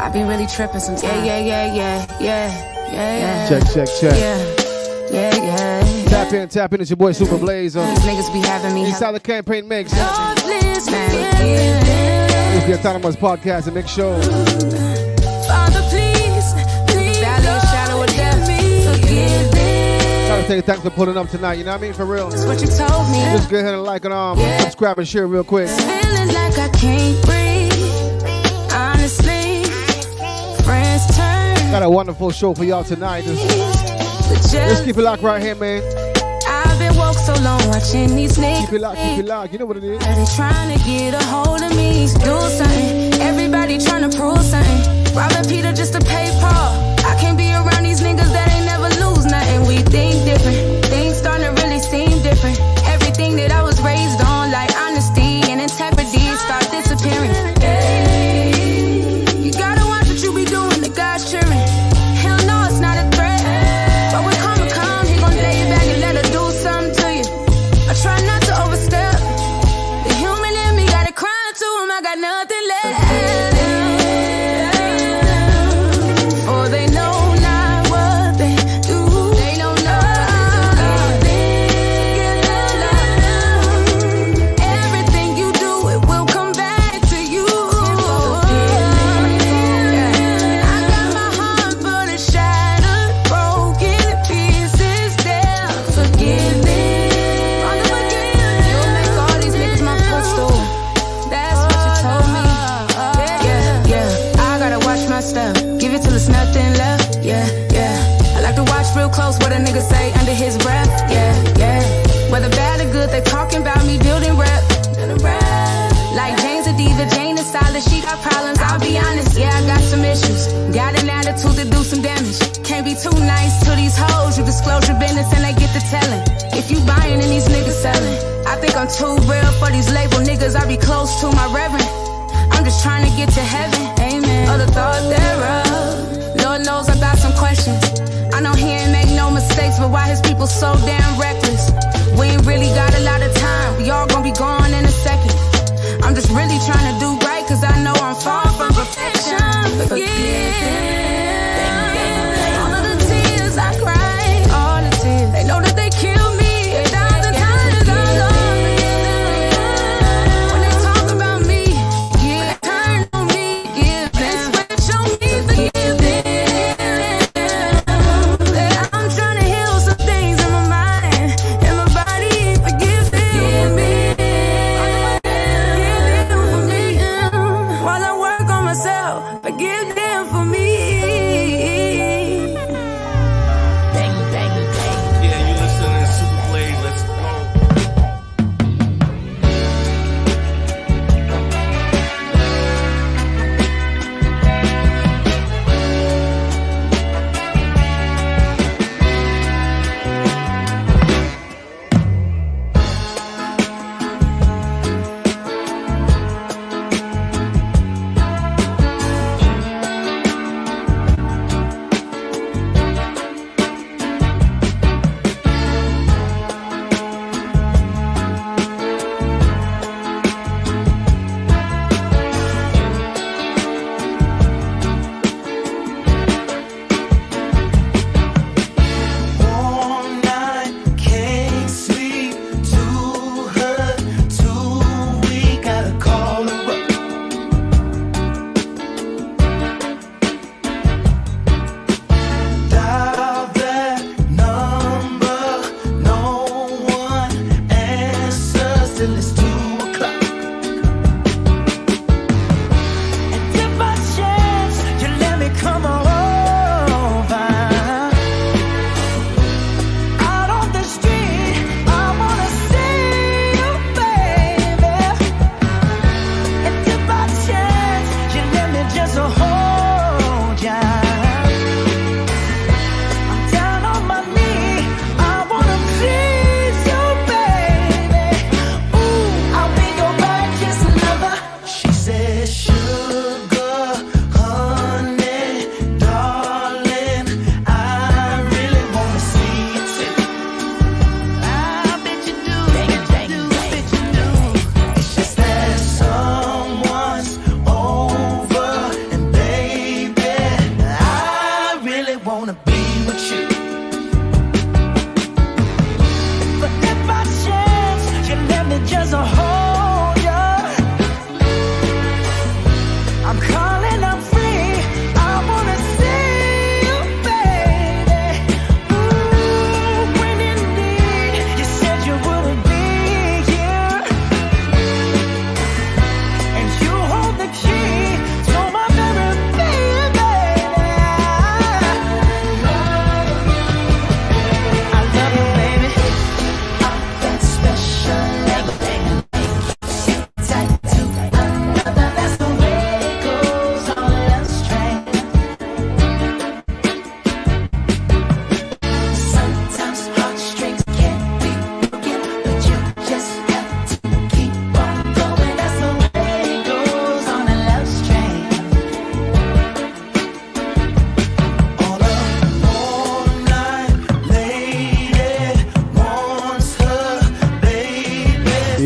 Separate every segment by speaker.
Speaker 1: I be really tripping sometimes. Yeah.
Speaker 2: Check.
Speaker 1: Yeah.
Speaker 2: Tap in. It's your boy Super Blaze.
Speaker 1: These niggas be having me.
Speaker 2: Inside the campaign mix.
Speaker 1: Man,
Speaker 2: It's the Autonomous Podcast and Mix Show.
Speaker 1: Father, please, valley of shadow of death, forgive them.
Speaker 2: Trying to say thanks for pulling up tonight, you know what I mean? For real.
Speaker 1: That's what you told me.
Speaker 2: Just go ahead and like and subscribe and share real quick.
Speaker 1: Feeling like I can't breathe. Honestly, friends turn.
Speaker 2: Got a wonderful show for y'all tonight. Just keep it locked right here, man.
Speaker 1: I've been woke so long watching these niggas.
Speaker 2: Keep it locked. You know what it is.
Speaker 1: They trying to get a hold of me. Do something. Everybody trying to prove something. Robbing Peter just to pay Paul. I can't be around these niggas that ain't never lose nothing. We think different. Things starting to really seem different. Everything that I was raised on, like honesty and integrity, start disappearing. Hey, you gotta watch what you be doing. The God's cheering. Hell no, it's not a threat. But when karma come, he gon' lay you back and let her do something to you. I try not to overstep. The human in me got it crying to him. I got nothing left. For they know not what they do. They don't know. Everything you do, it will come back to you. I got my heart, but it's shattered, broken to pieces. There, forgive them. You'll make all these niggas my footstool. That's what you told me. Yeah. I gotta watch my step. Give it till there's nothing left. Yeah. I like to watch real close what a nigga say under his breath. Yeah. Whether bad or good, they talking about me building rep. Like Jane's a diva, Jane is solid. She got problems, I'll be honest. Yeah, I got some issues. Got an attitude to do some damage. Can't be too nice to these hoes. You disclose your business and they get to telling. If you buying and these niggas selling, I think I'm too real for these label niggas. I be close to my reverend. I'm just trying to get to heaven. Amen. Other thought thereof. Lord knows I got some questions. I know he ain't make no mistakes, but why his people so damn reckless? We ain't really got a lot of time. We all gonna be gone in a second. I'm just really trying to do right, cause I know I'm far from perfection. All of the tears I cried, all the tears. They know that they killed me 1,000 times. When they talk about me, turn on me, give them, switch on me, forgive them. I'm trying to heal some things in my mind, in my body, forgive them. Forgive them for me. While I work on myself, forgive them for me.
Speaker 3: Yeah, you listening to Super Blaze. Let's go.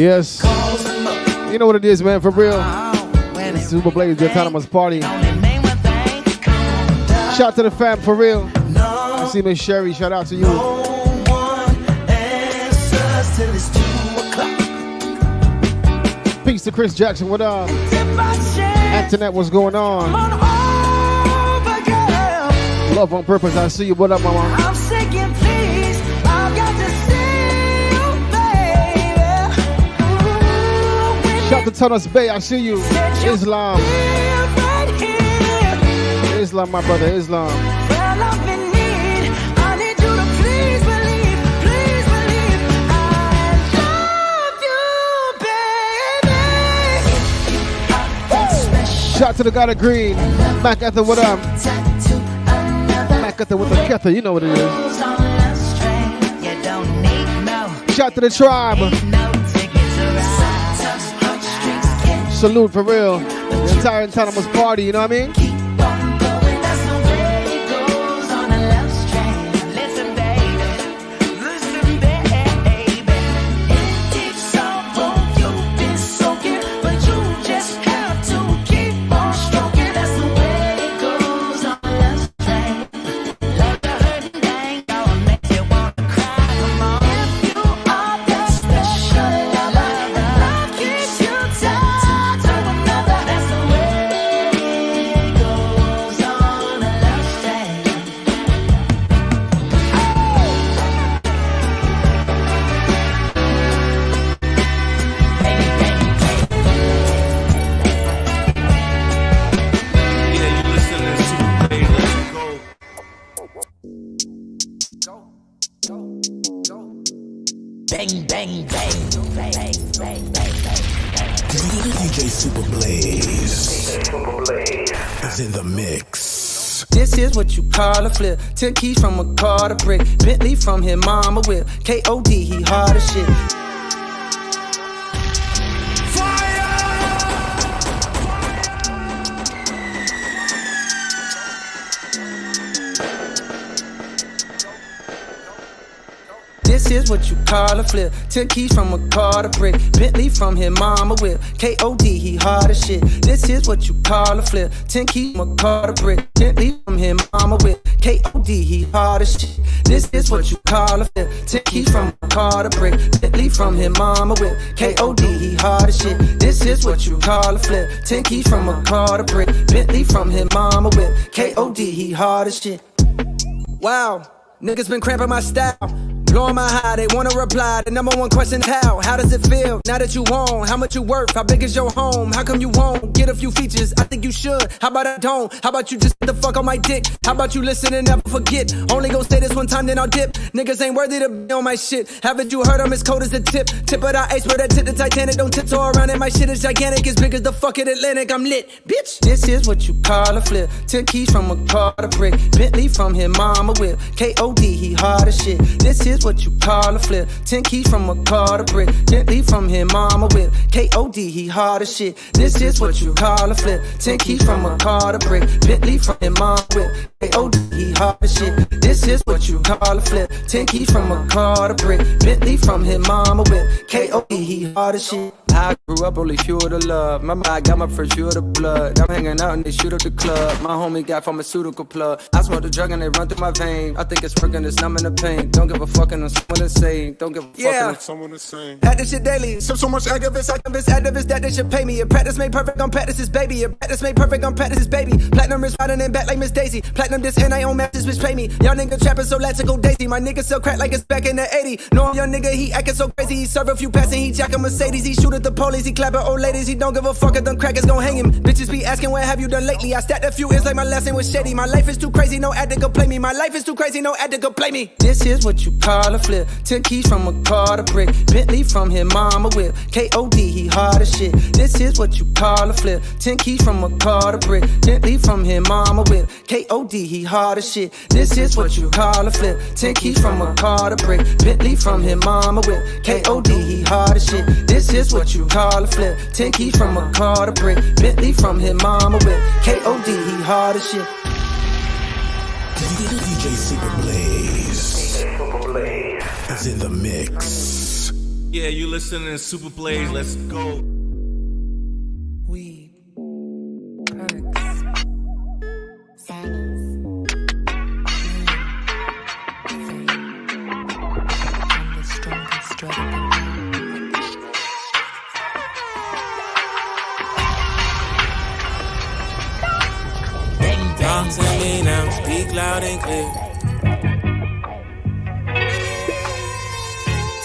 Speaker 2: Yes. You know what it is, man, for real. It's Super Blaze, the autonomous party. Shout to the fam, for real. I see Miss Sherry, shout out to you. Peace to Chris Jackson, what up? Antoinette, what's going on? Love on purpose, I see you, what up, mama? I'm sick and pleased, I've got to see you, baby. Shout to Tunnels Bay, I see you. Islam. Islam, my brother, Islam. Well, I've been need. I need you to please believe, I love you, baby. Shout to the God of Green. Mac Ether, what up? Mac Ether with the Kether, you know what it is. Shout to the tribe. Salute for real. The entire autonomous party, you know what I mean?
Speaker 4: Bang, bang, bang, bang, bang, bang, bang. DJ Super Blaze is in the mix.
Speaker 5: This is what you call a flip. 10 keys from a car to brick. Bentley from his mama whip. K.O.D. he hard as shit. This is what you call a flip. 10 keys from a car to brick. Bentley from his mama whip. K.O.D. he hard as shit. This is what you call a flip. 10 keys from a car to brick. Bentley from his mama whip. K.O.D. he hard as shit. This is what you call a flip. 10 keys from a car to brick. Bentley from his mama whip. K.O.D. he hard as shit. This is what you call a flip. 10 keys from a car to brick. Bentley from his mama whip. K.O.D. he hard as shit. Wow, niggas been cramping my style. Blowing my high, they wanna reply. The number one question is how? How does it feel now that you own? How much you worth? How big is your home? How come you won't get a few features? I think you should. How about I don't? How about you just get the fuck on my dick? How about you listen and never forget? Only gon' stay this one time, then I'll dip. Niggas ain't worthy to be on my shit. Haven't you heard I'm as cold as the tip? Tip of the iceberg that tip the Titanic. Don't tiptoe around it. My shit is gigantic, as big as the fucking Atlantic. I'm lit, bitch. This is what you call a flip. 10 keys from a car to brick. Bentley from his mama whip. K.O.D. he hard as shit. This is what you call a flip. 10 keys from a car to brick. Bentley from his mama whip. K.O.D. he hard as shit. This is what you call a flip. 10 keys from a car to brick. Bentley from his mama whip. K.O.D. he hard as shit. This is what you call a flip. 10 keys from a car to brick. Bentley from his mama whip. K.O.D. he hard as shit. I grew up only pure to love. My mind got my first pure to blood. I'm hanging out and they shoot up the club. My homie got pharmaceutical plug. I smoke the drug and they run through my veins. I think it's working, it's numbing the pain. Don't give a fuck and someone is saying. Don't give a fuck and someone is saying. Had this shit daily. So much activists that they should pay me. A practice made perfect on practice's baby. A practice made perfect on practice's baby. Platinum is riding in back like Miss Daisy. Platinum this and I own matches which pay me. Y'all niggas trapping so let's go Daisy. My nigga sell crack like it's back in the 80s. No, young nigga, he acting so crazy. He serve a few passes, he jack a Mercedes. He shoot at the police, he clap at old ladies. He don't give a fuck if them crackers gon' hang him. Bitches be asking what have you done lately. I stacked a few ends like my lesson was shady. My life is too crazy, no ad to go play me. My life is too crazy, no ad to go play me. This is what you call a flip. 10 keys from a car to brick. Bentley from his mama whip. K.O.D. he hard as shit. This is what you call a flip. 10 keys from a car to brick. Bentley from his mama whip. K.O.D. he hard as shit. This is what you call a flip. 10 keys from a car to brick. Bentley from his mama whip. K.O.D. he hard as shit. This is what you call a flip. 10 keys from a car to brick. Bentley from his mama whip. K.O.D. he hard as shit.
Speaker 4: DJ Super Blaze is in the mix.
Speaker 3: Yeah, you listening to Super Blaze. Let's go.
Speaker 6: Weed, perks, Sannies, I'm the strongest drug in the world.
Speaker 7: Talk to me now, speak loud and clear.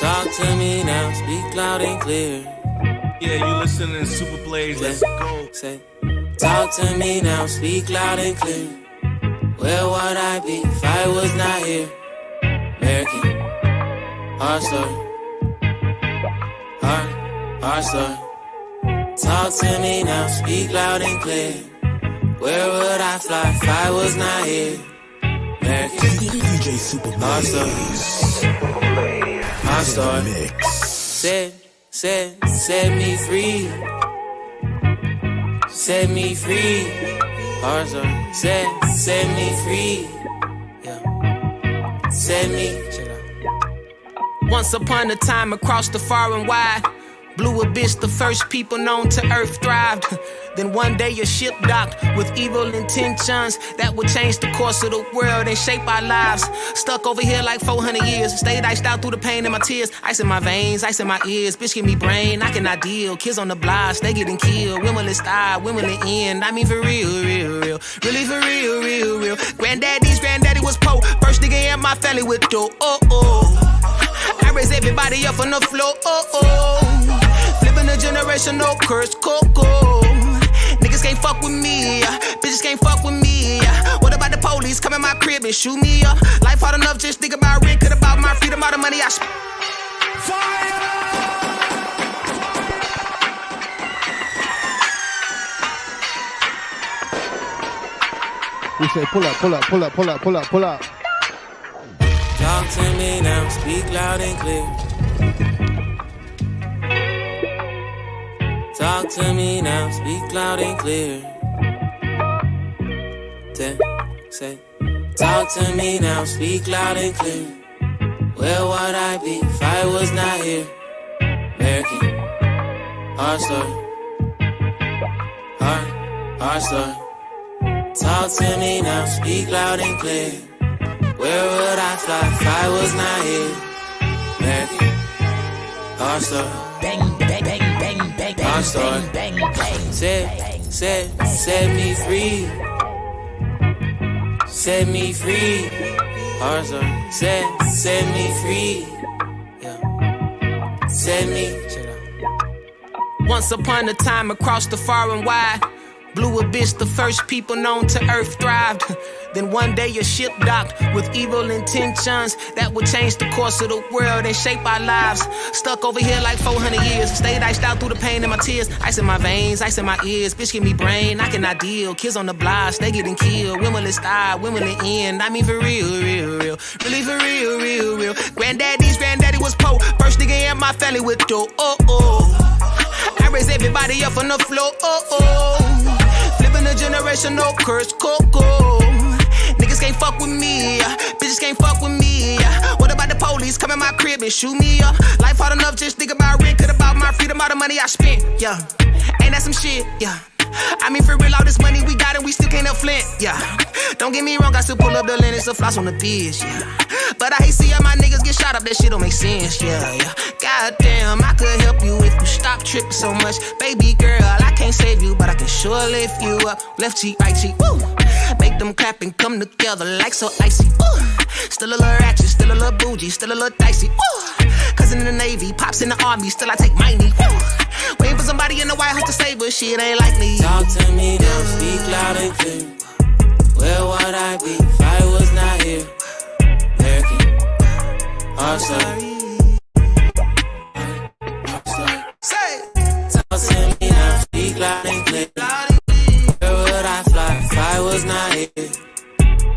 Speaker 7: Talk to me now, speak loud and clear.
Speaker 3: Yeah, you listening to Super Blaze. Let's go.
Speaker 7: Say, talk to me now, speak loud and clear. Where would I be if I was not here? American, our story, our story. Talk to me now, speak loud and clear. Where would I fly if I was not here? American,
Speaker 4: DJ Super
Speaker 7: our story, our story.
Speaker 4: Mix.
Speaker 7: Set me free. Set me free. Our story. Set me free. Yeah. Set me. Once upon a time across the far and wide, blue abyss, the first people known to earth thrived. Then one day a ship docked with evil intentions that would change the course of the world and shape our lives. Stuck over here like 400 years, stayed iced out through the pain in my tears. Ice in my veins, ice in my ears, bitch give me brain, I cannot deal. Kids on the blocks, they getting killed. When will it stop, when will it end? I mean for real, real, real. Really for real, real, real. Granddaddy was poor. First nigga in my family with dough, I raise everybody up on the floor, Flipping a generational curse, cocoa. Niggas can't fuck with me, bitches can't fuck with me. What about the police come in my crib and shoot me up? Life hard enough, just think about rent, could about my freedom, all the money I spent. Fire!
Speaker 2: We say pull up, pull up, pull up, pull up, pull up, pull up.
Speaker 7: Talk to me now, speak loud and clear. Talk to me now, speak loud and clear. Say, talk to me now, speak loud and clear. Where would I be if I was not here? American, our story, our story. Talk to me now, speak loud and clear. Where would I fly if I was not here? American, our story.
Speaker 1: Bang, bang, bang, bang, bang,
Speaker 7: Our story.
Speaker 1: bang, bang, bang.
Speaker 7: Set me free. Set me free. Our story. Set me free. Yeah. Set me. Once upon a time across the far and wide, blue abyss, the first people known to earth thrived. Then one day a ship docked with evil intentions that would change the course of the world and shape our lives. Stuck over here like 400 years, stayed iced out through the pain in my tears. Ice in my veins, ice in my ears, bitch give me brain, I cannot deal. Kids on the blocks, they getting killed. When will it stop, when will it end? I mean for real, real, real. Really for real, real, real. Granddaddy was poor. First nigga in my family with dough, I raise everybody up on the floor, Flipping a generational curse, cocoa. Niggas can't fuck with me, bitches can't fuck with me. What about the police come in my crib and shoot me up? Life hard enough, just think about rent, could about my freedom, all the money I spent, yeah. Ain't that some shit, yeah. I mean for real, all this money we got and we still can't up Flint, yeah. Don't get me wrong, I still pull up the Lennox and floss on the bitch, yeah. But I hate seeing my niggas get shot up, that shit don't make sense, yeah, yeah. Goddamn, I could help you if you stop tripping so much. Baby girl, I can't save you, but I can sure lift you up. Left cheek, right cheek, woo. Make them clap and come together like so icy, woo. Still a little ratchet, still a little bougie, still a little dicey, woo. Cousin in the Navy, pops in the Army, still I take my knee, woo. Waiting for somebody in the White House to save us, shit ain't likely. Talk to me now, speak loud and clear. Where would I be if I was not here? American, our story. Talk to me now, speak loud and clear. Where would I fly if I was not here?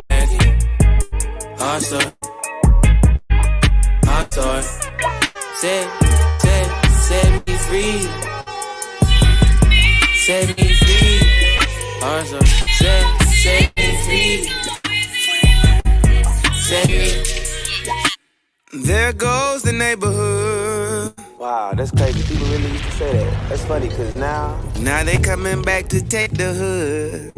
Speaker 7: American, our story. Our story. Set me free. Set me free. Our story. Set me free. Set me. There goes the neighborhood.
Speaker 8: Wow, that's crazy. People really used to say that. That's funny, cause now
Speaker 5: they coming back to take the hood.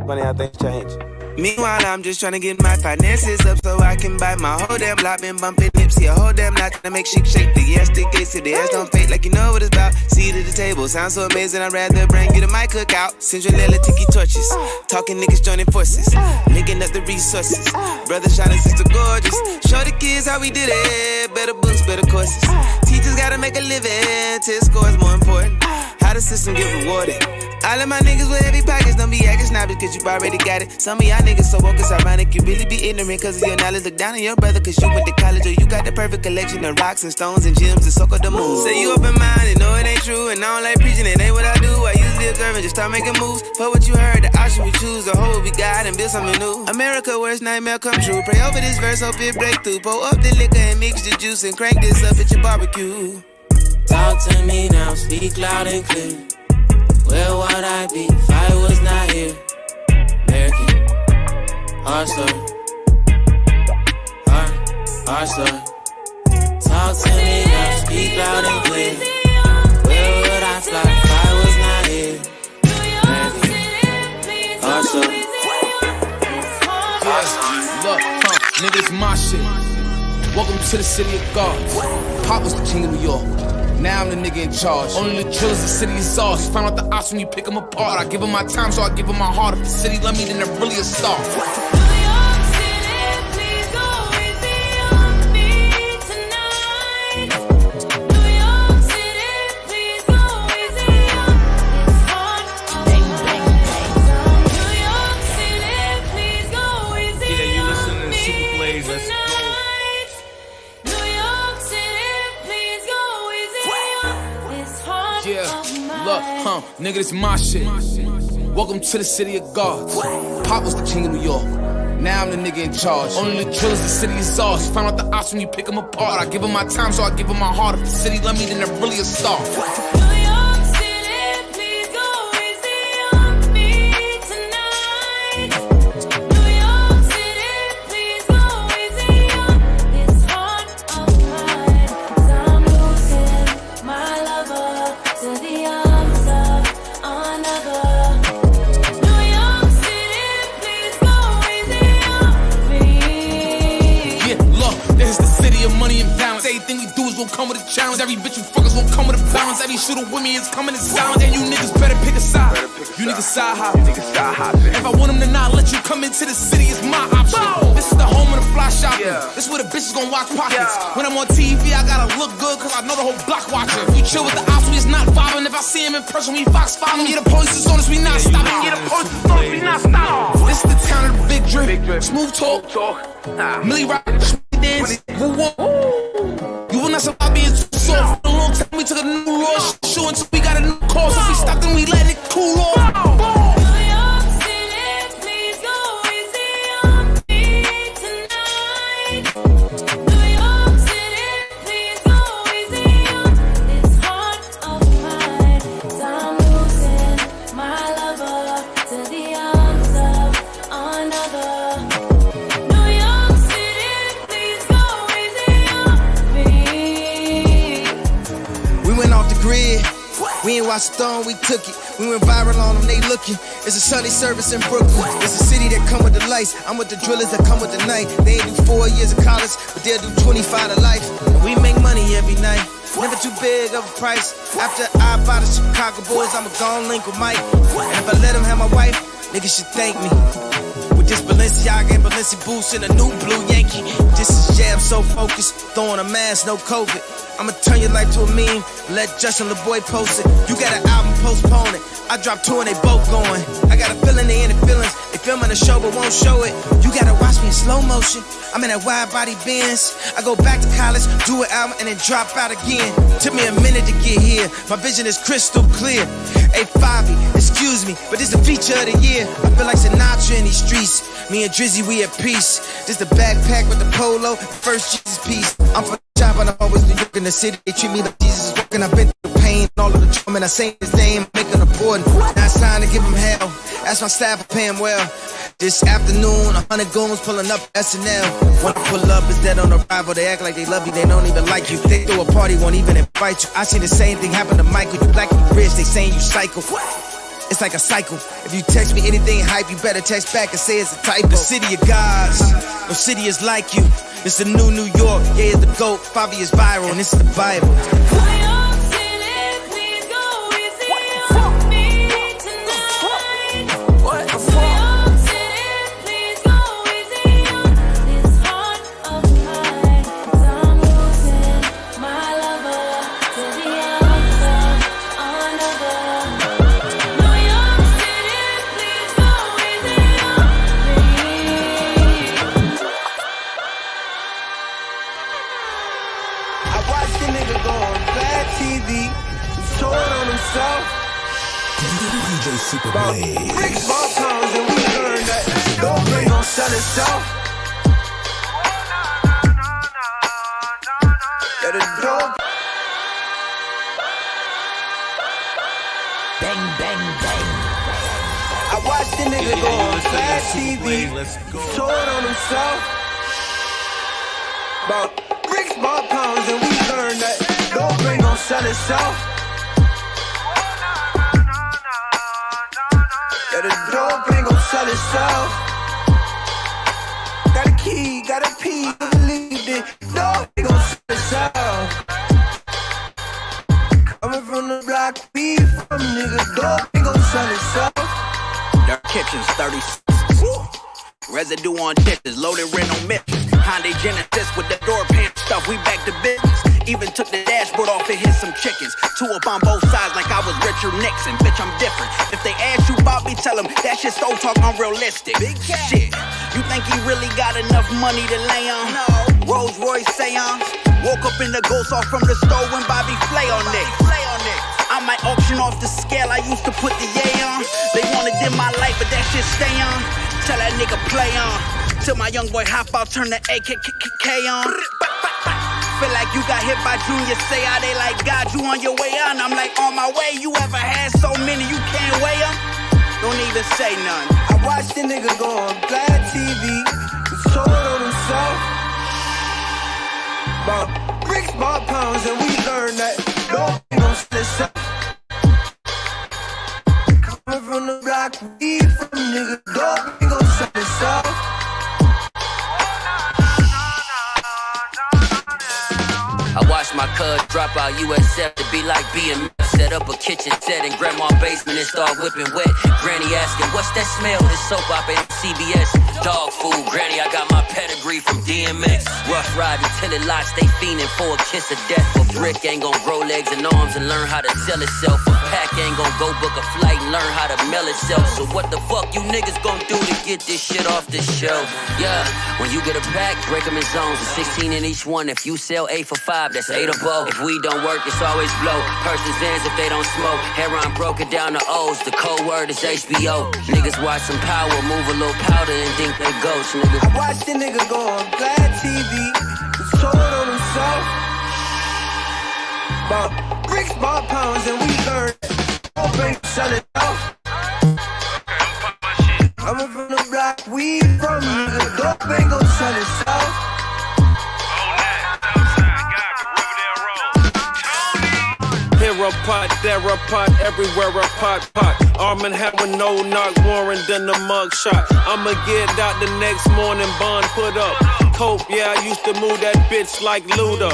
Speaker 8: Funny how things change.
Speaker 5: Meanwhile, I'm just trying to get my finances up so I can buy my whole damn block. Been bumping Nipsey a whole damn lot to make shake the yes, the gates to the ass don't fake like you know what it's about. Seat at the table, sounds so amazing. I'd rather bring you to my cookout. Central tiki torches, talking niggas joining forces, linking up the resources. Brother shining, sister gorgeous. Show the kids how we did it. Better books, better courses. Teachers gotta make a living. Test scores more important. How the system get rewarded. All of my niggas with heavy pockets don't be acting snobby cause you already got it. Some of y'all niggas so woke it's ironic. You really be ignorant cause of your knowledge. Look down on your brother cause you went to college. Or you got the perfect collection of rocks and stones and gems and soak up the moon. Say you open-minded, know it ain't true. And I don't like preaching, it ain't what I do. I usually observe and just start making moves. For what you heard, the option we choose. The whole we got and build something new. America, worst nightmare come true. Pray over this verse, hope it break through. Pour up the liquor and mix the juice and crank this up at your barbecue.
Speaker 7: Talk to me now, speak loud and clear. Where would I be if I was not here? American, hard story, hard story. Talk to me now, speak loud and clear. Where would I fly if I was not here? American, hard story.
Speaker 9: Yeah, look, nigga, it's my shit. Welcome to the city of God. Pop was the king of New York. Now I'm the nigga in charge. Only the drillers, the city is ours. Find out the ops when you pick them apart. I give them my time, so I give them my heart. If the city love me, then they're really a star. Nigga, this my shit. Welcome to the city of God. Pop was the king of New York. Now I'm the nigga in charge. Only the drillers, the city is ours. Find out the ops when you pick them apart. I give them my time, so I give them my heart. If the city love me, then they're really a star. Everything we do is gon' come with a challenge. Every bitch you fuckers gon' come with a balance. Every shooter with me is coming in silence. And you niggas better pick a side. You niggas side hopping. If I want them to not let you come into the city, it's my option. This is the home of the fly shopping. This is where the bitches gon' watch pockets. When I'm on TV, I gotta look good cause I know the whole block watching. We chill with the ops, we is not vibing. If I see him in person, we fox following. Yeah, the police is on us, we not stopping. Yeah, the police is on us, we not stopping. This is the town of the big drip. Smooth talk. Millie rock. Dance. You will not survive being too soft. For a long time we took a new rush. Show until we got a new course. If we stop, then we let it cool off.
Speaker 5: We ain't watched Stone, we took it. We went viral on them, they looking. It's a Sunday service in Brooklyn. It's a city that come with the lights. I'm with the drillers that come with the night. They ain't do 4 years of college, but they'll do 25 to life. And we make money every night. Never too big of a price. After I buy the Chicago Bulls, I'ma go and link with Mike. And if I let him have my wife, niggas should thank me. With this Balenciaga and Balenci boots and a new blue Yankee. This is jam so focused, throwing a mask, no COVID. I'ma turn your life to a meme, let Justin LeBoy post it. You got an album, postpone it. I dropped 2 and they both going. I got a feeling they in the feelings. They filming the show but won't show it. You gotta watch me in slow motion. I'm in that wide body Benz. I go back to college, do an album and then drop out again. Took me a minute to get here. My vision is crystal clear. Hey Fabi, excuse me, but this the feature of the year. I feel like Sinatra in these streets. Me and Drizzy, we at peace. This the backpack with the polo, first Jesus piece. I'm from the job and I always New York in the city. They treat me like Jesus is working. I've been through the pain, all of the trauma, and I say his name, make it important. Now it's time to give him hell. Ask my staff, I pay him well. This afternoon, 100 goons pulling up SNL. When I pull up, it's dead on arrival. They act like they love you, they don't even like you. They throw a party, won't even invite you. I seen the same thing happen to Michael. You black, you rich, they saying you psycho. It's like a cycle. If you text me anything hype, you better text back and say it's a typo. The city of gods, no city is like you. It's the new New York, yeah, it's the GOAT. Favi is viral, and it's the Bible.
Speaker 4: DJ Super Blaze.
Speaker 5: Bricks, ball pounds, and we learned that don't bring on sell itself. Get a dope.
Speaker 7: Bang, bang, bang.
Speaker 5: I watched the nigga go on flat TV. Told on himself. About bricks, ball pounds, and we learned that don't bring on sell itself. The dope ain't gon' sell itself. Got a key, got a pee, believed it. Dope ain't gon' sell itself. Coming from the block, we from nigga. Dope ain't gon' sell itself.
Speaker 10: Dark kitchens, 36. Residue on dishes, loaded rent on missions. Hyundai Genesis with the door pan stuff, we back to business. Even took the dashboard off and hit some chickens. Two up on both sides like I was Richard Nixon. Bitch, I'm different. If they ask you about me, tell them that shit so talk unrealistic. Big shit, you think he really got enough money to lay on? No. Rolls Royce seance. Woke up in the ghost off from the store when Bobby Flay on it. I might auction off the scale I used to put the yay on. They wanna dim my light, but that shit stay on. Tell that nigga play on. Till my young boy hop out, turn the AKK on. Feel like you got hit by Junior, say how they like God, you on your way on. I'm like, on my way, you ever had so many you can't weigh them? Don't even say none.
Speaker 5: I watched the nigga go on Glad TV. He told on himself. About bricks, ball pounds, and we learned that dope ain't gon' sell itself. Coming from the block, we from nigga. Dope ain't gon' sell itself.
Speaker 11: I watched my cuz drop out USF to be like BMF. Set up a kitchen set in grandma's basement and start whipping wet. Granny asking, what's that smell? This soap opera at CBS. Dog food, Granny, I got my pedigree from DMX. Rough riding till it lots, they fiending for a kiss of death. But Brick ain't gon' grow legs and arms and learn how to tell itself. A Pack ain't gon' go book a flight and learn how to mail itself. So what the fuck you niggas gon' do to get this shit off the shelf? Yeah, when you get a pack, break them in zones. It's 16 in each one. If you sell 8 for 5, that's 8 a bow. If we don't work, it's always blow. Person's ends if they don't smoke. Heron broke it down to O's. The code word is HBO. Niggas watch some power, move a little powder and think they ghosts, nigga.
Speaker 5: I watched the nigga go on Glad TV. He told on himself. About bricks, ball pounds, and we learned dope ain't sell itself. Coming from the block, we from nigga. Dope ain't gon' sell itself.
Speaker 12: Here a pot, there a pot, everywhere a pot. Arm and Hammer, no knock, Warren, then the mug shot. I'ma get out the next morning, bond put up. Cope, yeah, I used to move that bitch like Luda.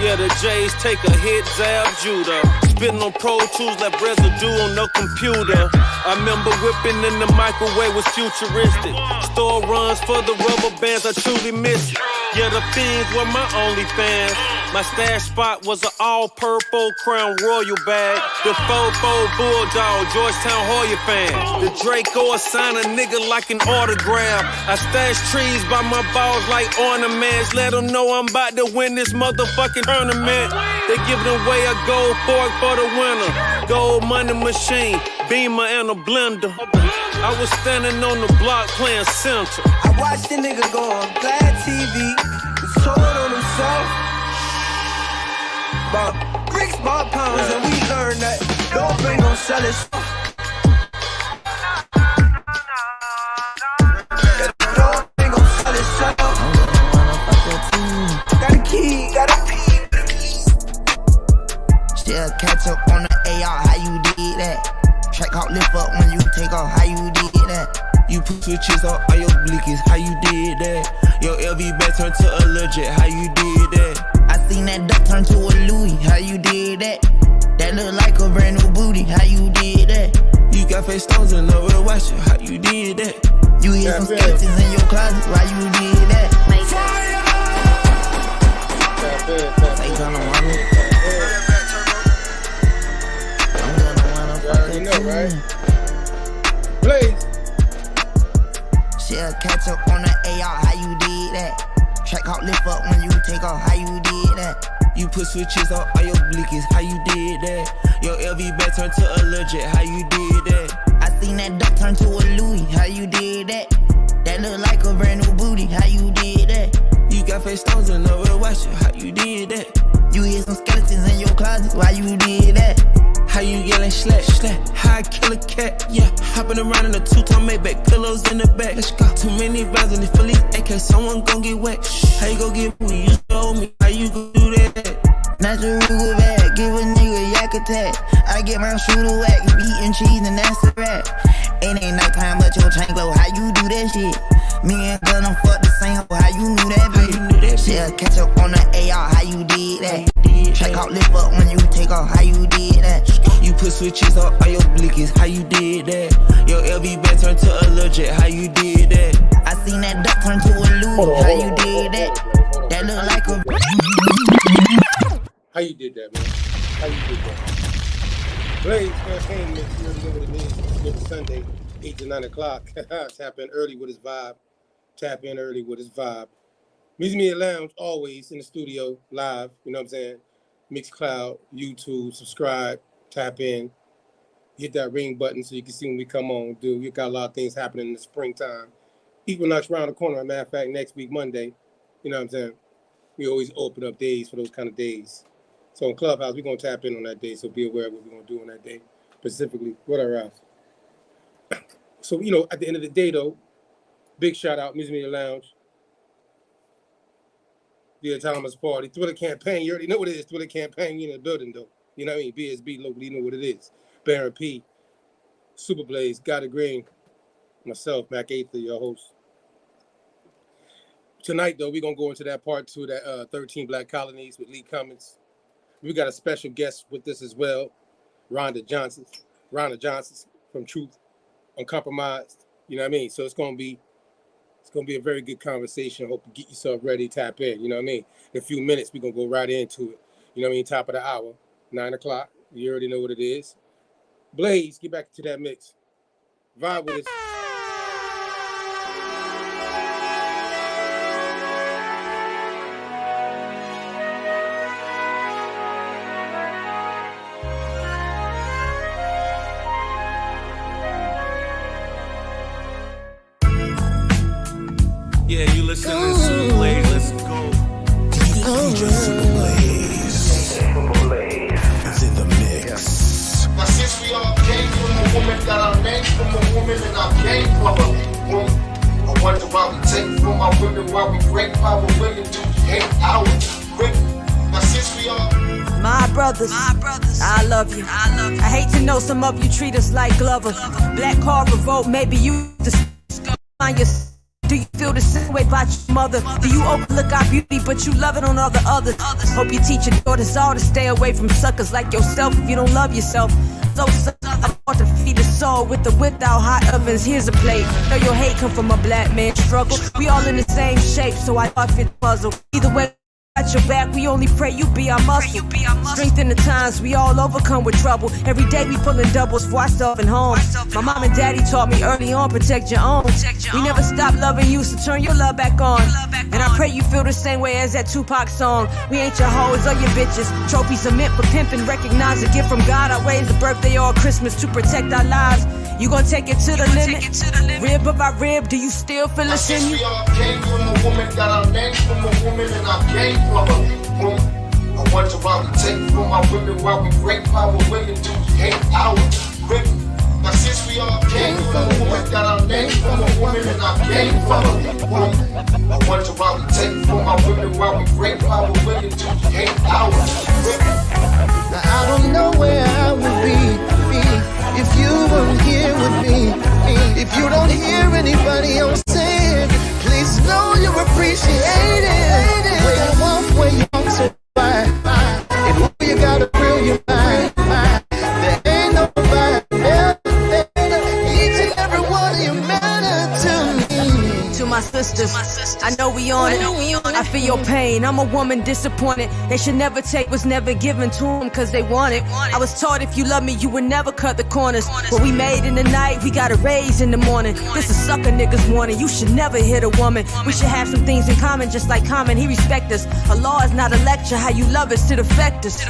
Speaker 12: Yeah, the J's take a hit, Zab, Judah. Spitting on Pro Tools, left residue on the computer. I remember whipping in the microwave was futuristic. Store runs for the rubber bands, I truly miss it. Yeah, the Fiends were my only fans. My stash spot was an all-purple Crown Royal bag. The 4-4 Bulldog, Georgetown Hoya fan. The Draco assign a nigga like an autograph. I stash trees by my balls like ornaments. Let them know I'm about to win this motherfucking tournament. They giving away a gold fork for the winner. Gold money machine, Beamer and a blender. I was standing on the block playing center.
Speaker 5: I watched the nigga go on Glad TV. He told on himself. About bricks, ball pounds, and we learned that dope ain't gon' sell itself.
Speaker 13: catch up on the AR, how you did that? Track out, lift up when you take off, how you did that?
Speaker 14: You put switches on all your blickies, how you did that? Your LV bag turned to a legit, how you did that?
Speaker 13: I seen that duck turn to a Louis, how you did that? That look like a brand new booty, how you did that?
Speaker 14: You got face stones and nowhere to wash it, how you did that?
Speaker 13: You hit some skeletons in your closet, why you did that? Fire! Say gonna run it. I'm gonna run up fucking
Speaker 2: you know, right? Please.
Speaker 13: She'll catch up on the AR, how you did that? Track out, lift up when you take off, how you did that?
Speaker 14: You put switches on all your blickies, how you did that? Your LV bag turned to a legit, how you did that?
Speaker 13: I seen that duck turn to a Louis, how you did that? That look like a brand new booty, how you did that?
Speaker 14: You got face stones and nowhere to wash it, how you did that?
Speaker 13: You hit some skeletons in your closet, why you did that?
Speaker 14: How you yelling slack, slack? How I kill a cat, yeah. Hopping around in a two-tone Maybach, pillows in the back. Let's go. Too many rounds in the Phillies, AK, someone gon' get wet. How you gon' get me? You show me how you gon' do that.
Speaker 13: Natural bag, give a nigga yak attack. I get my shooter whack, eating cheese and that's a wrap. It ain't nighttime but your chain glow, how you do that shit? Me and Gunna fuck the same, how you knew that bitch? She'll catch up on the AR, how you did that? Check out, lift up when you take off, how you did that?
Speaker 14: You put switches on all your blickies, how you did that? Your LV bag turned to a legit, how you did that?
Speaker 13: I seen that duck turn to a Louis, how you did that? That look like a...
Speaker 2: How you did that, man? How you did that? Blaze campaign mix, you already know what it is. It's every Sunday, 8 to 9 o'clock. Tap in early with his vibe. Tap in early with his vibe. Music Media Lounge, always in the studio, live, you know what I'm saying? Mixcloud, YouTube, subscribe, tap in. Hit that ring button so you can see when we come on, dude. We got a lot of things happening in the springtime. Equinox around the corner, as a matter of fact, next week, Monday. You know what I'm saying? We always open up days for those kind of days. So in Clubhouse, we're going to tap in on that day, so be aware of what we're going to do on that day, specifically. What are else? So, you know, at the end of the day, though, big shout out, Music Media Lounge. The Autonomous Party. Twitter campaign, you already know what it is. Twitter campaign, we in the building, though. You know what I mean? BSB, locally, you know what it is. Baron P, Super Blaze, Gotta Green, myself, Mac Aether, your host. Tonight, though, we're going to go into that part 2, that 13 Black Colonies with Lee Cummings. We got a special guest with us as well, Rhonda Johnson from Truth Uncompromised. You know what I mean? So it's gonna be a very good conversation. Hope you get yourself ready, tap in. You know what I mean? In a few minutes, we're gonna go right into it. You know what I mean? Top of the hour, 9 o'clock. You already know what it is. Blaze, get back to that mix. Vibe with us.
Speaker 3: Yeah, you listening to Super Blaze, let's go.
Speaker 4: DJ Super Blaze is in the mix.
Speaker 15: Now since we all came from a woman, got our names from a woman, and our game from a woman, I wonder why we take from our women, why we break our women, do hate our women. Now since we all
Speaker 16: My brothers, I love you. I hate to know some of you treat us like Glover. Black card revolt, maybe you find yourself. Do you feel the same way about your mother? Do you overlook our beauty, but you love it on all the others? Hope you teach your daughters all to stay away from suckers like yourself if you don't love yourself. So I want to feed the soul with the without hot ovens. Here's a plate. Know your hate come from a black man's struggle. We all in the same shape, so I thought fit the puzzle. Either way, at your back, we only pray you be our muscle. Strength in the times, we all overcome with trouble. Every day we pulling doubles for ourselves and home. My mom and daddy taught me early on, protect your own. We never stop loving you, so turn your love back on. And I pray you feel the same way as that Tupac song. We ain't your hoes or your bitches. Trophies are meant for pimping. Recognize a gift from God. Our ways a birthday or Christmas to protect our lives. You gon' take it to the limit. Rib of our rib, do you still feel the sin?
Speaker 15: We all came from a woman, got our names from a woman, and our game from a woman. I wonder why we take from our women, why we break our women, do hate our women. Now since we all came from a woman, got our names from a woman, and our game from a woman. I wonder why we take from our women while we break power women do hate power.
Speaker 5: Now I don't know where I would be if you weren't here with me. If you don't hear anybody else say it, please know you appreciate it. Where you walk, where you walk so fine, and who you gotta grill your mind. There ain't nobody better. Each and every one of you matter to me.
Speaker 16: To my sisters, I know we on it. I feel your pain. I'm a woman disappointed. They should never take what's never given to them cause they want it. I was taught if you love me, you would never cut the corners. What we made in the night, we gotta raise in the morning. This is sucker niggas warning. You should never hit a woman. We should have some things in common, just like Common. He respect us. A law is not a lecture. How you love us to affect us.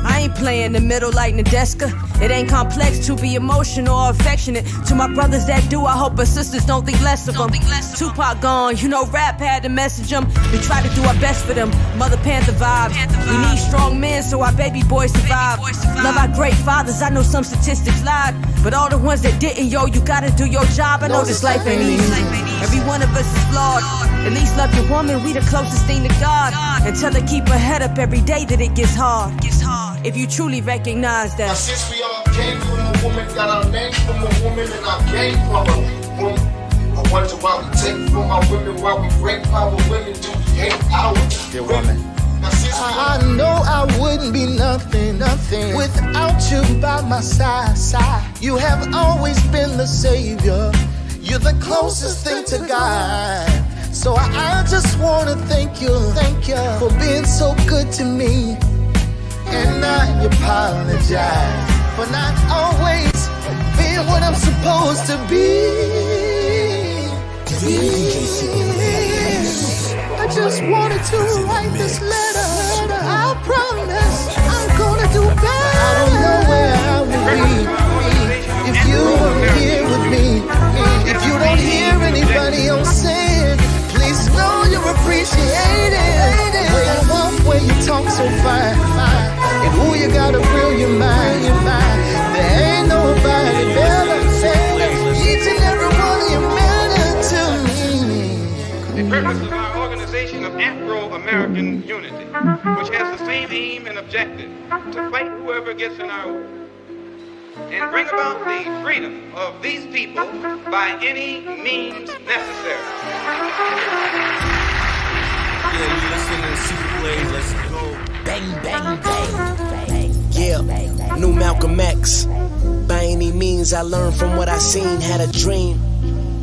Speaker 16: I ain't playing the middle like Nadeska. It ain't complex to be emotional or affectionate. To my brothers that do, I hope our sisters don't think less of them. Tupac gone, you know rap had to message them. We try to do our best for them. Mother Panther vibes. We need strong men so our baby boys survive. Love our great fathers. I know some statistics lied, but all the ones that didn't, yo, you gotta do your job. I know this life ain't easy. Every one of us is flawed. At least love your woman. We the closest thing to God. And tell her keep her head up every day that it gets hard. If you truly recognize that.
Speaker 15: Now since we all came from a woman, got our name from a woman, and our game from a woman. I wonder why we take from our women, why we break power women do hate power.
Speaker 5: Dear woman, I know I wouldn't be nothing without you by my side. You have always been the savior. You're the closest thing to God. So I just wanna thank you for being so good to me. And I apologize for not always being what I'm supposed to be. I just wanted to write this letter. I promise I'm gonna do better. I don't know where I would be if you weren't here with me. If you don't hear anybody else say it, please know you appreciate it. Where you walk, where you talk so fine, and who you gotta grill your mind. There ain't nobody better. Each and every one of you matter to me.
Speaker 17: The purpose of our organization of Afro-American Unity, which has the same aim and objective to fight whoever gets in our way and bring about the freedom of these people by any means necessary.
Speaker 3: Yeah, you listening to Super Blaze, let's go.
Speaker 7: Bang, bang, bang. Yeah, new Malcolm X. By any means, I learned from what I seen, had a dream,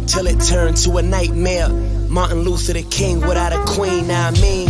Speaker 7: till it turned to a nightmare. Martin Luther the King without a queen, nah I mean,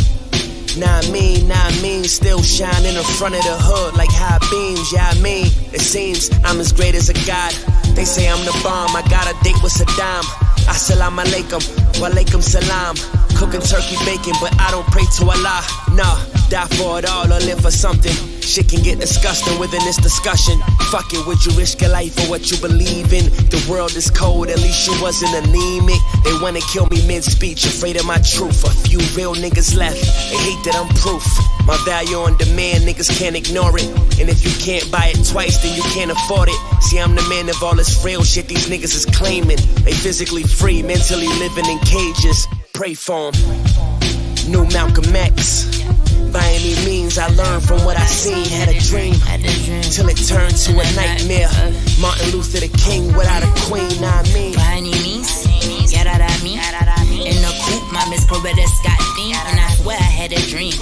Speaker 7: still shine in the front of the hood like high beams, yeah I mean, it seems I'm as great as a god. They say I'm the bomb, I got a date with Saddam. Assalamu alaikum, wa alaikum salam. Cooking turkey bacon, but I don't pray to Allah. Nah, die for it all or live for something. Shit can get disgusting within this discussion. Fuck it, would you risk your life for what you believe in? The world is cold, at least you wasn't anemic. They wanna kill me mid-speech, afraid of my truth. A few real niggas left, they hate that I'm proof. My value on demand, niggas can't ignore it. And if you can't buy it twice, then you can't afford it. See, I'm the man of all this frail shit these niggas is claiming. They physically free, mentally living in cages. Pray for 'em. New Malcolm X. By any means, I learned from what I seen. Had a dream, till it turned to a nightmare. Martin Luther the King without a queen, nah I mean.
Speaker 18: By any means, get out of me. In the coupe, my Miss Coretta Scott theme. And I swear I had a dream.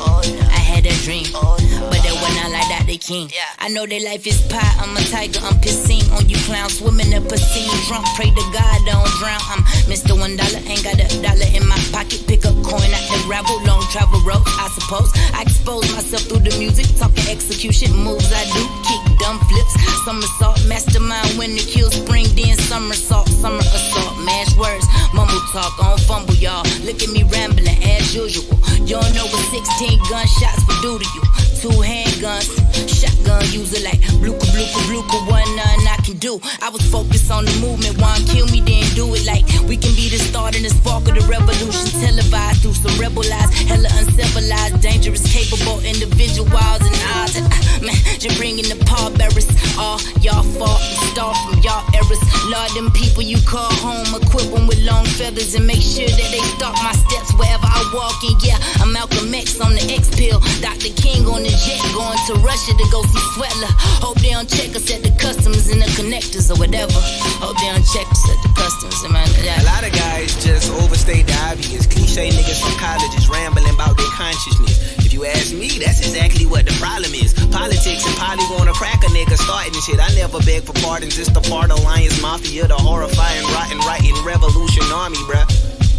Speaker 18: I had a dream. But it was not like that, they king. I know their life is pie. I'm a tiger, I'm pissing on you clowns. Swimming in piscine, drunk, pray to God, don't drown. I'm Mr. $1, ain't got a dollar in my pocket. Pick up coin at the gravel, long travel road, I suppose. I expose myself through the music, talking execution moves I do, kick dumb flips, somersault, mastermind when the kill spring, then somersault, summer assault, mash words, mumble talk, on fumble y'all, look at me rambling as usual, you don't know what 16 gunshots would do to you, 2 handguns, shotgun user like bluka, one none I can do, I was focused on the movement, one kill me then do it like, we can be the start and the spark of the revolution, televised through some rebel lies, hella uncivilized, dangerous, capable individuals and odds. Man, just bringing the pallbearers. All y'all fault and start from y'all errors. Lord, them people you call home, equip them with long feathers and make sure that they stalk my steps wherever I walk. And yeah, I'm Malcolm X on the X pill. Dr. King on the jet, going to Russia to go see Sweatler. Hope they don't check us at the customs and the connectors or whatever. Hope they don't check us at the customs and
Speaker 19: a lot of guys just overstate the obvious. Cliche niggas from colleges rambling about their consciousness. If you ask me, that's exactly what the problem is. Politics and poly wanna crack a nigga starting shit. I never beg for pardons, it's the part of Lions Mafia, the horrifying, rotten, writing revolution army, bruh.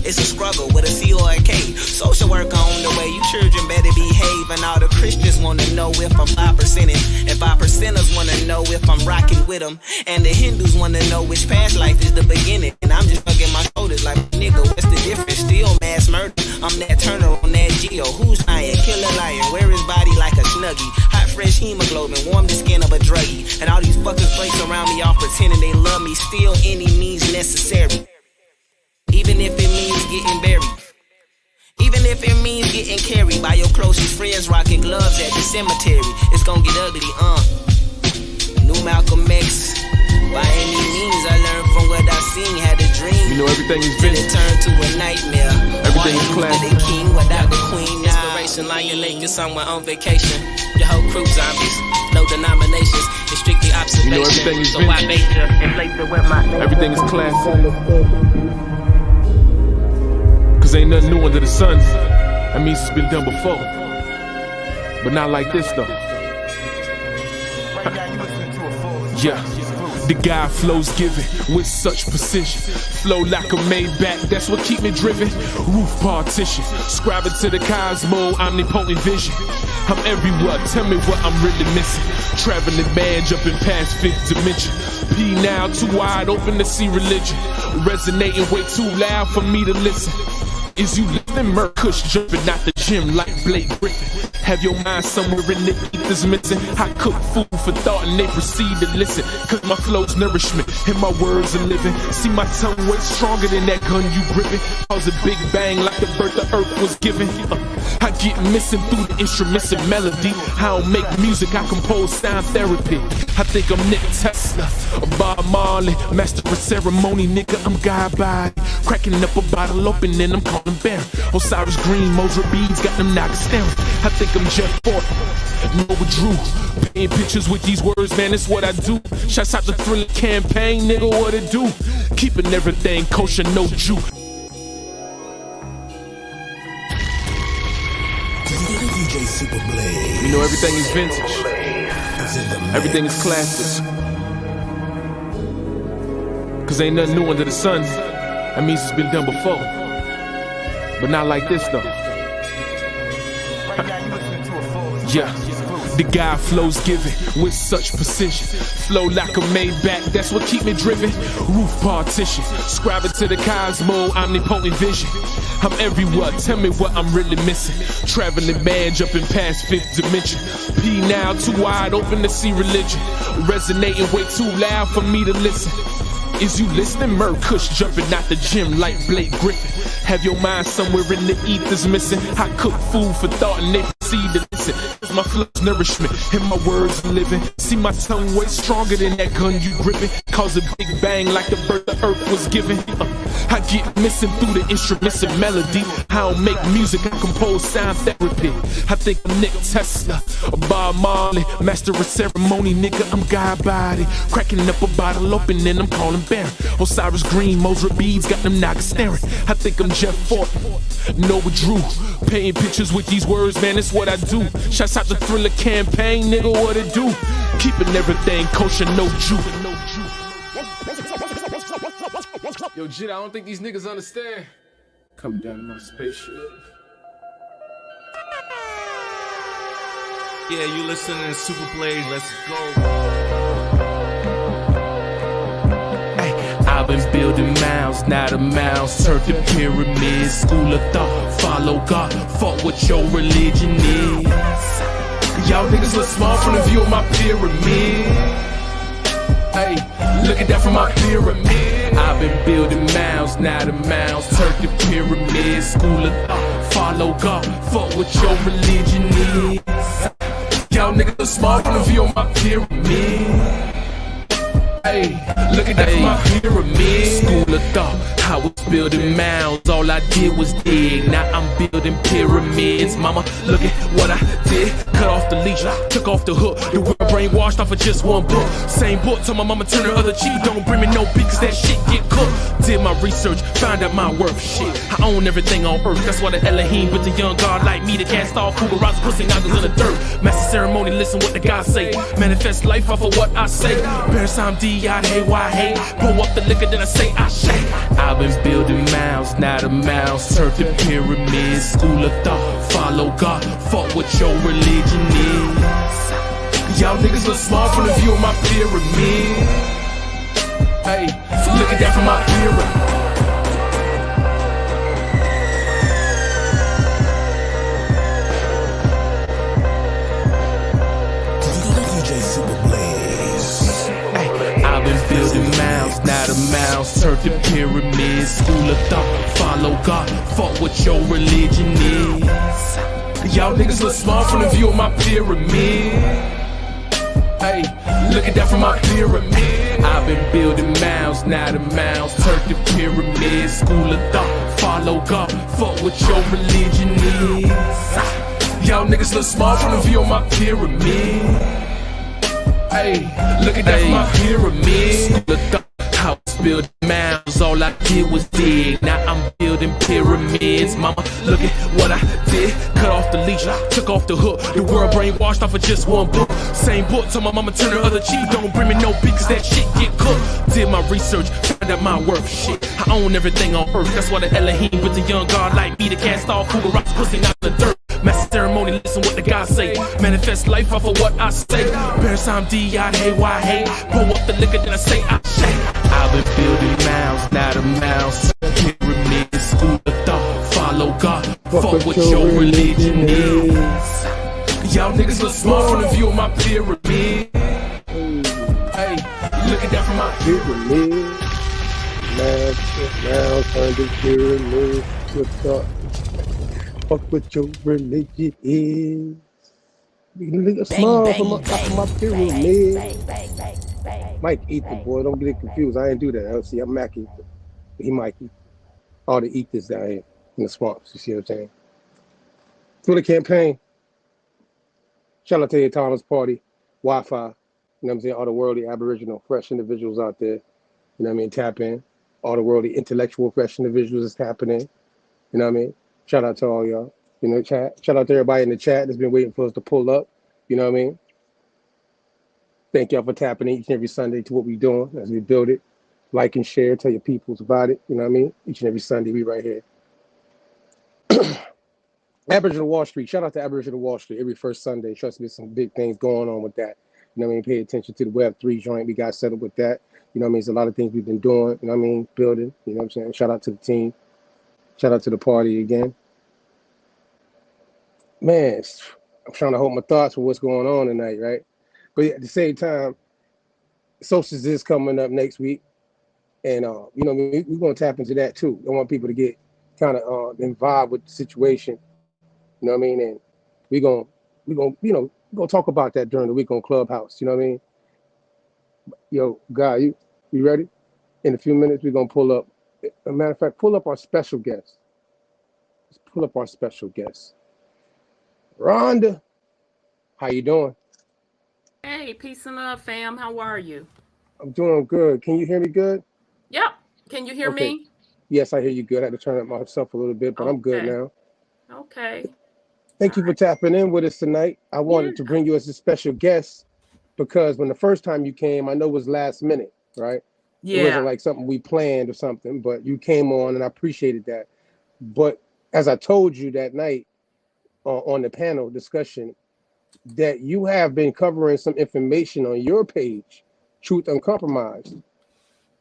Speaker 19: It's a struggle with a C or a K. Social work on the way, you children better behave. And all the Christians wanna know if I'm 5%ing. And 5%ers wanna know if I'm rocking with them. And the Hindus wanna know which past life is the beginning. And I'm just fucking my shoulders like, nigga, what's the difference? Still mass murder. I'm that Turner on that Geo. Who's lying? Killer lion. Wear his body like a snuggie. Hot fresh hemoglobin, warm the skin of a druggie. And all these fuckers place around me all pretending they love me. Still any means necessary. Even if it means getting buried. Even if it means getting carried by your closest friends rocking gloves at the cemetery. It's gonna get ugly, New Malcolm X. By any means, I learned from what I seen. Had a dream.
Speaker 12: You know everything is
Speaker 19: Then it turned to a nightmare.
Speaker 12: Everything is classic.
Speaker 19: The king without the queen.
Speaker 7: Inspiration, Lion Lake is somewhere on vacation. Your whole crew zombies, no denominations. It's strictly observation.
Speaker 12: You know everything is
Speaker 7: so I
Speaker 12: vintage.
Speaker 7: bait you and place it with my name.
Speaker 12: Everything is classic. Cause ain't nothing new under the sun. That means it's been done before. But not like this though. Yeah. The guy flows giving with such precision. Flow like a Maybach, that's what keep me driven. Roof partition, scribing to the cosmo, omnipotent vision. I'm everywhere, tell me what I'm really missing. Traveling man, jumping past fifth dimension. P now, too wide open to see religion. Resonating way too loud for me to listen. Is you listening? Merc Kush jumping out the gym like Blake Griffin. Have your mind somewhere in the ether's missing. I cook food for thought and they proceed to listen. Cause my flow's nourishment and my words are living. See my tongue way stronger than that gun you gripping. Cause a big bang like the birth of earth was given. I get missing through the instruments and melody. I don't make music, I compose sound therapy. I think I'm Nick Tesla, Bob Marley, master of ceremony, nigga, I'm God body. Cracking up a bottle open and I'm calling Baron. Osiris Green, Mozart beads, got them knockers staring. I think I'm Jeff Fort, Noah Drew. Painting pictures with these words, man, it's what I do. Shouts out the Thriller campaign, nigga, what it do? Keeping everything kosher, no Jew.
Speaker 4: DJ Super Blaze.
Speaker 12: You know everything is vintage. Everything is classic. Cause ain't nothing new under the sun. That means it's been done before. But not like this though. Yeah. The guy flows giving with such precision. Flow like a Maybach, that's what keep me driven. Roof partition, scribing to the cosmo, omnipotent vision. I'm everywhere, tell me what I'm really missing. Traveling man, jumping past fifth dimension. P now, too wide open to see religion. Resonating way too loud for me to listen. Is you listening? Merc Kush jumping out the gym like Blake Griffin. Have your mind somewhere in the ether's missing. I cook food for thought and they proceed to listen. Cause my flow's nourishment and my words are living. See my tongue way stronger than that gun you gripping. Cause a big bang like the birth of earth was given. I get missing through the instruments and melody. I don't make music, I compose sound therapy. I think I'm Nick Tesla, Bob Marley, master of ceremony, nigga, I'm God body. Cracking up a bottle open and I'm calling Baron. Osiris Green, Mozart beads, got them knockers staring. I think I'm Jeff Fort, Noah Drew. Painting pictures with these words, man, it's what I do. Shouts out the Thriller campaign, nigga, what it do? Keeping everything kosher, no Jew.
Speaker 20: Yo, Jit, I don't think these niggas understand.
Speaker 12: Come down in my spaceship.
Speaker 3: Yeah, you listening to Super Blaze, let's go.
Speaker 5: I've been building mounds, not a mouse. Turf the pyramids, school of thought. Follow God, fuck what your religion is. Y'all niggas look small from the view of my pyramid. Hey, look at that from my pyramid. I've been building mounds, not a mouse. Turf the pyramids, school of thought. Follow God, fuck what your religion is. Y'all niggas look small from the view of my pyramid.
Speaker 12: Hey, look at that from my pyramid. School of thought, I was building mounds. All I did was dig. Now I'm building pyramids. Mama, look at what I did. Cut off the leash, took off the hook. The world brainwashed off of just one book. Same book, told my mama turn her other cheek. Don't bring me no beat, cause that shit get cooked. Did my research, found out my worth. Shit, I own everything on earth. That's why the Elohim with the young God like me to cast off Cougar rocks, pussy knockers in the dirt. Master ceremony, listen what the God say. Manifest life off of what I say. Bears time D-I-A-Y-A. Pull up the liquor, then I say I shake. I've been building mounds, not a mouse. Turf the pyramids, school of thought. Follow God, fuck what your religion is. Y'all niggas look small from the view of my pyramid. Hey, look at that from my pyramid. Building mounds, not a mouse. Turf the pyramids, school of thought. Follow God, fuck what your religion is. Y'all niggas look small from the view of my pyramid. Hey, look at that from my pyramid. I've been building mounds, not a mouse. Turf the pyramids, school of thought. Follow God, fuck what your religion is. Y'all niggas look small from the view of my pyramid. Hey, look at that from my pyramid. I was building mounds, all I did was dig. Now I'm building pyramids. Mama, look at what I did. Cut off the leash, took off the hook. The world brainwashed off of just one book. Same book, told my mama turn her other cheek. Don't bring me no beat, cause that shit get cooked. Did my research, found out my worth. Shit, I own everything on earth. That's why the Elohim with the young God like me to cast off Cougar rocks, pussy not the dirt. Master ceremony, listen what the God say. Manifest life off of what I say. Bears time D-I-A-Y-A. Pull up the liquor, then I say I shake. I've been building mounds, not a mouse. Pyramid, school of thought. Follow God, fuck what your religion is. Y'all niggas look small from the view of my pyramid. Hey, look at that from my
Speaker 2: pyramid. Now turn the pyramid to thought. Fuck what your religion is. You small from my pyramid. Mike Ether, boy, don't get it confused. I ain't do that. See, I'm Mac Ether. He Mikey. All the ethers down here in the swamps. You see what I'm saying? Through the campaign. Shout out to the Thomas Party, Wi-Fi. You know what I'm saying? All the worldly Aboriginal fresh individuals out there. You know what I mean? Tap in. All the worldly intellectual fresh individuals is tapping in. You know what I mean? Shout out to all y'all. You know, chat. Shout out to everybody in the chat that's been waiting for us to pull up. You know what I mean? Thank y'all for tapping in each and every Sunday to what we're doing as we build it. Like and share, tell your peoples about it. You know what I mean? Each and every Sunday, we right here. Aboriginal Wall Street. Shout out to Aboriginal Wall Street every first Sunday. Trust me, some big things going on with that. You know what I mean? Pay attention to the Web3 joint. We got set up with that. You know what I mean? There's a lot of things we've been doing. You know what I mean? Building. You know what I'm saying? Shout out to the team. Shout out to the party again. Man, I'm trying to hold my thoughts for what's going on tonight, right? But at the same time, Socials is coming up next week. And, you know, we're going to tap into that too. I want people to get kind of involved with the situation. You know what I mean? And we're going to talk about that during the week on Clubhouse. You know what I mean? Yo, Guy, you ready? In a few minutes, we're going to pull up. As a matter of fact, pull up our special guest. Let's pull up our special guest. Rhonda, how you doing?
Speaker 21: Hey, peace and love, fam. How are you?
Speaker 2: I'm doing good. Can you hear me good?
Speaker 21: Yep. Can you hear me?
Speaker 2: Yes, I hear you good. I had to turn up myself a little bit, but I'm good now.
Speaker 21: Okay.
Speaker 2: Thank you for tapping in with us tonight. I wanted to bring you as a special guest because when the first time you came, I know it was last minute, right?
Speaker 21: Yeah.
Speaker 2: It wasn't like something we planned or something, but you came on and I appreciated that. But as I told you that night on the panel discussion, that you have been covering some information on your page, Truth Uncompromised,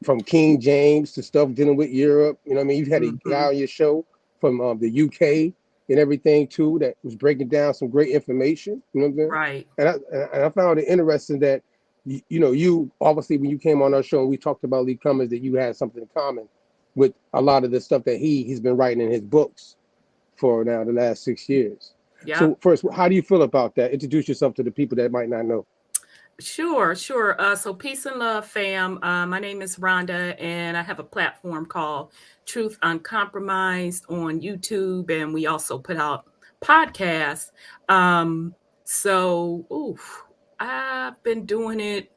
Speaker 2: from King James to stuff dealing with Europe. You know what I mean? You've had a guy on your show from the UK and everything too that was breaking down some great information. You know what I'm saying?
Speaker 21: Right.
Speaker 2: And I found it interesting that you obviously when you came on our show and we talked about Lee Cummings that you had something in common with a lot of the stuff that he's been writing in his books for now the last 6 years. Yeah. So first, how do you feel about that? Introduce yourself to the people that might not know.
Speaker 21: Sure, sure. So, peace and love, fam. My name is Rhonda, and I have a platform called Truth Uncompromised on YouTube, and we also put out podcasts. Um, oof, I've been doing it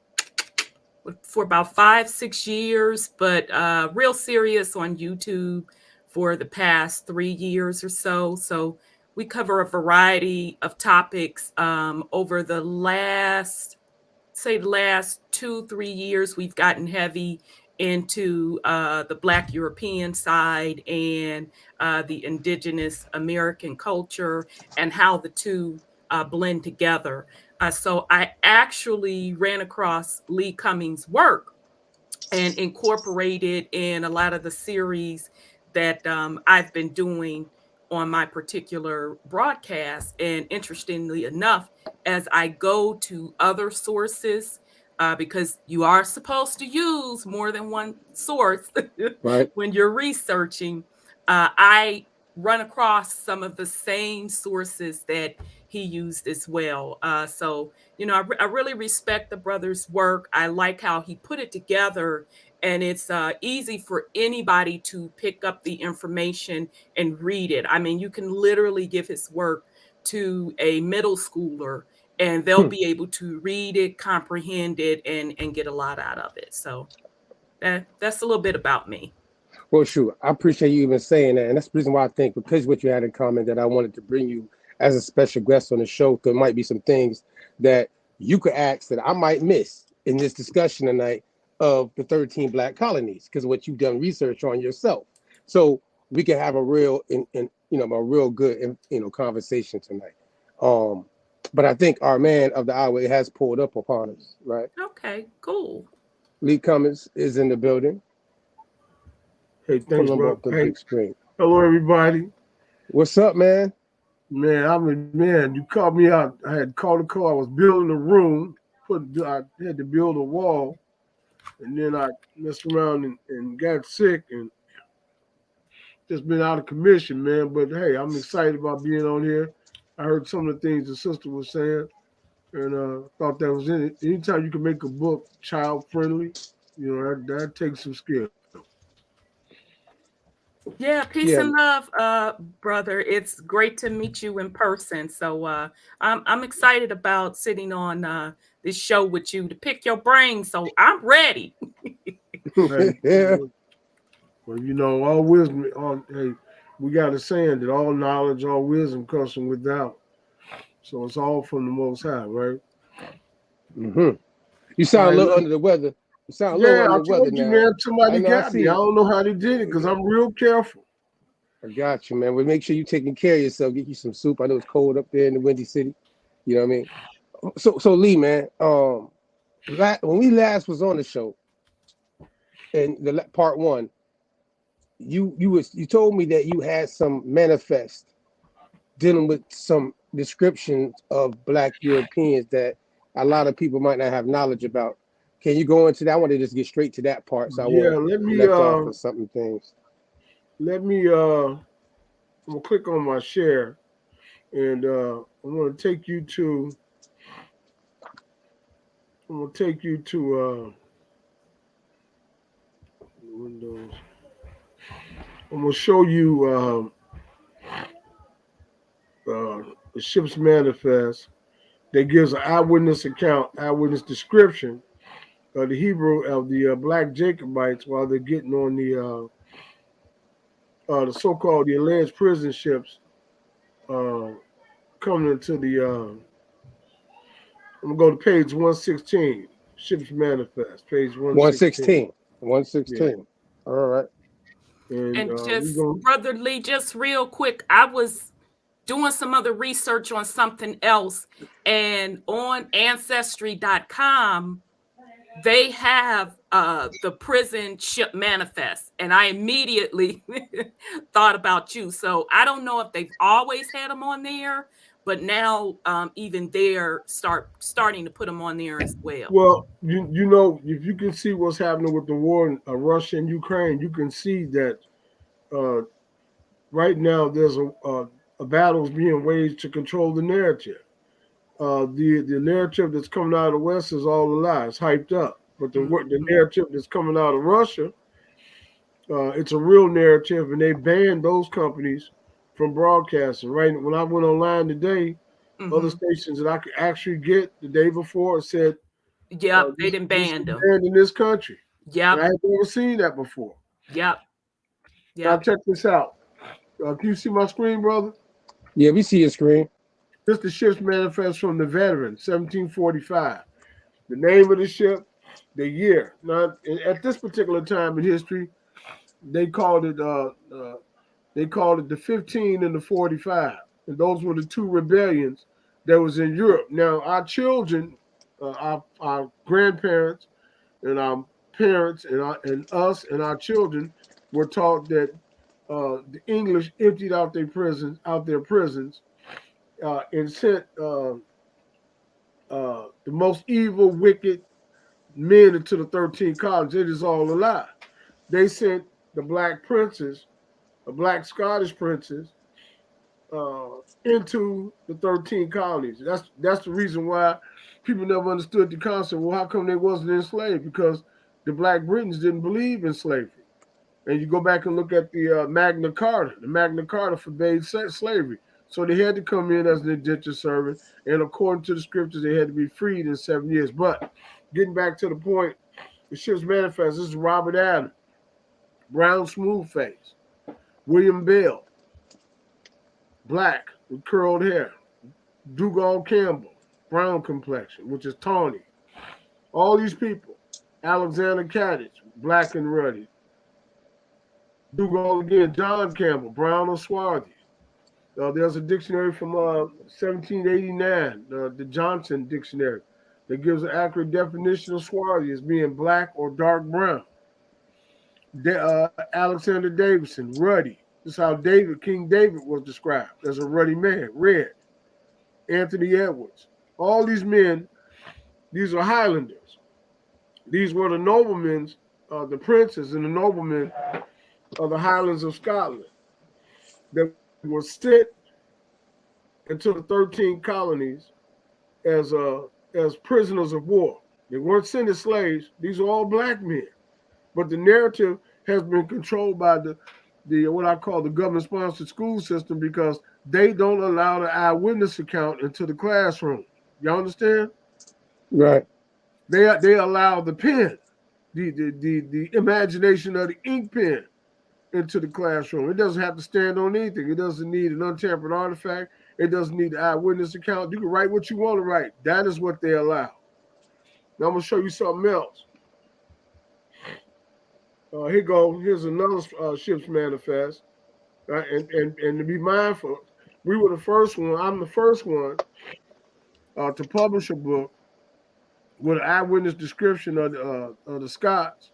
Speaker 21: for about 5, 6 years, but real serious on YouTube for the past 3 years or so. So, we cover a variety of topics over the last 2, 3 years, we've gotten heavy into the Black European side and the indigenous American culture and how the two blend together. So I actually ran across Lee Cummings' work and incorporated in a lot of the series that I've been doing on my particular broadcast. And interestingly enough, as I go to other sources, because you are supposed to use more than one source
Speaker 2: Right.
Speaker 21: when you're researching, I run across some of the same sources that he used as well. I really respect the brother's work. I like how he put it together, and it's easy for anybody to pick up the information and read it. I mean, you can literally give his work to a middle schooler, and they'll be able to read it, comprehend it, and get a lot out of it. So that's a little bit about me.
Speaker 2: Well, sure. I appreciate you even saying that. And that's the reason why I think, because what you had in common, that I wanted to bring you as a special guest on the show. There might be some things that you could ask that I might miss in this discussion tonight of the 13 Black colonies, because what you've done research on yourself. So we can have a real, a real good, conversation tonight. Um, but I think our man of the hour has pulled up upon us, right?
Speaker 21: Okay, cool.
Speaker 2: Lee Cummings is in the building.
Speaker 6: Hey,
Speaker 2: Pull
Speaker 6: thanks,
Speaker 2: him
Speaker 6: bro.
Speaker 2: up the
Speaker 6: Hey,
Speaker 2: big screen.
Speaker 6: hello, everybody.
Speaker 2: What's up, man?
Speaker 6: Man, you called me out. I had called the call. I was building a room. I had to build a wall, and then I messed around and got sick and just been out of commission, man. But hey, I'm excited about being on here. I heard some of the things the sister was saying, and thought that was in it. Anytime you can make a book child friendly, that takes some skill.
Speaker 21: Yeah, peace
Speaker 2: Yeah,
Speaker 21: and love, brother. It's great to meet you in person. So I'm excited about sitting on this show with you to pick your brain. So I'm ready.
Speaker 6: Hey,
Speaker 2: yeah.
Speaker 6: well, all wisdom. Hey, we got a saying that all knowledge, all wisdom comes from without. So it's all from the Most High, right?
Speaker 2: Mm-hmm. You
Speaker 6: All
Speaker 2: sound a
Speaker 6: right,
Speaker 2: little under the weather. You sound a little
Speaker 6: yeah,
Speaker 2: under
Speaker 6: I
Speaker 2: the weather
Speaker 6: told you,
Speaker 2: now.
Speaker 6: man.
Speaker 2: I
Speaker 6: Somebody
Speaker 2: know. I
Speaker 6: got me. I
Speaker 2: see.
Speaker 6: don't know how they did it because I'm real careful.
Speaker 2: I got you, man. Well, make sure you're taking care of yourself. Get you some soup. I know it's cold up there in the Windy City. You know what I mean? So Lee, man. When we last was on the show, and the part one, you told me that you had some manifest dealing with some descriptions of Black Europeans that a lot of people might not have knowledge about. Can you go into that? I want to just get straight to that part, so I
Speaker 6: Yeah,
Speaker 2: won't left off of something things.
Speaker 6: I'm gonna click on my share, and I'm gonna take you to. I'm gonna take you to Windows. I'm gonna show you the ship's manifest that gives an eyewitness account, eyewitness description of the Hebrew of the Black Jacobites while they're getting on the so-called the alleged prison ships uh, coming into the. I'm gonna go to page 116, ship's manifest, page 116.
Speaker 2: 116.
Speaker 6: Yeah,
Speaker 2: 116. All right.
Speaker 6: and
Speaker 21: And
Speaker 6: we're
Speaker 21: just,
Speaker 6: going.
Speaker 21: Brother Lee, just real quick, I was doing some other research on something else, and on ancestry.com, they have the prison ship manifest, and I immediately thought about you. So I don't know if they've always had them on there, but now even they're starting to put them on there as well.
Speaker 6: Well, you know, if you can see what's happening with the war in Russia and Ukraine, you can see that uh, right now there's a battle's being waged to control the narrative. The narrative that's coming out of the West is all a lie. It's hyped up. But the narrative that's coming out of Russia, it's a real narrative, and they banned those companies from broadcasting. Right when I went online today, other stations that I could actually get the day before it said,
Speaker 21: "Yep, they didn't ban them
Speaker 6: banned in this country."
Speaker 21: Yep,
Speaker 6: and I had never seen that before.
Speaker 21: Yep.
Speaker 6: Now check this out. Can you see my screen, brother?
Speaker 2: Yeah, we see your screen.
Speaker 6: This is the ship's manifest from the veteran, 1745. The name of the ship, the year. Now, at this particular time in history, they called it the 15 and the 45, and those were the two rebellions that was in Europe. Now, our children, our grandparents, and our parents, and us and our children were taught that the English emptied out their prisons, and sent the most evil, wicked men into the 13 colonies. It is all a lie. They sent the black princes, the black Scottish princes, into the 13 colonies. That's the reason why people never understood the concept. Well, how come they wasn't enslaved? Because the Black Britons didn't believe in slavery. And you go back and look at the Magna Carta. The Magna Carta forbade slavery. So they had to come in as an indentured servant. And according to the scriptures, they had to be freed in 7 years. But getting back to the point, the ship's manifest, this is Robert Adams, brown smooth face, William Bell, black with curled hair, Dougal Campbell, brown complexion, which is tawny. All these people, Alexander Caddis, black and ruddy. Dougal again, John Campbell, brown or swarthy. There's a dictionary from 1789, the Johnson Dictionary, that gives an accurate definition of swarthy as being black or dark brown. Alexander Davidson, ruddy. This is how King David was described, as a ruddy man, red. Anthony Edwards. All these men, these are Highlanders. These were the noblemen, the princes and the noblemen of the Highlands of Scotland that were sent into the 13 colonies as prisoners of war. They weren't sent as slaves. These are all black men. But the narrative has been controlled by the what I call the government-sponsored school system, because they don't allow the eyewitness account into the classroom. You understand?
Speaker 2: Right.
Speaker 6: They allow the pen, the imagination of the ink pen into the classroom. It doesn't have to stand on anything. It doesn't need an untampered artifact. It doesn't need the eyewitness account. You can write what you want to write. That is what they allow. Now I'm gonna show you something else. Here go. Here's another ship's manifest. And to be mindful, we were the first one. I'm the first one to publish a book with an eyewitness description of the Scots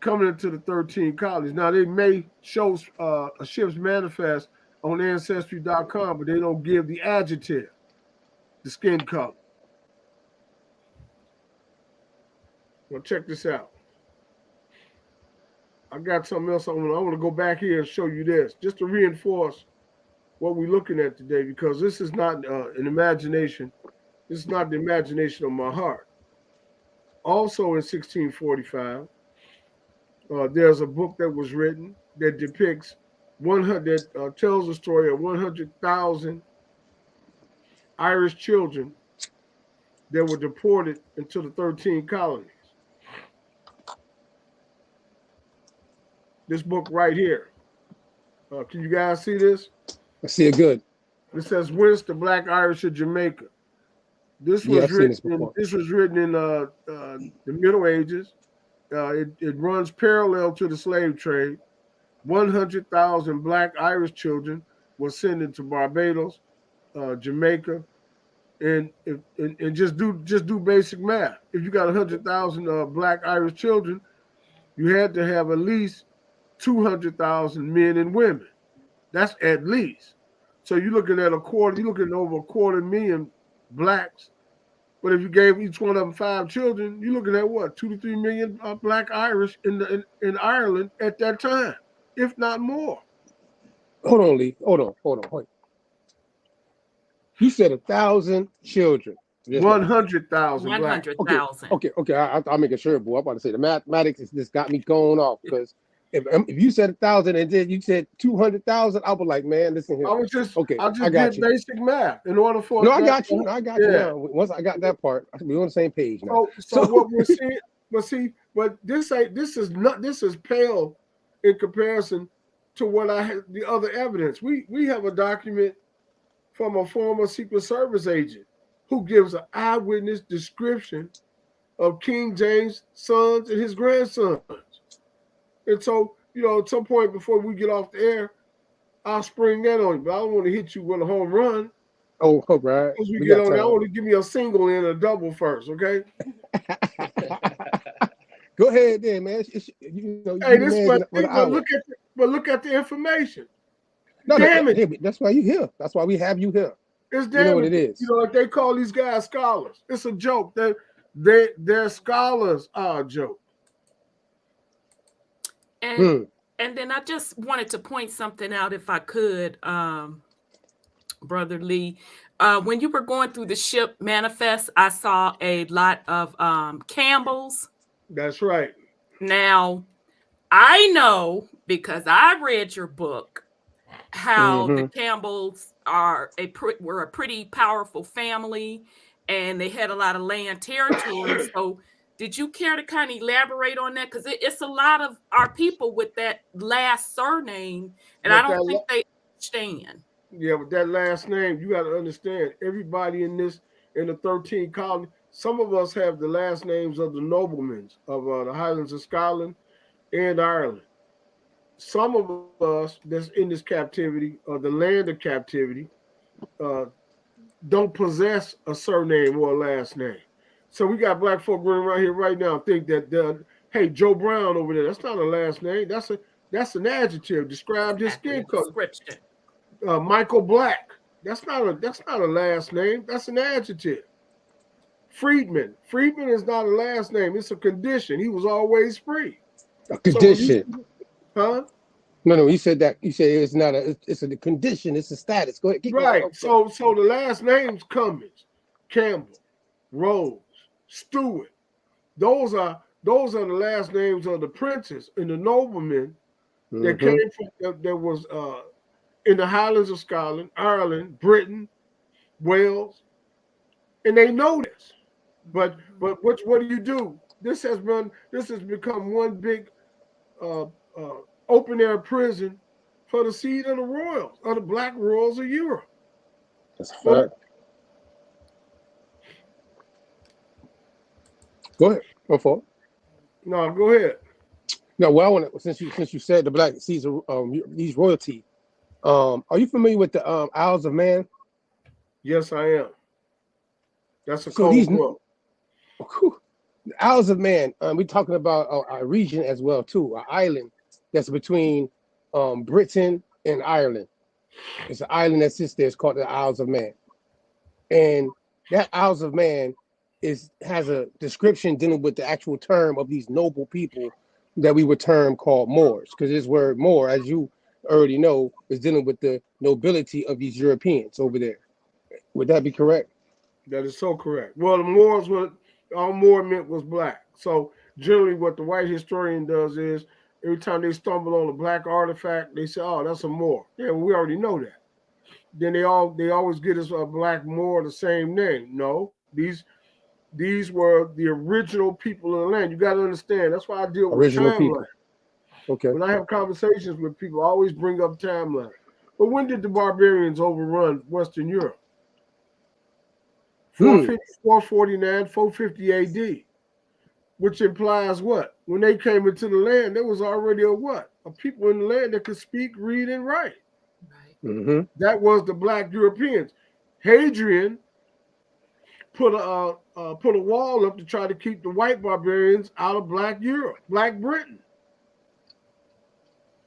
Speaker 6: coming into the 13 colonies. Now, they may show a ship's manifest on Ancestry.com, but they don't give the adjective, the skin color. Well, check this out. I got something else I want to go back here and show you this, just to reinforce what we're looking at today, because this is not an imagination. This is not the imagination of my heart. Also in 1645, there's a book that was written that depicts that tells the story of 100,000 Irish children that were deported into the 13 colonies. This book right here. Can you guys see this?
Speaker 2: I see it good.
Speaker 6: It says, "Whence the Black Irish of Jamaica." This was written in the Middle Ages. It runs parallel to the slave trade. 100,000 Black Irish children were sent into Barbados, Jamaica, and just do basic math. If you got 100,000 Black Irish children, you had to have at least 200,000 men and women. That's at least. So you're looking at over 250,000 blacks. But if you gave each one of them 5 children, you're looking at what, 2 to 3 million Black Irish in Ireland at that time, if not more.
Speaker 2: Hold on, Lee. Hold on. You said 1,000 children.
Speaker 6: 100,000 black.
Speaker 21: 100,000.
Speaker 2: Okay. I'll make it sure, boy. I'm about to say the mathematics is just got me going off because if you said 1,000 and then you said 200,000, I was like, man, listen here.
Speaker 6: I just
Speaker 2: got
Speaker 6: did
Speaker 2: you.
Speaker 6: basic math in order for.
Speaker 2: No, I got you. You now. Once I got that part, we're on the same page now.
Speaker 6: So what we're seeing, but this is pale in comparison to what the other evidence. We have a document from a former Secret Service agent who gives an eyewitness description of King James' sons and his grandsons. And so, at some point before we get off the air, I'll spring that on you. But I don't want to hit you with a home run.
Speaker 2: Oh, right.
Speaker 6: As we get on there, I want to give me a single and a double first, okay?
Speaker 2: Go ahead then, man.
Speaker 6: Look at the information.
Speaker 2: No,
Speaker 6: damn it.
Speaker 2: Hey, that's why you here. That's why we have you here.
Speaker 6: It's
Speaker 2: damn. You know what it is.
Speaker 6: Like they call these guys scholars. It's a joke. They're scholars are a joke.
Speaker 21: And then I just wanted to point something out, if I could, Brother Lee. When you were going through the ship manifest, I saw a lot of Campbells.
Speaker 6: That's right.
Speaker 21: Now, I know because I read your book how the Campbells were a pretty powerful family, and they had a lot of land territory. So did you care to kind of elaborate on that? Because it's a lot of our people with that last surname, and I don't think they understand.
Speaker 6: Yeah, but that last name, you got to understand, everybody in the 13 colonies, some of us have the last names of the noblemen of the Highlands of Scotland and Ireland. Some of us that's in this captivity or the land of captivity don't possess a surname or a last name. So we got black folk running around here right now think that hey, Joe Brown over there, that's not a last name. That's an adjective. Described his skin color. Michael Black. That's not a last name. That's an adjective. Friedman is not a last name. It's a condition. He was always free.
Speaker 2: A condition.
Speaker 6: Huh?
Speaker 2: No. He said that. He said it's not it's a condition. It's a status. Go ahead. Keep
Speaker 6: right.
Speaker 2: going.
Speaker 6: So the last names: Cummings, Campbell, Rose, Stewart. Those are the last names of the princes and the noblemen that came from that was in the Highlands of Scotland, Ireland, Britain, Wales, and they know this. But what do you do? This has become one big open air prison for the seed of the royals, of the black royals of Europe.
Speaker 2: That's fact. Go ahead. Go for it.
Speaker 6: No, go ahead.
Speaker 2: No, well, I want to since you said the black seeds of these royalty. Are you familiar with the Isles of Man?
Speaker 6: Yes, I am. That's a cold book.
Speaker 2: The Isles of Man. We're talking about a region as well too, an island that's between Britain and Ireland. It's an island that sits there. It's called the Isles of Man, and that Isles of Man has a description dealing with the actual term of these noble people that we would term called Moors, because this word Moor, as you already know, is dealing with the nobility of these Europeans over there. Would that be correct?
Speaker 6: That is so correct. Well, the Moors all Moor meant was black. So generally what the white historian does is every time they stumble on a black artifact, they say, oh, that's a Moor. Yeah, well, we already know that. Then they always get us a black Moor the same name. No, these were the original people of the land. You got to understand. That's why I deal with
Speaker 2: original
Speaker 6: timeline.
Speaker 2: people. Okay.
Speaker 6: When I have conversations with people, I always bring up timeline. But when did the barbarians overrun Western Europe? 449, 450 AD, which implies what? When they came into the land, there was already a people in the land that could speak, read, and write.
Speaker 2: Mm-hmm.
Speaker 6: That was the black Europeans. Hadrian put a wall up to try to keep the white barbarians out of black Europe, black Britain.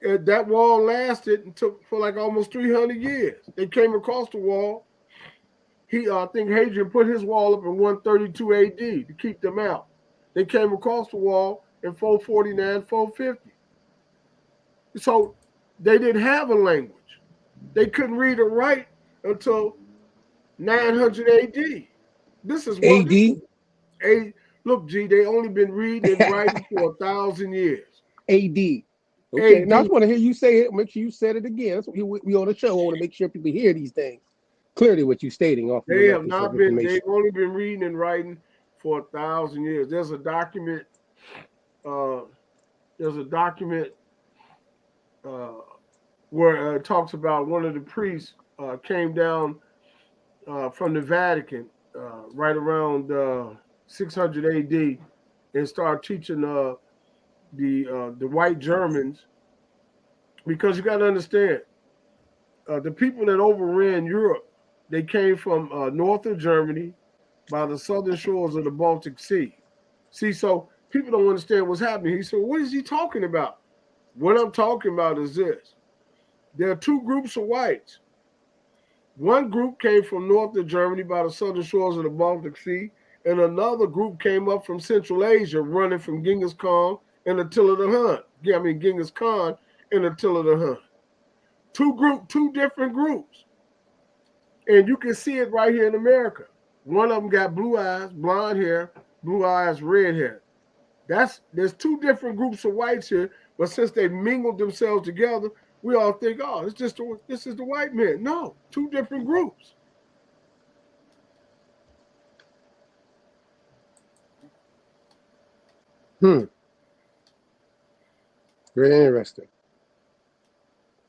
Speaker 6: And that wall lasted for like almost 300 years. They came across the wall. I think Hadrian put his wall up in 132 AD to keep them out. They came across the wall in 449, 450. So they didn't have a language. They couldn't read or write until 900 AD. This is what
Speaker 1: AD.
Speaker 6: Look, G, they only been reading and writing for 1,000 years.
Speaker 1: AD. Okay.
Speaker 6: AD.
Speaker 1: Now I just want to hear you say it. Make sure you said it again. That's what we on the show. I want to make sure people hear these things clearly. What you stating off
Speaker 6: They
Speaker 1: your
Speaker 6: have
Speaker 1: reference of
Speaker 6: not been.
Speaker 1: information.
Speaker 6: They've only been reading and writing for 1,000 years. There's a document. There's a document where it talks about one of the priests came down from the Vatican right around 600 AD and started teaching the white Germans, because you got to understand the people that overran Europe, they came from north of Germany by the southern shores of the Baltic Sea. See, so people don't understand what's happening. He said, what is he talking about? What I'm talking about is this. There are two groups of whites. One group came from north of Germany by the southern shores of the Baltic Sea, and another group came up from Central Asia, running from Genghis Khan and Attila the Hun. Yeah, I mean Genghis Khan and Attila the Hun. Two different groups. And you can see it right here in America. One of them got blue eyes, blonde hair, blue eyes, red hair. There's two different groups of whites here, but since they mingled themselves together, we all think, oh, this is the white man. No, two different groups.
Speaker 1: Very interesting.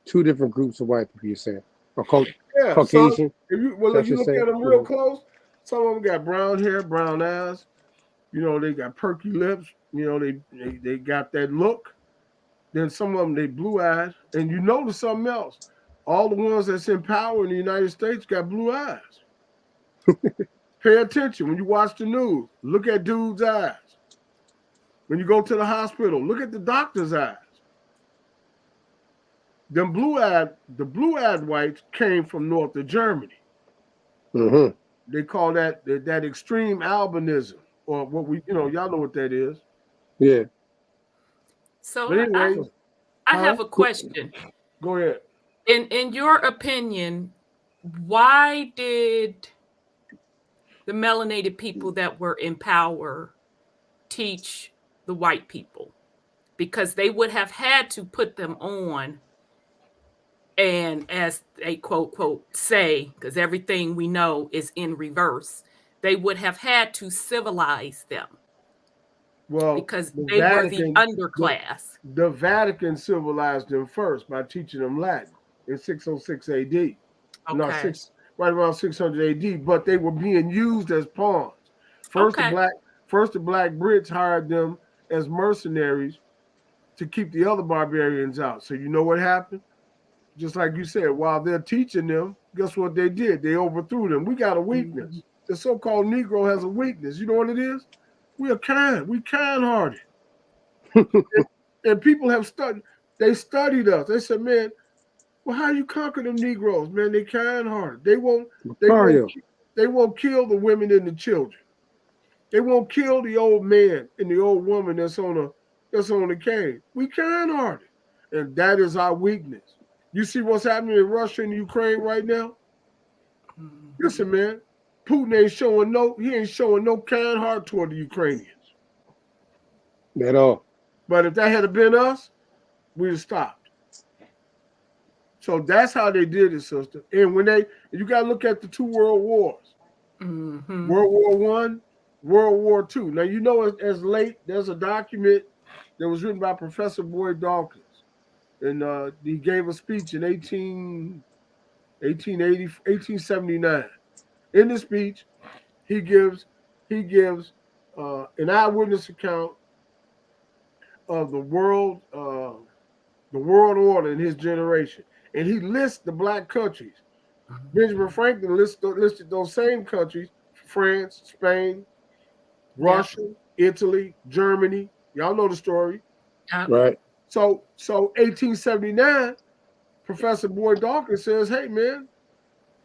Speaker 1: Two different groups of white people, you're saying. Or Caucasian.
Speaker 6: If you look at them real close, some of them got brown hair, brown eyes. You know, they got perky lips. You know, they got that look. Then some of them, they blue eyes. And you notice something else. All the ones that's in power in the United States got blue eyes. Pay attention when you watch the news. Look at dudes' eyes. When you go to the hospital, look at the doctor's eyes. The blue-eyed whites came from north of Germany.
Speaker 1: Mm-hmm.
Speaker 6: They call that extreme albinism, or what y'all know what that is.
Speaker 1: Yeah.
Speaker 21: So
Speaker 6: but anyway,
Speaker 21: I have a question.
Speaker 6: Go ahead.
Speaker 21: In your opinion, why did the melanated people that were in power teach the white people? Because they would have had to put them on, and as they quote say, because everything we know is in reverse, they would have had to civilize them.
Speaker 6: Well,
Speaker 21: because they were the underclass.
Speaker 6: The Vatican civilized them first by teaching them Latin in 606 AD.
Speaker 21: Okay.
Speaker 6: Right around 600 AD, but they were being used as pawns. First, the black Brits hired them as mercenaries to keep the other barbarians out. So you know what happened? Just like you said, while they're teaching them, guess what they did? They overthrew them. We got a weakness. Mm-hmm. The so-called Negro has a weakness. You know what it is? We are kind. We kind-hearted. and people have studied. They studied us. They said, man, well, how you conquer them Negroes? Man, they kind-hearted. They won't kill the women and the children. They won't kill the old man and the old woman that's on the cane. We kind-hearted. And that is our weakness. You see what's happening in Russia and Ukraine right now? Listen, man, Putin ain't showing no kind heart toward the Ukrainians.
Speaker 1: At all.
Speaker 6: But if that had been us, we'd have stopped. So that's how they did it, sister. And you got to look at the two world wars.
Speaker 21: Mm-hmm.
Speaker 6: World War I, World War II. Now, you know, as late, there's a document that was written by Professor Boyd Dawkins. And he gave a speech in 1879. In the speech, he gives an eyewitness account of the world order in his generation, and he lists the black countries. Benjamin Franklin listed those same countries: France, Spain, Russia, Italy, Germany. Y'all know the story,
Speaker 1: right?
Speaker 6: So 1879, Professor Boyd Dawkins says, hey man,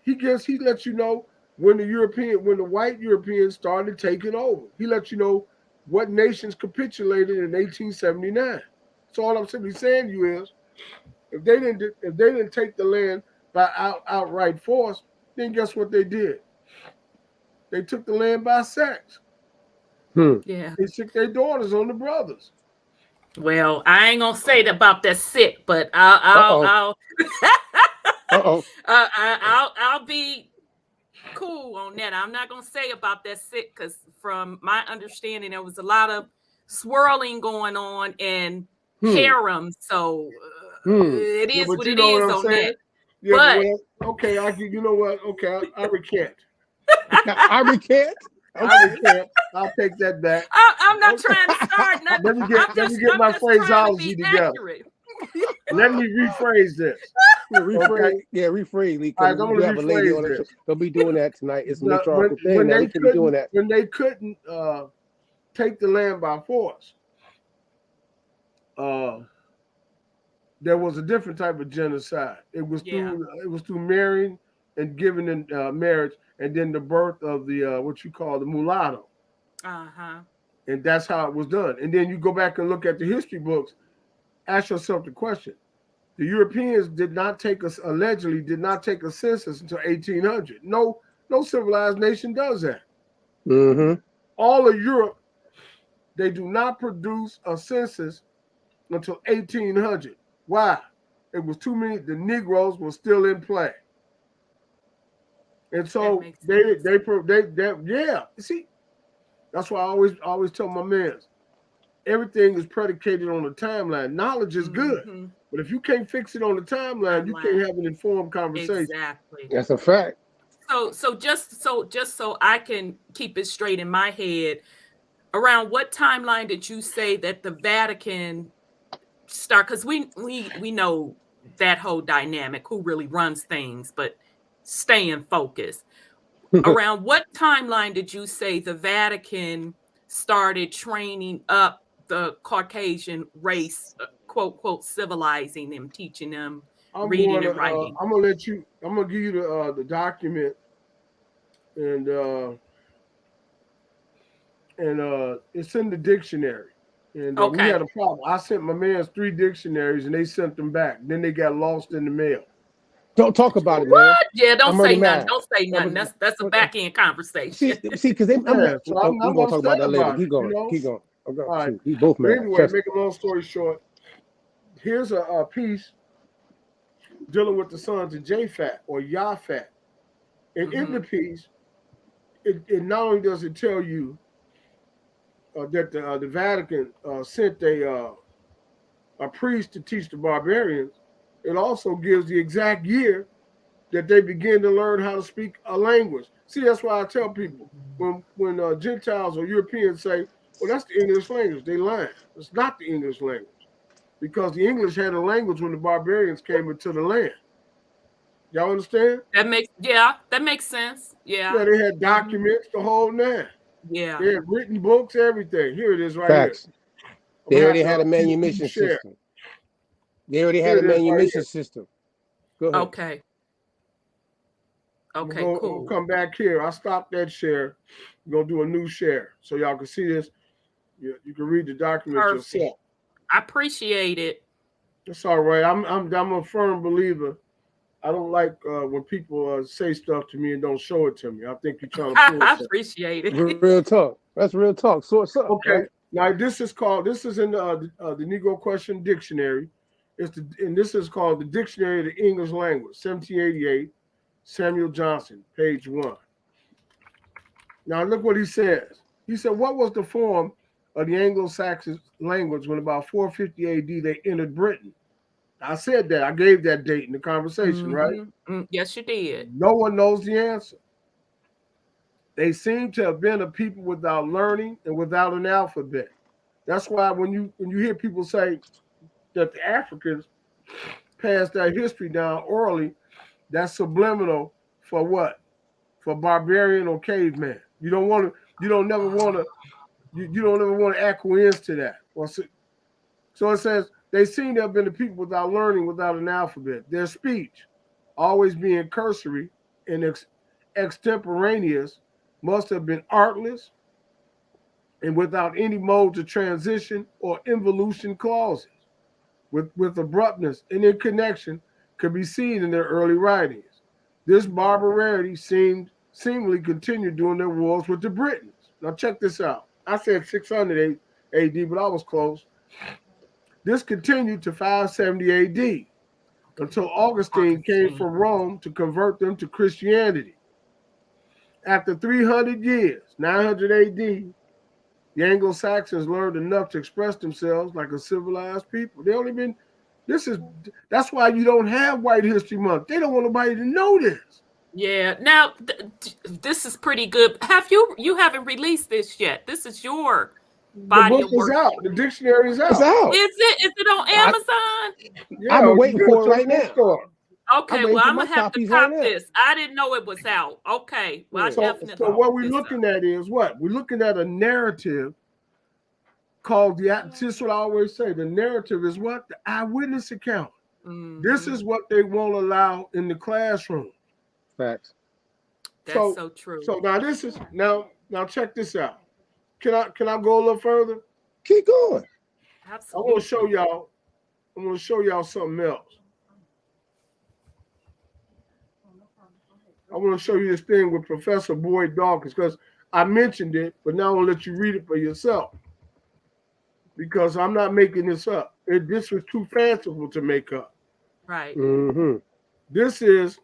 Speaker 6: he lets you know when the white Europeans started taking over. He lets you know what nations capitulated in 1879. So all I'm simply saying to you is, if they didn't take the land by outright force, then guess what they did? They took the land by sex.
Speaker 21: Yeah.
Speaker 6: They took their daughters on the brothers.
Speaker 21: Well, I ain't gonna say that about that sick, but I'll I'll be cool on that. I'm not gonna say about that sick because from my understanding, there was a lot of swirling going on and harem. So it is what it is on that.
Speaker 6: Yeah, but okay, you know what? Okay, I recant.
Speaker 1: I recant.
Speaker 6: I recant. I'll take that back.
Speaker 21: I'm not trying to start nothing.
Speaker 6: Let me get my phraseology together. Let me rephrase this.
Speaker 1: Rephrase, rephrase. Lee,
Speaker 6: right, I'm gonna
Speaker 1: have a lady on
Speaker 6: rephrase
Speaker 1: it. Don't be doing that tonight. It's a
Speaker 6: when
Speaker 1: thing.
Speaker 6: they
Speaker 1: We can't be doing that.
Speaker 6: When they couldn't take the land by force, there was a different type of genocide. It was through marrying and giving in marriage, and then the birth of the what you call the mulatto. And that's how it was done. And then you go back and look at the history books. Ask yourself the question: the Europeans allegedly did not take a census until 1800. No civilized nation does that. All of Europe, they do not produce a census until 1800. Why? It was too many. The Negroes were still in play, and so they see, that's why I always tell my men, everything is predicated on the timeline. Knowledge is good, but if you can't fix it on the timeline, you can't have an informed conversation.
Speaker 21: Exactly.
Speaker 1: That's a fact.
Speaker 21: So just so I can keep it straight in my head, around what timeline did you say that the Vatican start? Because we know that whole dynamic, who really runs things, but staying focused. Around what timeline did you say the Vatican started training up the Caucasian race, quote, quote, civilizing them, teaching them reading and writing?
Speaker 6: I'm gonna give you the document, and it's in the dictionary. And we had a problem. I sent my man's 3 dictionaries, and they sent them back. Then they got lost in the mail.
Speaker 1: Don't talk about it,
Speaker 21: what?
Speaker 1: man.
Speaker 21: Yeah, don't say nothing. Don't say nothing. That's a back end conversation.
Speaker 1: See, because we're gonna talk about that later. Keep going.
Speaker 6: You know?
Speaker 1: I'm going.
Speaker 6: All right.
Speaker 1: We both mad.
Speaker 6: Anyway, make a long story short, here's a piece dealing with the sons of Japhet or Yaphet. And in the piece, it not only does it tell you that the Vatican sent a priest to teach the barbarians, it also gives the exact year that they begin to learn how to speak a language. See, that's why I tell people when Gentiles or Europeans say, well, that's the English language, they lie. It's not the English language, because the English had a language when the barbarians came into the land. Y'all understand?
Speaker 21: That makes sense. Yeah.
Speaker 6: Yeah, they had documents, the whole nine.
Speaker 21: Yeah.
Speaker 6: They had written books, everything. Here it is right
Speaker 1: Facts.
Speaker 6: here.
Speaker 1: They already had a manumission system. They already had a manumission system. Go ahead.
Speaker 21: Okay. Okay,
Speaker 6: cool.
Speaker 21: We'll
Speaker 6: come back here. I stopped that share. We're gonna do a new share so y'all can see this. You can read the document yourself.
Speaker 21: I appreciate it.
Speaker 6: It's all right. I'm a firm believer. I don't like when people say stuff to me and don't show it to me. I think you're trying to pull
Speaker 21: I appreciate it.
Speaker 1: Real talk. That's real talk. So what's up?
Speaker 6: Okay.
Speaker 1: Right?
Speaker 6: Now this is in the Negro Question Dictionary. This is called the Dictionary of the English Language, 1788, Samuel Johnson, page 1. Now look what he says. He said, what was the form of the Anglo-Saxon language when about 450 AD they entered Britain? I said that. I gave that date in the conversation, right?
Speaker 21: Yes, you did.
Speaker 6: No one knows the answer. They seem to have been a people without learning and without an alphabet. That's why when you hear people say that the Africans passed that history down orally, that's subliminal for what? For barbarian or caveman. You don't ever want to acquiesce to that. So it says they seem to have been the people without learning, without an alphabet. Their speech, always being cursory and extemporaneous, must have been artless and without any modes of transition or involution clauses, with abruptness and in connection could be seen in their early writings. This barbarity seemed seemingly continued doing their wars with the Britons. Now check this out. I said 600 AD, but I was close. This continued to 570 AD until Augustine came from Rome to convert them to Christianity. After 300 years, 900 AD, the Anglo-Saxons learned enough to express themselves like a civilized people. They only been, that's why you don't have White History Month. They don't want nobody to know this.
Speaker 21: Yeah. Now, this is pretty good. You haven't released this yet? This is your body
Speaker 6: the book
Speaker 21: of work.
Speaker 6: is out. The dictionary is out.
Speaker 1: It's out.
Speaker 21: Is it on Amazon?
Speaker 6: Yeah,
Speaker 1: I've been waiting for it right now.
Speaker 21: Okay, well, I'm gonna have to cop this. I didn't know it was out. Okay, well, I definitely.
Speaker 6: So what we're looking at is what? We're looking at a narrative called this is what I always say. The narrative is what? The eyewitness account.
Speaker 21: Mm-hmm.
Speaker 6: This is what they won't allow in the classroom.
Speaker 1: Facts.
Speaker 21: That's so true.
Speaker 6: So now this is now check this out. Can I go a little further?
Speaker 1: Keep going.
Speaker 21: Absolutely.
Speaker 6: I'm gonna show y'all something else. I want to show you this thing with Professor Boyd Dawkins because I mentioned it, but now I'll let you read it for yourself because I'm not making this up. This was too fanciful to make up.
Speaker 21: Right.
Speaker 1: Mm-hmm.
Speaker 6: This is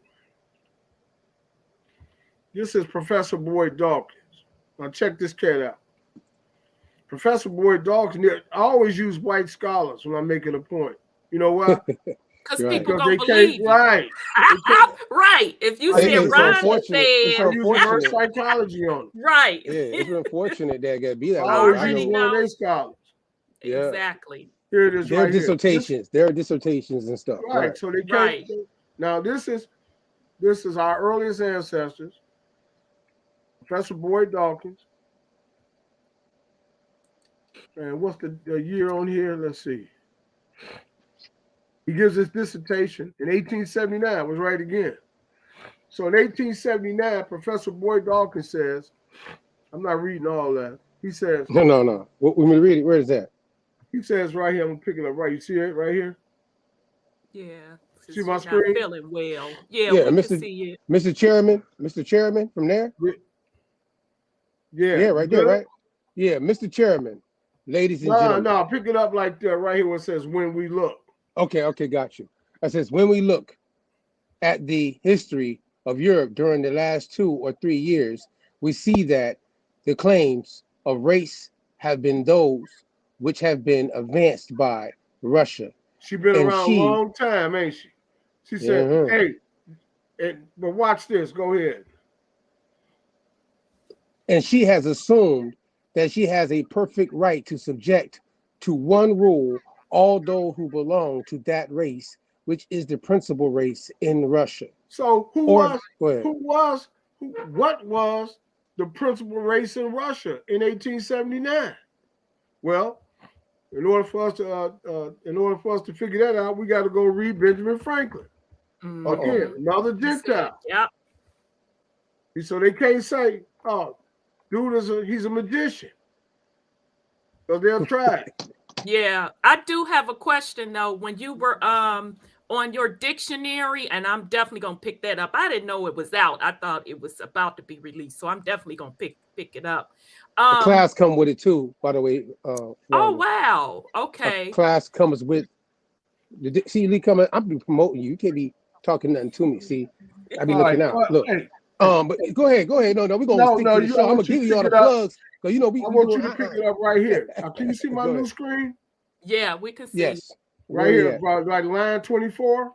Speaker 6: Professor Boyd Dawkins. Now check this cat out. Professor Boyd Dawkins. I always use white scholars when I'm making a point. You know why?
Speaker 21: Because people don't
Speaker 6: they
Speaker 21: believe you.
Speaker 6: Right.
Speaker 21: Right. If you say Rhonda said,
Speaker 6: use reverse psychology on it.
Speaker 21: Right.
Speaker 1: Yeah, it's unfortunate that got to be that way.
Speaker 6: I always use one of their scholars.
Speaker 1: Yeah.
Speaker 21: Exactly.
Speaker 6: Here it is.
Speaker 1: Their
Speaker 6: right
Speaker 1: dissertations. There are dissertations and stuff.
Speaker 6: Right. So they can't.
Speaker 21: Right.
Speaker 6: Now this is our earliest ancestors. Professor Boyd Dawkins. And what's the year on here? Let's see. He gives his dissertation in 1879. I was right again. So in 1879, Professor Boyd Dawkins says, I'm not reading all that. He says,
Speaker 1: No. What we read it? Where is that?
Speaker 6: He says right here. I'm gonna pick it up right. You see it right here?
Speaker 21: Yeah.
Speaker 6: See my screen?
Speaker 21: Not feeling well. Yeah,
Speaker 1: Yeah,
Speaker 21: we can see it.
Speaker 1: Mr. Chairman, from there.
Speaker 6: Yeah,
Speaker 1: right there, right? Yeah, Mr. Chairman, ladies and gentlemen.
Speaker 6: No, pick it up like right here where it says when we look.
Speaker 1: Okay, got you. It says when we look at the history of Europe during the last 2 or 3 years, we see that the claims of race have been those which have been advanced by Russia.
Speaker 6: She's been around a long time, ain't she? She said, hey, but watch this. Go ahead.
Speaker 1: And she has assumed that she has a perfect right to subject to one rule all those who belong to that race, which is the principal race in Russia.
Speaker 6: So what was the principal race in Russia in 1879? Well, in order for us to figure that out, we got to go read Benjamin Franklin. Again, another Gentile.
Speaker 21: Yep.
Speaker 6: So they can't say, oh, dude he's a magician. So they'll try it.
Speaker 21: Yeah, I do have a question though. When you were on your dictionary, and I'm definitely gonna pick that up. I didn't know it was out. I thought it was about to be released, so I'm definitely gonna pick it up.
Speaker 1: The class come with it too, by the way.
Speaker 21: Oh wow, okay.
Speaker 1: Class comes with see Lee coming. I'm be promoting you. You can't be talking nothing to me. See, I be looking out. Look, but go ahead. No, we're gonna stick to the show. I'm gonna give you all the plugs. So I
Speaker 6: want you to pick it up right here. Can you see my new screen?
Speaker 21: Yeah, we can see.
Speaker 1: Yes.
Speaker 6: Right here, right line 24.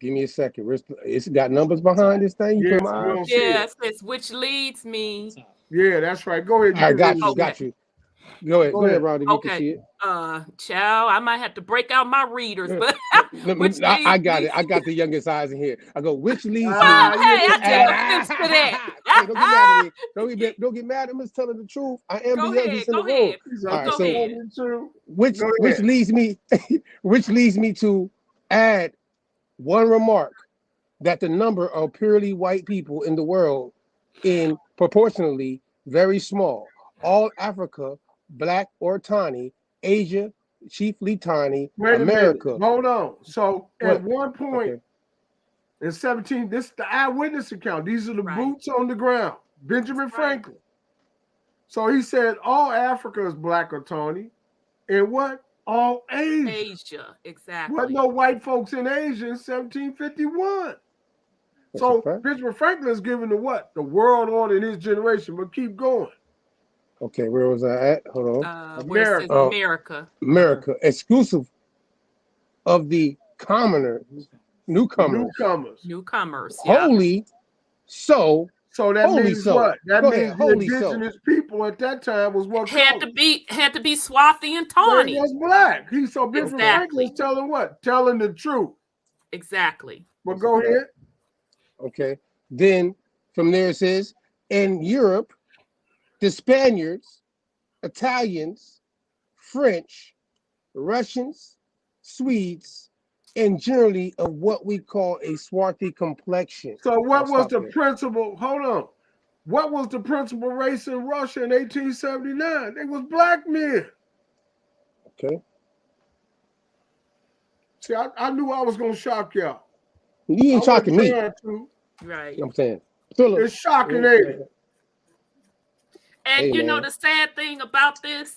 Speaker 1: Give me a second. It's got numbers behind this thing.
Speaker 21: It says which leads me.
Speaker 6: Yeah, that's right. Go ahead.
Speaker 1: I got you. Go ahead, Rhonda. You can see it.
Speaker 21: Child, I might have to break out my readers, but
Speaker 1: I got it. I got the youngest eyes in here. I go, which leads me?
Speaker 21: Hey, I take offense to that.
Speaker 1: Don't get mad. I'm just telling the truth. I am the youngest in the room. All right, so which leads me to add one remark that the number of purely white people in the world in proportionally very small. All Africa, black or tawny, Asia, chiefly tawny, America.
Speaker 6: Hold on. So at one point, In 17, this is the eyewitness account. These are the boots on the ground. Benjamin Franklin. So he said all Africa is black or tawny. And what? All Asia.
Speaker 21: Asia, exactly.
Speaker 6: What no white folks in Asia in 1751. So Benjamin Franklin is giving the what? The world order in his generation, but keep going.
Speaker 1: Okay, where was I at? Hold on.
Speaker 21: Where it says America.
Speaker 1: America, exclusive of the newcomers. Holy so.
Speaker 6: So that means what? That means the indigenous people at that time was what
Speaker 21: had to be swarthy and tawny.
Speaker 6: It was black. So Benjamin Franklin's telling what? Telling the truth.
Speaker 21: Exactly.
Speaker 6: Well, go ahead.
Speaker 1: Okay. Then from there it says, in Europe, the Spaniards, Italians, French, Russians, Swedes, and generally of what we call a swarthy complexion.
Speaker 6: So what was the principal? Hold on. What was the principal race in Russia in 1879? It was black men.
Speaker 1: Okay.
Speaker 6: See, I knew I was going to shock y'all.
Speaker 1: You ain't shocking me.
Speaker 21: Right.
Speaker 1: I'm saying.
Speaker 6: It's shocking, ain't it?
Speaker 21: And you know the sad thing about this,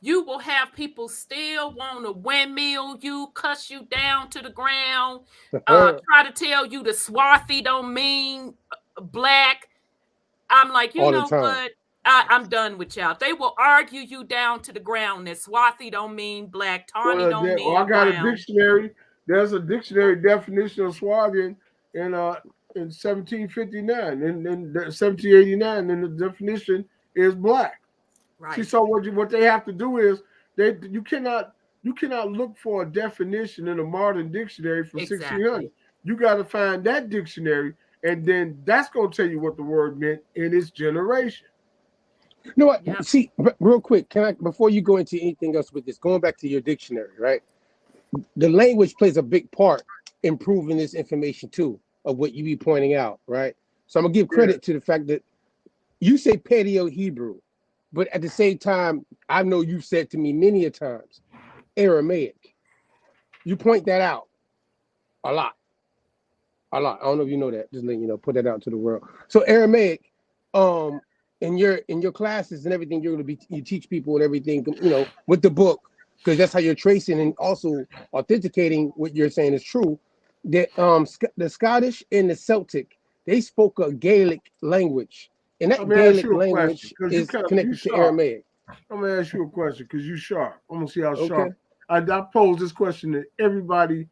Speaker 21: you will have people still want to windmill you, cuss you down to the ground, try to tell you the swarthy don't mean black. I'm like, you know what? I'm done with y'all. They will argue you down to the ground that swarthy don't mean black, tawny don't mean brown.
Speaker 6: I got a dictionary. There's a dictionary definition of swarthy in 1759 and then 1789, and the definition is black.
Speaker 21: Right.
Speaker 6: See, so what they have to do is you cannot look for a definition in a modern dictionary from 1600. You got to find that dictionary, and then that's going to tell you what the word meant in its generation.
Speaker 1: You know what? Yep. See, real quick, before you go into anything else with this, going back to your dictionary, right? The language plays a big part in proving this information too, of what you be pointing out, right? So I'm gonna give credit to the fact that you say Paleo Hebrew, but at the same time, I know you've said to me many a times, Aramaic. You point that out a lot. I don't know if you know that. Just letting you know, put that out to the world. So Aramaic, in your classes and everything, you teach people and everything, you know, with the book, because that's how you're tracing and also authenticating what you're saying is true. That the Scottish and the Celtic, they spoke a Gaelic language, and that Gaelic language is connected to Aramaic.
Speaker 6: I'm gonna ask you a question because you're sharp. I'm gonna see how sharp. I pose this question to everybody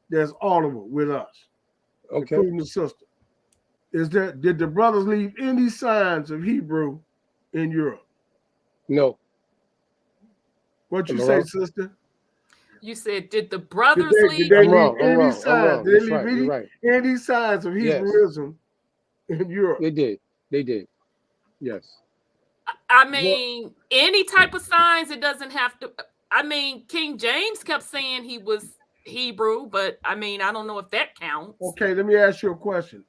Speaker 6: that's audible with us, including the sister. Did the brothers leave any signs of Hebrew in Europe?
Speaker 1: No.
Speaker 6: What you say, sister?
Speaker 21: You said, did the brothers leave?
Speaker 6: Did they leave any signs? Did they leave any signs of Hebrewism in Europe?
Speaker 1: They did. Yes.
Speaker 21: I mean, any type of signs, it doesn't have to. I mean, King James kept saying he was Hebrew, but I mean, I don't know if that counts.
Speaker 6: Okay, let me ask you a question.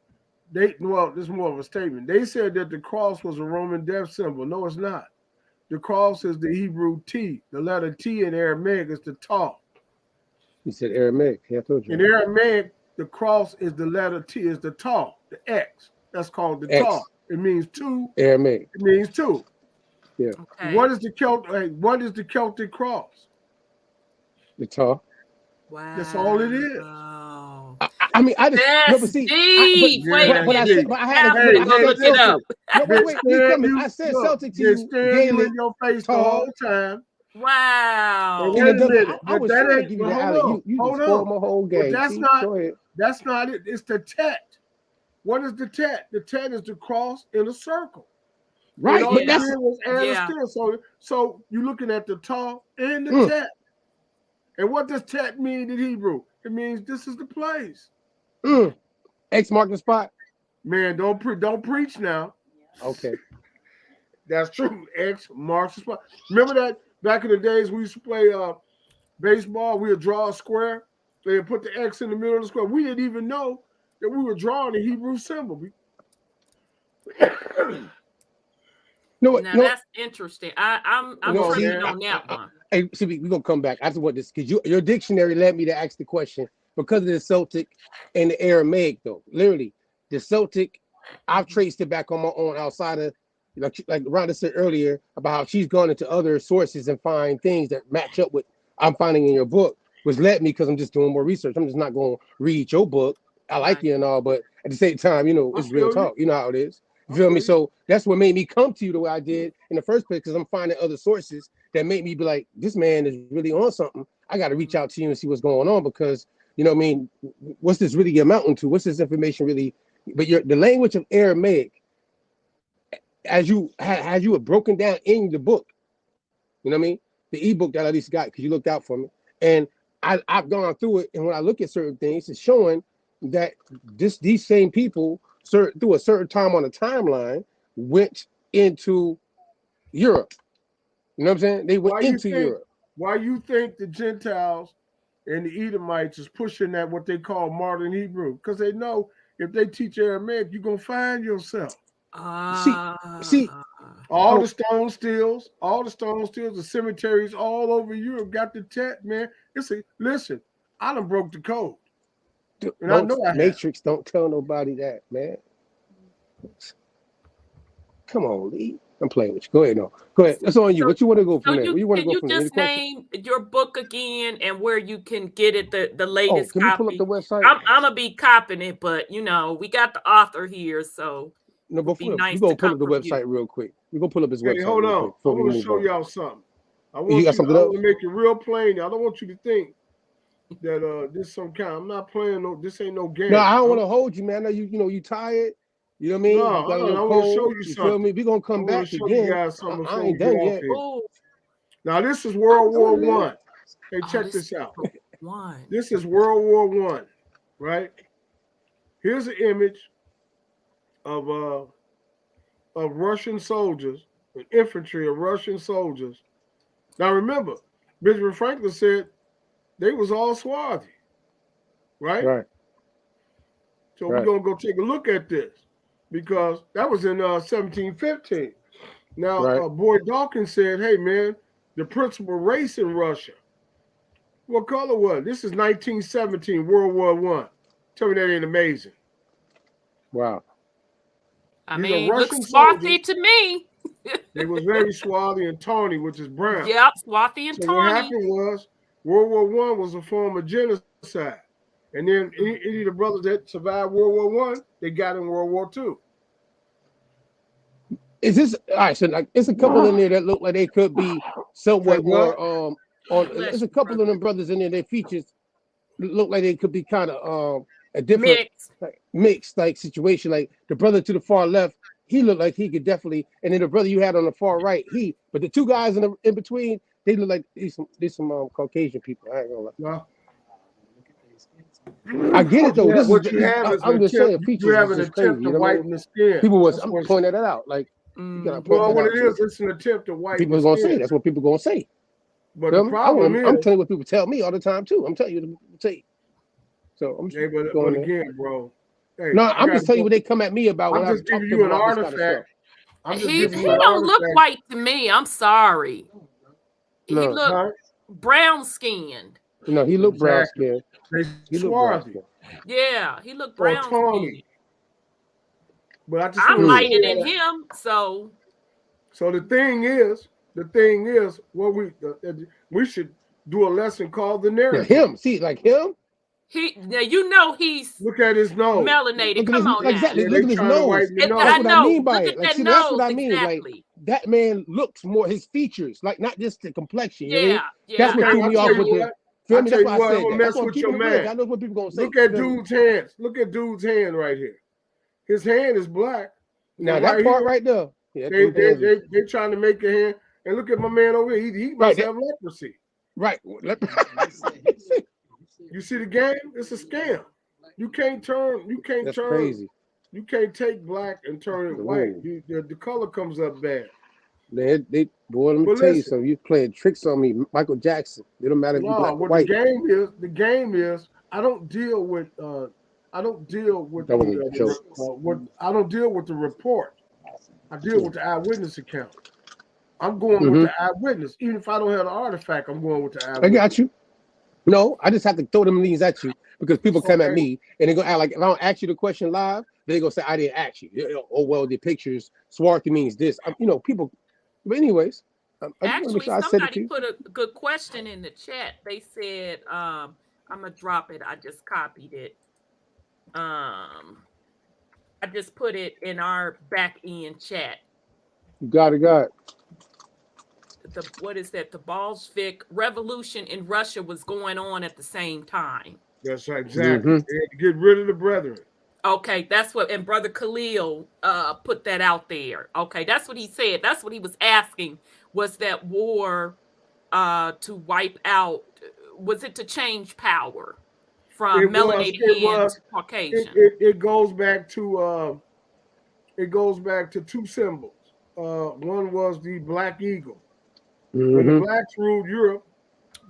Speaker 6: This is more of a statement. They said that the cross was a Roman death symbol. No, it's not. The cross is the Hebrew T. The letter T in Aramaic is the Taw.
Speaker 1: You said Aramaic. Yeah, I told you.
Speaker 6: In Aramaic, the cross is the letter T, is the Taw, the X. That's called the Taw. It means two.
Speaker 1: Aramaic.
Speaker 6: It means two.
Speaker 1: Yeah.
Speaker 6: Okay. What is the Celtic cross?
Speaker 1: The Taw.
Speaker 6: Wow. That's all it is.
Speaker 1: I mean, I just
Speaker 21: that's deep. Wait a minute.
Speaker 1: But I had to
Speaker 21: look it up.
Speaker 1: No, wait, I said Celtic to you.
Speaker 6: Gaelic in your face the whole time.
Speaker 21: Wow.
Speaker 6: I was trying to give you the alley. You just spoiled my whole game. That's not it. It's the tet. What is the tet? The tet is the cross in a circle.
Speaker 1: Right.
Speaker 6: But that's so you're looking at the Taw and the tet. And what does tet mean in Hebrew? It means this is the place.
Speaker 1: X mark the spot.
Speaker 6: Man, don't preach now.
Speaker 1: Okay.
Speaker 6: That's true. X marks the spot. Remember that back in the days we used to play baseball, we would draw a square. They would put the X in the middle of the square. We didn't even know that we were drawing the Hebrew symbol.
Speaker 21: That's interesting. I'm training on that one.
Speaker 1: Hey, we're gonna come back. I just want this because your dictionary led me to ask the question because of the Celtic and the Aramaic, though. Literally, the Celtic, I've traced it back on my own outside of, like Rhonda said earlier, about how she's gone into other sources and find things that match up with I'm finding in your book, which led me because I'm just doing more research. I'm just not going to read your book. I like you and all, but at the same time, you know, it's real talk. You know how it is. You feel me? So that's what made me come to you the way I did in the first place, because I'm finding other sources that make me be like, this man is really on something. I got to reach out to you and see what's going on, because, you know what I mean, what's this really amounting to? What's this information really? But the language of Aramaic, as you had broken down in the book, you know what I mean? The ebook that I at least got, because you looked out for me. And I've gone through it, and when I look at certain things, it's showing that these same people, through a certain time on the timeline, went into Europe. You know what I'm saying? They went into Europe.
Speaker 6: Why you think the Gentiles and the Edomites is pushing that what they call modern Hebrew? Because they know if they teach Aramaic, you're gonna find yourself.
Speaker 1: See,
Speaker 6: all the stone stills, the cemeteries all over Europe got the tech, man. Listen, I done broke the code. And I know
Speaker 1: Matrix, don't tell nobody that, man. Come on, Lee. I'm playing with you. Go ahead, no. Go ahead. That's on you. What you want to go from there? Where you want to go from there?
Speaker 21: Can you just name your book again and where you can get it, the latest
Speaker 1: can
Speaker 21: copy?
Speaker 1: We pull up the website?
Speaker 21: I'm going to be copying it, but, you know, we got the author here, so
Speaker 1: no, but we're going to pull up the website real quick. We're going to pull up his website.
Speaker 6: Hold on. I want to show y'all something. I want to make it real plain. I don't want you to think that this some kind. I'm not playing this ain't no game.
Speaker 1: No, I don't want to hold you, man. I know you tired. You know what I mean?
Speaker 6: No,
Speaker 1: you got a little
Speaker 6: I want to show you something.
Speaker 1: Feel me? We're gonna come back again. I ain't done yet.
Speaker 6: Now this is World War One. Hey, check this out. This is World War One, right? Here's an image of Russian soldiers, an infantry of Russian soldiers. Now remember, Benjamin Franklin said they was all swarthy, right?
Speaker 1: Right.
Speaker 6: So we're gonna go take a look at this, because that was in 1715. Now, Boyd Dawkins said, hey, man, the principal race in Russia. What color was it? This is 1917, World War I. Tell me that ain't amazing.
Speaker 1: Wow.
Speaker 21: I mean, looks swarthy to me.
Speaker 6: They was very swarthy and tawny, which is brown.
Speaker 21: Yep, swarthy and tawny.
Speaker 6: What happened was World War I was a form of genocide. And then any of the brothers that survived World War I, they got in World War II.
Speaker 1: Is this all right? So like, it's a couple in there that look like they could be somewhat more there's a couple of them brothers in there. Their features look like they could be kind of a different mixed like situation. Like the brother to the far left, he looked like he could definitely, and then the brother you had on the far right, but the two guys in between, they look like these some Caucasian people. I ain't gonna lie.
Speaker 6: No.
Speaker 1: I get it though.
Speaker 6: Yeah, I'm just saying, features have an attempt to whiten the skin.
Speaker 1: People I'm pointing that out. Like, you gotta point
Speaker 6: well,
Speaker 1: that
Speaker 6: what
Speaker 1: out
Speaker 6: it is, it's an attempt to whiten.
Speaker 1: People gonna say that's what people gonna say.
Speaker 6: But the problem is,
Speaker 1: I'm telling you what people tell me all the time too. I'm telling you to say. So I'm just
Speaker 6: but again, bro. Hey,
Speaker 1: no, I'm just telling you what they come at me about.
Speaker 6: I'm just giving you an artifact.
Speaker 21: He don't look white to me. I'm sorry. He look brown skinned.
Speaker 1: No, he looked brown skinned.
Speaker 6: He looked brown skinned.
Speaker 21: Yeah, he looked brown skinned.
Speaker 6: But
Speaker 21: I'm lighter than him, so.
Speaker 6: So the thing is, what we should do a lesson called the narrative.
Speaker 1: Yeah, him, see, like him.
Speaker 21: He's
Speaker 6: look at his nose.
Speaker 21: Melanated. Come on,
Speaker 1: exactly. Look at his nose. That's what I mean by it. Like, see, that's what I mean. Like that man looks more his features, like not just the complexion.
Speaker 21: Yeah.
Speaker 1: That's what threw me off with the. Feel me? That's why I said
Speaker 6: that. Mess with your man.
Speaker 1: I know what people gonna say.
Speaker 6: Look at dude's hands. Look at dude's hand right here. His hand is black.
Speaker 1: Now that part right there.
Speaker 6: Yeah, they trying to make a hand. And look at my man over here. He must have leprosy.
Speaker 1: Right.
Speaker 6: You see the game? It's a scam. You can't turn.
Speaker 1: That's crazy.
Speaker 6: You can't take black and turn it white. The color comes up bad.
Speaker 1: They boy, let me tell you something. You playing tricks on me, Michael Jackson. It don't matter if you black or white.
Speaker 6: The game is. I don't deal with the report. I deal with the eyewitness account. I'm going with the eyewitness. Even if I don't have an artifact, I'm going with the eyewitness.
Speaker 1: I got you. No, I just have to throw them things at you because people come at me and they're gonna act like if I don't ask you the question live, they're gonna say I didn't ask you. Oh well, the pictures swarthy means this. People. But anyways, I just want to make sure I said it to you.
Speaker 21: Somebody put a good question in the chat. They said, I'm gonna drop it. I just copied it. I just put it in our back end chat.
Speaker 1: Got it.
Speaker 21: What is that? The Bolshevik Revolution in Russia was going on at the same time.
Speaker 6: That's right, exactly. They had to get rid of the brethren.
Speaker 21: Okay, that's what, and Brother Khalil put that out there. Okay, that's what he said. That's what he was asking. Was that war to wipe out? Was it to change power from melanated to Caucasian?
Speaker 6: It goes back to two symbols. One was the black eagle. When the blacks ruled Europe,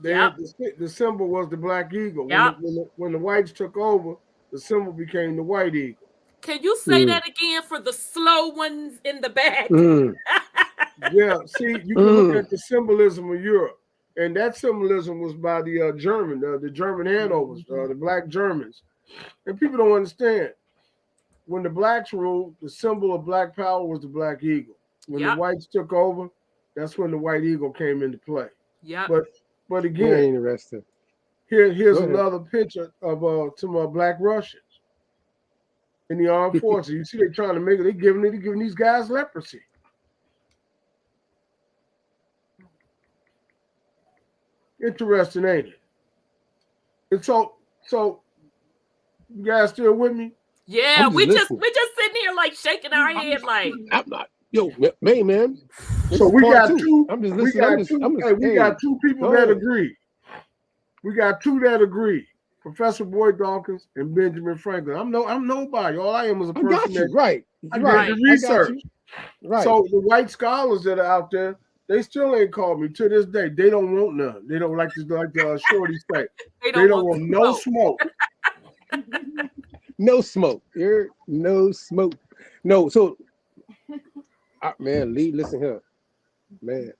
Speaker 6: the symbol was the black eagle. When the whites took over, the symbol became the white eagle.
Speaker 21: Can you say that again for the slow ones in the back?
Speaker 6: Yeah, see, you can look at the symbolism of Europe, and that symbolism was by the German handovers, the black Germans. And people don't understand. When the blacks ruled, the symbol of black power was the black eagle. When the whites took over, that's when the white eagle came into play.
Speaker 21: Yeah.
Speaker 6: But again,
Speaker 1: interesting.
Speaker 6: Here's another picture of some black Russians in the armed forces. You see, they're trying to make it. They're giving these guys leprosy. Interesting, ain't it? And so you guys still with me?
Speaker 21: Yeah, we just sitting here like shaking our head like
Speaker 1: I'm not. Yo, man.
Speaker 6: So we got two.
Speaker 1: I'm just listening.
Speaker 6: We got two people that agree. We got two that agree. Professor Boyd Dawkins and Benjamin Franklin. I'm nobody. All I am is a person
Speaker 1: I did the
Speaker 6: research. Right. So the white scholars that are out there, they still ain't called me to this day. They don't want none. They don't like the Shorty say. They don't want no smoke.
Speaker 1: No smoke. No smoke. No. So, man, Lee, listen here, man.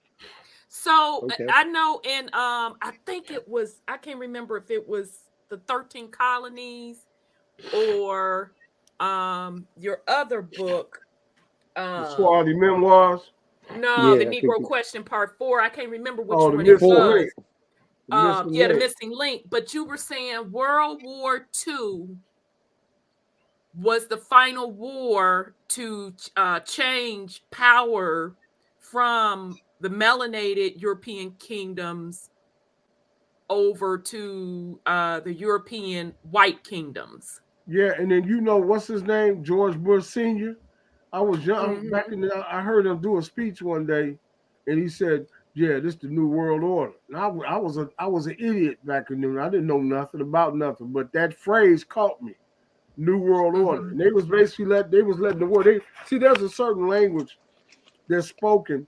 Speaker 21: So I know I think it was, I can't remember if it was the 13 Colonies or your other book.
Speaker 6: The Swarthy Memoirs.
Speaker 21: No, the Negro Question Part 4. I can't remember which one it was. The Missing Link. But you were saying World War II was the final war to change power from the melanated European kingdoms over to the European white kingdoms.
Speaker 6: Yeah, and then what's his name? George Bush Sr. I was young back in I heard him do a speech one day, and he said, "Yeah, this is the New World Order." And I was an idiot back then. I didn't know nothing about nothing, but that phrase caught me. New World Order. And they was basically letting the word. There's a certain language that's spoken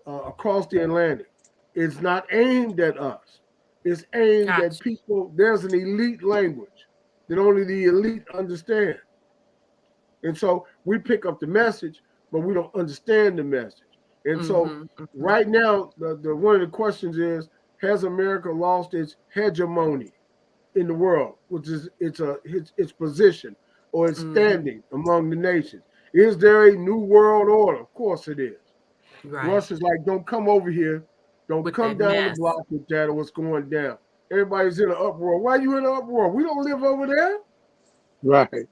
Speaker 6: across the Atlantic. It's not aimed at us. It's aimed at people. There's an elite language that only the elite understand. And so we pick up the message, but we don't understand the message. And so right now, the one of the questions is, has America lost its hegemony in the world, which is its position or its standing among the nations? Is there a new world order? Of course it is. Right. Russia's like, don't come over here. Don't come down the block with that or what's going down. Everybody's in an uproar. Why are you in an uproar? We don't live over there.
Speaker 1: Right.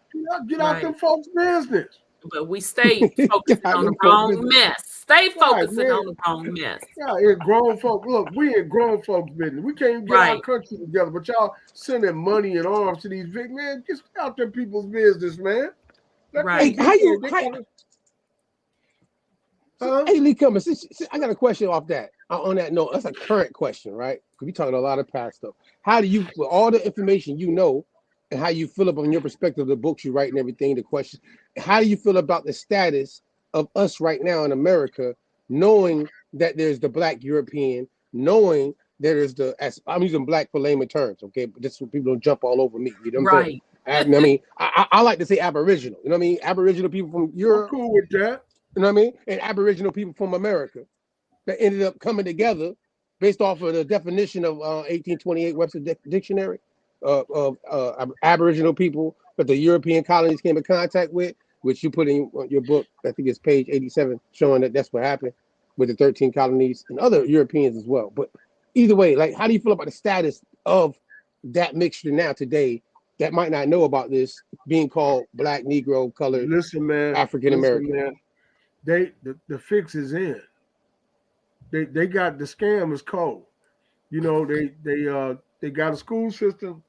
Speaker 6: Get out them folks' business.
Speaker 21: But we stay focusing on the wrong mess. Stay focusing on the wrong mess.
Speaker 6: Yeah, it's grown folk. Look, we in grown folks' business. We can't get our country together, but y'all sending money and arms to these big men. Get out them people's business, man.
Speaker 1: Hey, hey, Lee Cummings, I got a question off that. On that note, that's a current question, right? Because we talking a lot of past stuff. How do you, with all the information you know, and how you feel about your perspective of the books you write and everything, the questions, how do you feel about the status of us right now in America, knowing that there's the Black European, knowing there's I'm using Black for layman terms, okay? But just so people don't jump all over me. You know what I'm saying? I mean, I like to say Aboriginal. You know what I mean? Aboriginal people from Europe.
Speaker 6: I'm cool with that.
Speaker 1: You know what I mean? And Aboriginal people from America that ended up coming together based off of the definition of 1828 Webster Dictionary. Aboriginal people that the European colonies came in contact with, which you put in your book. I think it's page 87, showing that that's what happened with the 13 colonies and other Europeans as well. But either way, like, how do you feel about the status of that mixture now today that might not know about this being called Black, Negro, colored, African American?
Speaker 6: The fix is in. They got the scam is cold. You know, they got a school system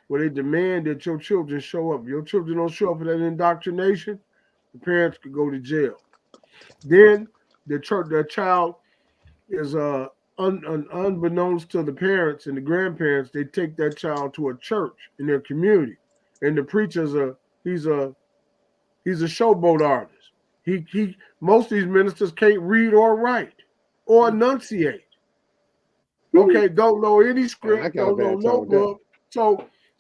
Speaker 6: where they demand that your children show up. Your children don't show up for that indoctrination, the parents could go to jail. Then the child is unbeknownst to the parents and the grandparents, they take that child to a church in their community, and the preacher's he's a showboat artist. He most of these ministers can't read or write or enunciate. Okay, don't know any script, don't know no book.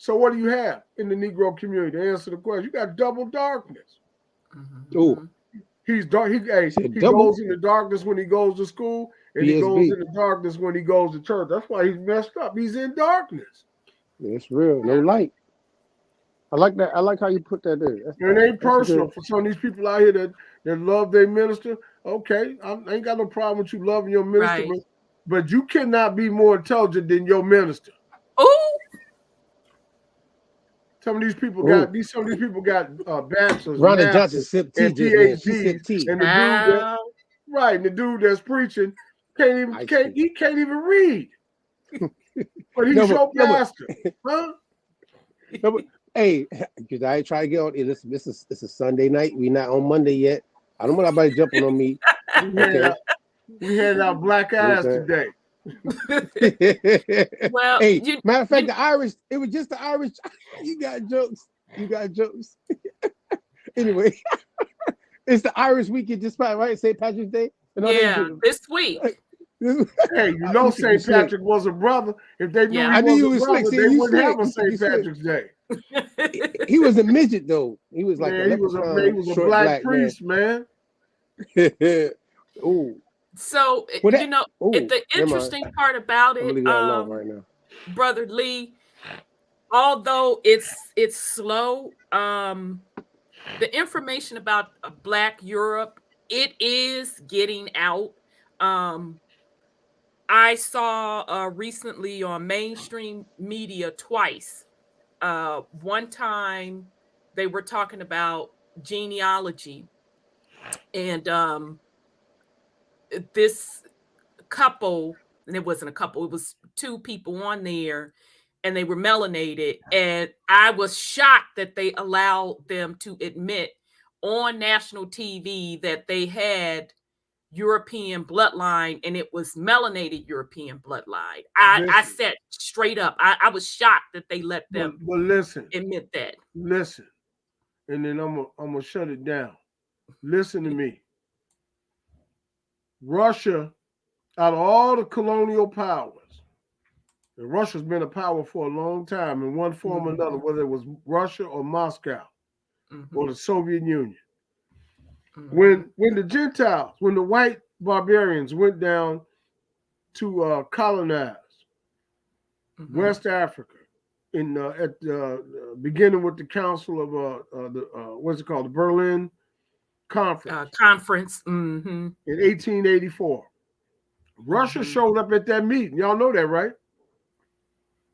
Speaker 6: So what do you have in the Negro community? To answer the question, you got double darkness.
Speaker 1: Ooh.
Speaker 6: He's dark. He goes in the darkness when he goes to school, and he goes in the darkness when he goes to church. That's why he's messed up. He's in darkness.
Speaker 1: It's real, no light. I like that. I like how you put that there.
Speaker 6: It ain't personal for some of these people out here that love their minister. Okay, I ain't got no problem with you loving your minister,
Speaker 21: Right.
Speaker 6: but you cannot be more intelligent than your minister.
Speaker 21: Oh,
Speaker 6: some of these people got bachelors,
Speaker 1: Rhonda Johnson sipped tea,
Speaker 6: and PhDs,
Speaker 1: she sipped tea.
Speaker 6: and the dude that's preaching can't even read. But he's your pastor, huh?
Speaker 1: No, but, hey, because I try to get on. Hey, listen, this is a Sunday night. We're not on Monday yet. I don't want nobody jumping on me.
Speaker 6: We had our black eyes today.
Speaker 21: Well,
Speaker 1: hey, matter of fact, the Irish, it was just the Irish. You got jokes. Anyway, it's the Irish weekend, just right? St. Patrick's Day.
Speaker 21: Yeah, this week.
Speaker 6: Hey, you know St. Patrick was a brother. If they knew he was a brother, they wouldn't have a St. Patrick's Day.
Speaker 1: He was a midget, though. He was like
Speaker 6: he was a black priest, man.
Speaker 1: Ooh.
Speaker 21: So the interesting part about it,
Speaker 1: right now,
Speaker 21: Brother Lee, although it's slow, the information about Black Europe, it is getting out. I saw recently on mainstream media twice. One time they were talking about genealogy, and this couple, and it wasn't a couple, it was two people on there, and they were melanated, and I was shocked that they allowed them to admit on national TV that they had European bloodline, and it was melanated European bloodline. I said straight up, I was shocked that they let them admit that.
Speaker 6: Listen, and then I'm gonna shut it down. Listen to me. Russia, out of all the colonial powers, and Russia's been a power for a long time in one form or another, whether it was Russia or Moscow or the Soviet Union. When the Gentiles, when the white barbarians went down to colonize West Africa, at beginning with the Council of what's it called, the Berlin Conference, in 1884. Russia showed up at that meeting. Y'all know that, right?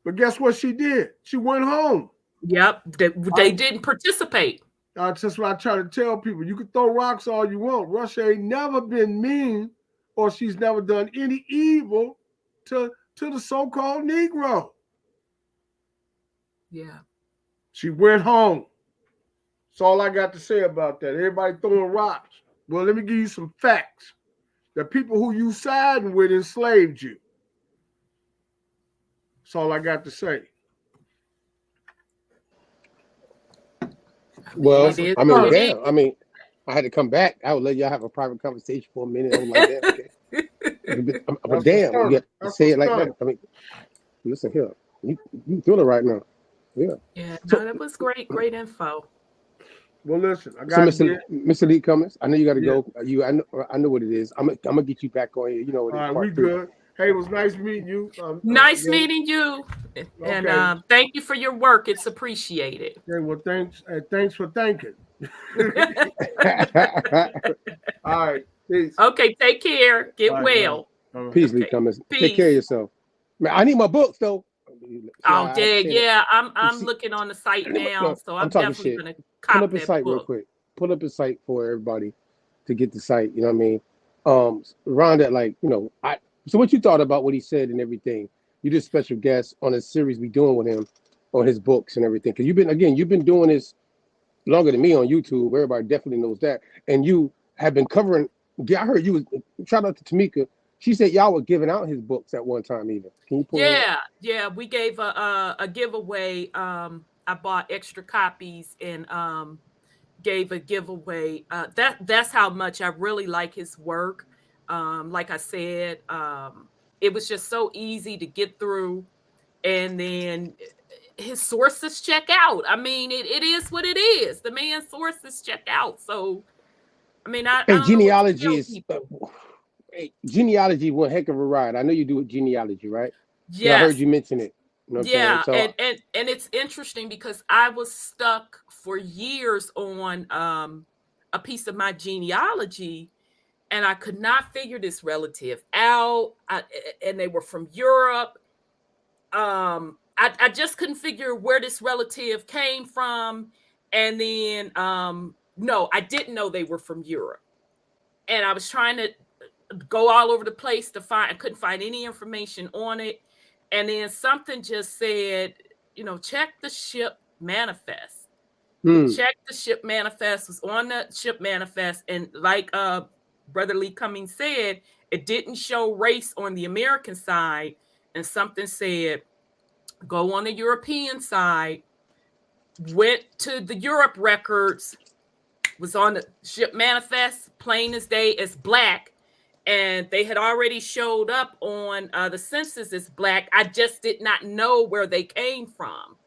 Speaker 6: But guess what she did? She went home.
Speaker 21: Yep, they didn't participate.
Speaker 6: That's what I try to tell people. You can throw rocks all you want. Russia ain't never been mean, or she's never done any evil to the so-called Negro.
Speaker 21: Yeah.
Speaker 6: She went home. That's all I got to say about that. Everybody throwing rocks. Well, let me give you some facts. The people who you siding with enslaved you. That's all I got to say.
Speaker 1: Well, I mean, damn. I mean, I had to come back. I would let y'all have a private conversation for a minute. I was like, damn, okay. But damn, you got to say it like that. I mean, listen here. You doing it right now. Yeah.
Speaker 21: Yeah, no, that was great info.
Speaker 6: Well, listen, I got
Speaker 1: Mr. Lee Cummings. I know you got to go. I know what it is. I'm gonna get you back on here. You know what it is.
Speaker 6: All right, we good. Hey, it was nice meeting you.
Speaker 21: Nice meeting you. And
Speaker 6: Okay.
Speaker 21: thank you for your work. It's appreciated.
Speaker 6: Okay, well, thanks. Thanks for thanking. All right. Peace.
Speaker 21: Okay, take care. Get well.
Speaker 1: Peace, Lee Cummings. Take care of yourself. Man, I need my books though.
Speaker 21: Oh, yeah. I'm looking on the site now, so I'm definitely
Speaker 1: shit.
Speaker 21: gonna
Speaker 1: Pull
Speaker 21: cop
Speaker 1: up a
Speaker 21: that
Speaker 1: site real
Speaker 21: book.
Speaker 1: quick. Pull up a site for everybody to get the site. You know what I mean? Rhonda, like, so what you thought about what he said and everything? You did special guest on a series we doing with him on his books and everything. Because you've been doing this longer than me on YouTube. Everybody definitely knows that. And you have been covering. I heard you was, shout out to Tamika. She said y'all were giving out his books at one time even. Can you pull it up?
Speaker 21: Yeah. We gave a giveaway. I bought extra copies and gave a giveaway. That's how much I really like his work. Like I said, it was just so easy to get through, and then his sources check out. I mean, it is what it is. The man's sources check out. So, I mean, I don't
Speaker 1: genealogy
Speaker 21: know what
Speaker 1: is genealogy one heck of a ride. I know you do with genealogy, right?
Speaker 21: Yes.
Speaker 1: I heard you mention it. You know what
Speaker 21: yeah,
Speaker 1: I'm saying? So,
Speaker 21: and it's interesting because I was stuck for years on a piece of my genealogy, and I could not figure this relative out. And they were from Europe. I just couldn't figure where this relative came from. And then, no, I didn't know they were from Europe. And I was trying to go all over the place to find, I couldn't find any information on it. And then something just said, check the ship manifest. Check the ship manifest, was on the ship manifest. And like Brother Lee Cummings said, it didn't show race on the American side. And something said, go on the European side, went to the Europe records, was on the ship manifest, plain as day, as black. And they had already showed up on the census as black. I just did not know where they came from.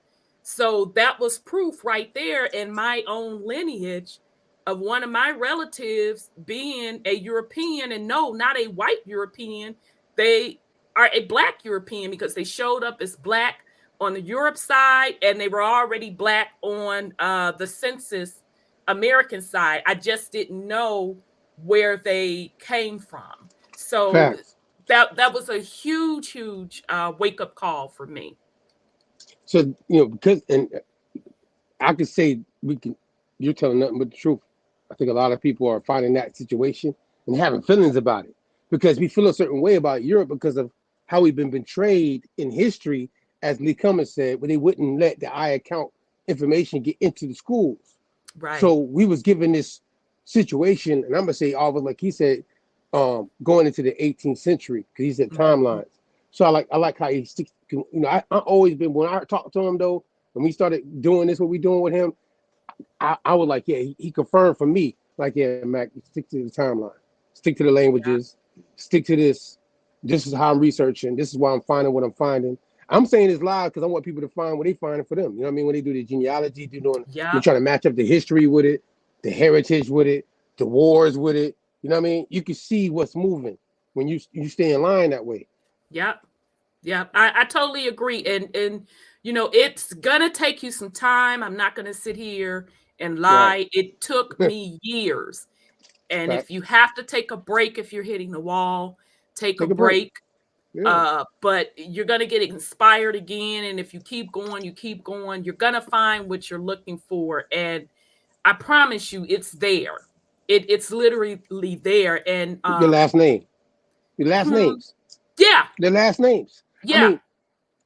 Speaker 21: So that was proof right there in my own lineage of one of my relatives being a European, and no, not a white European. They are a black European because they showed up as black on the Europe side, and they were already black on the census American side. I just didn't know where they came from. So that was a huge wake-up call for me.
Speaker 1: So because, and I could say you're telling nothing but the truth. I think a lot of people are finding that situation and having feelings about it because we feel a certain way about Europe because of how we've been betrayed in history, as Lee Cummings said, where they wouldn't let the I account information get into the schools.
Speaker 21: Right.
Speaker 1: So we was given this situation, and I'm gonna say all of, like he said, going into the 18th century because he said timelines. So I like how he sticks. I always been, when I talked to him though, when we started doing this, what we doing with him, I was like, yeah, he confirmed for me, like, yeah, Mac, stick to the timeline, stick to the languages, stick to this. This is how I'm researching. This is why I'm finding what I'm finding. I'm saying this live because I want people to find what they find for them. You know what I mean? When they do the genealogy, they're trying to match up the history with it, the heritage with it, the wars with it. You know what I mean? You can see what's moving when you stay in line that way.
Speaker 21: Yep. I totally agree. And it's gonna take you some time. I'm not gonna sit here and lie. Right. It took me years. And if you have to take a break, if you're hitting the wall, take a break. Yeah. But you're gonna get inspired again. And if you keep going, you're gonna find what you're looking for. And I promise you, it's there. It's literally there. And
Speaker 1: your last name. Your last names.
Speaker 21: Yeah.
Speaker 1: Their last names.
Speaker 21: Yeah.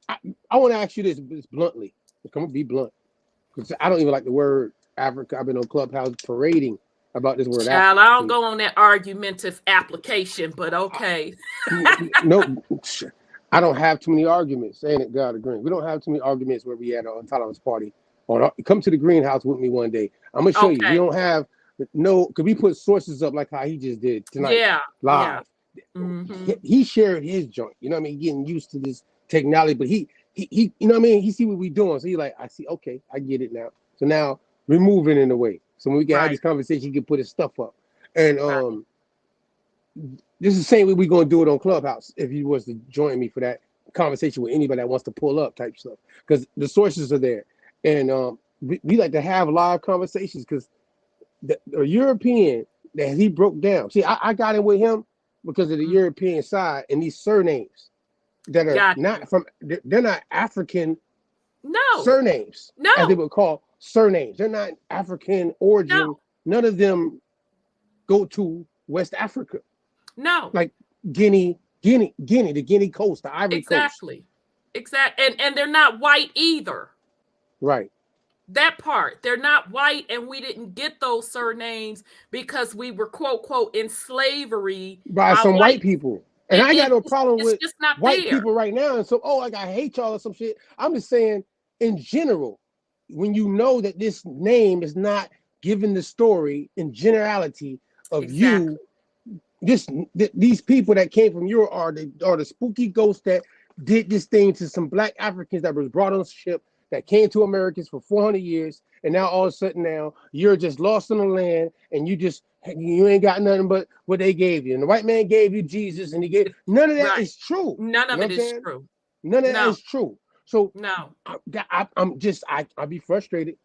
Speaker 1: I mean, I want to ask you this bluntly. Come on, be blunt. Because I don't even like the word Africa. I've been on Clubhouse parading about this word.
Speaker 21: Child, I don't go on that argumentative application, but okay.
Speaker 1: No, I don't have too many arguments. Ain't it, God, agreeing? We don't have too many arguments where we had an intolerance party. Come to the greenhouse with me one day. I'm going to show you. We don't have because we put sources up like how he just did tonight.
Speaker 21: Yeah.
Speaker 1: Live.
Speaker 21: Yeah. Mm-hmm.
Speaker 1: He shared his joint. You know what I mean? Getting used to this technology, but he you know what I mean? He see what we doing. So he like, I see, okay, I get it now. So now we're moving in a way. So when we can have this conversation, he can put his stuff up. And this is the same way we're going to do it on Clubhouse. If you was to join me for that conversation with anybody that wants to pull up type stuff, because the sources are there, and we like to have live conversations because the European that he broke down. See, I got in with him because of the European side and these surnames that are not from. They're not African.
Speaker 21: No
Speaker 1: surnames.
Speaker 21: No,
Speaker 1: as they would call surnames. They're not African origin.
Speaker 21: No.
Speaker 1: None of them go to West Africa.
Speaker 21: No,
Speaker 1: like Guinea, the Guinea coast, the Ivory Coast.
Speaker 21: Exactly. And they're not white either.
Speaker 1: Right.
Speaker 21: That part, they're not white, and we didn't get those surnames because we were quote in slavery
Speaker 1: by some white people. And I got no problem with
Speaker 21: just not
Speaker 1: white
Speaker 21: there.
Speaker 1: people right now. And so, like I hate y'all or some shit. I'm just saying, in general, when you know that this name is not giving the story in generality of you, these people that came from Europe are the spooky ghosts that did this thing to some black Africans that was brought on a ship that came to Americans for 400 years, and now all of a sudden now you're just lost in the land, and you ain't got nothing but what they gave you. And the white man gave you Jesus, and he gave none of that is true.
Speaker 21: None of it is true.
Speaker 1: None of that is true. So
Speaker 21: no,
Speaker 1: I'll be frustrated.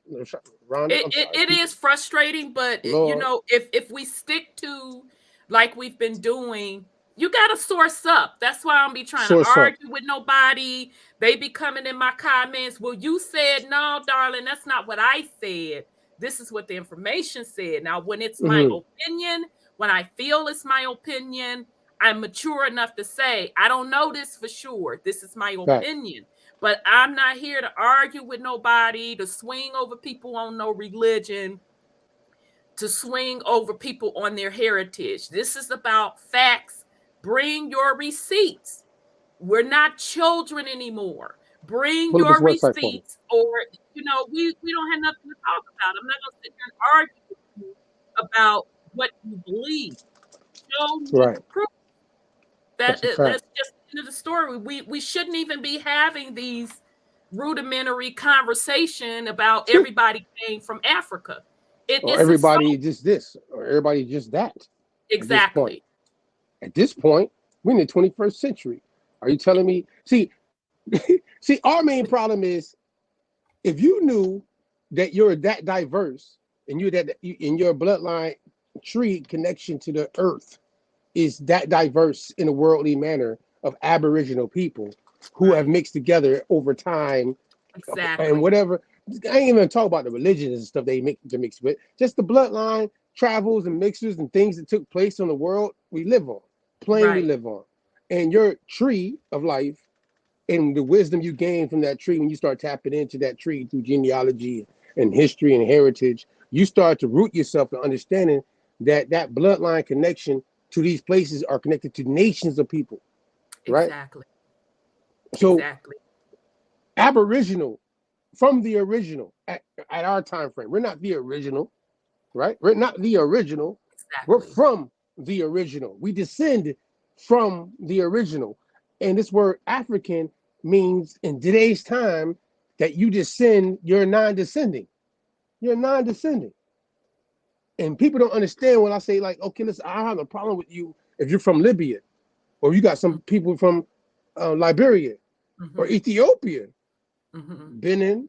Speaker 1: Rhonda,
Speaker 21: it is frustrating, but you know, if we stick to like we've been doing, you got to source up. That's why I don't be trying to argue with nobody. They be coming in my comments. Well, you said, no, darling, that's not what I said. This is what the information said. Now, when it's my opinion, when I feel it's my opinion, I'm mature enough to say, I don't know this for sure. This is my opinion. But I'm not here to argue with nobody, to swing over people on no religion, to swing over people on their heritage. This is about facts. Bring your receipts. We're not children anymore. Bring your receipts, or we don't have nothing to talk about. I'm not gonna sit here and argue with you about what you believe. Show me the proof. That's just the end of the story. We shouldn't even be having these rudimentary conversation about everybody came from Africa.
Speaker 1: Or everybody just this, or everybody just that.
Speaker 21: Exactly.
Speaker 1: At this point, we're in the 21st century. Are you telling me? See, our main problem is if you knew that you're that diverse and you're that in your bloodline tree connection to the earth is that diverse in a worldly manner of Aboriginal people who have mixed together over time.
Speaker 21: Exactly.
Speaker 1: And whatever. I ain't even talk about the religions and stuff they mix with. Just the bloodline travels and mixes and things that took place on the world we live on, plane we live on. And your tree of life and the wisdom you gain from that tree when you start tapping into that tree through genealogy and history and heritage, you start to root yourself to understanding that bloodline connection to these places are connected to nations of people. Right?
Speaker 21: Exactly.
Speaker 1: So Aboriginal from the original at our time frame. We're not the original, right? We're not the original. Exactly. We're from the original. We descend from the original. And this word African means in today's time that you descend, you're non-descending. You're non-descending. And people don't understand when I say, like, okay, listen, I don't have a problem with you if you're from Libya, or you got some people from Liberia or Ethiopia, Benin,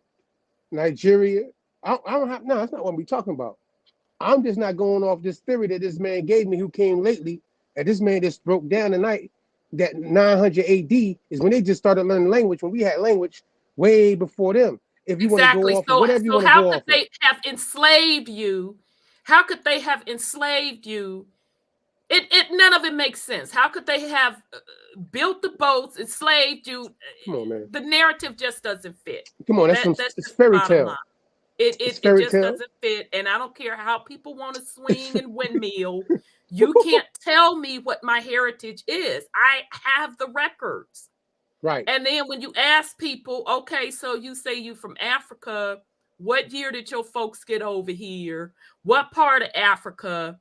Speaker 1: Nigeria. I don't have, no, that's not what we're talking about. I'm just not going off this theory that this man gave me who came lately, and this man just broke down tonight that 900 AD is when they just started learning language, when we had language way before them. If you want to go off of whatever you want to go off of.
Speaker 21: So how could they have enslaved you? How could they have enslaved you? None of it makes sense. How could they have built the boats, enslaved you?
Speaker 1: Come on, man.
Speaker 21: The narrative just doesn't fit.
Speaker 1: Come on, that's it's fairy tale.
Speaker 21: It just doesn't fit. And I don't care how people want to swing and windmill. You can't tell me what my heritage is. I have the records.
Speaker 1: Right.
Speaker 21: And then when you ask people, okay, so you say you from Africa, what year did your folks get over here? What part of Africa?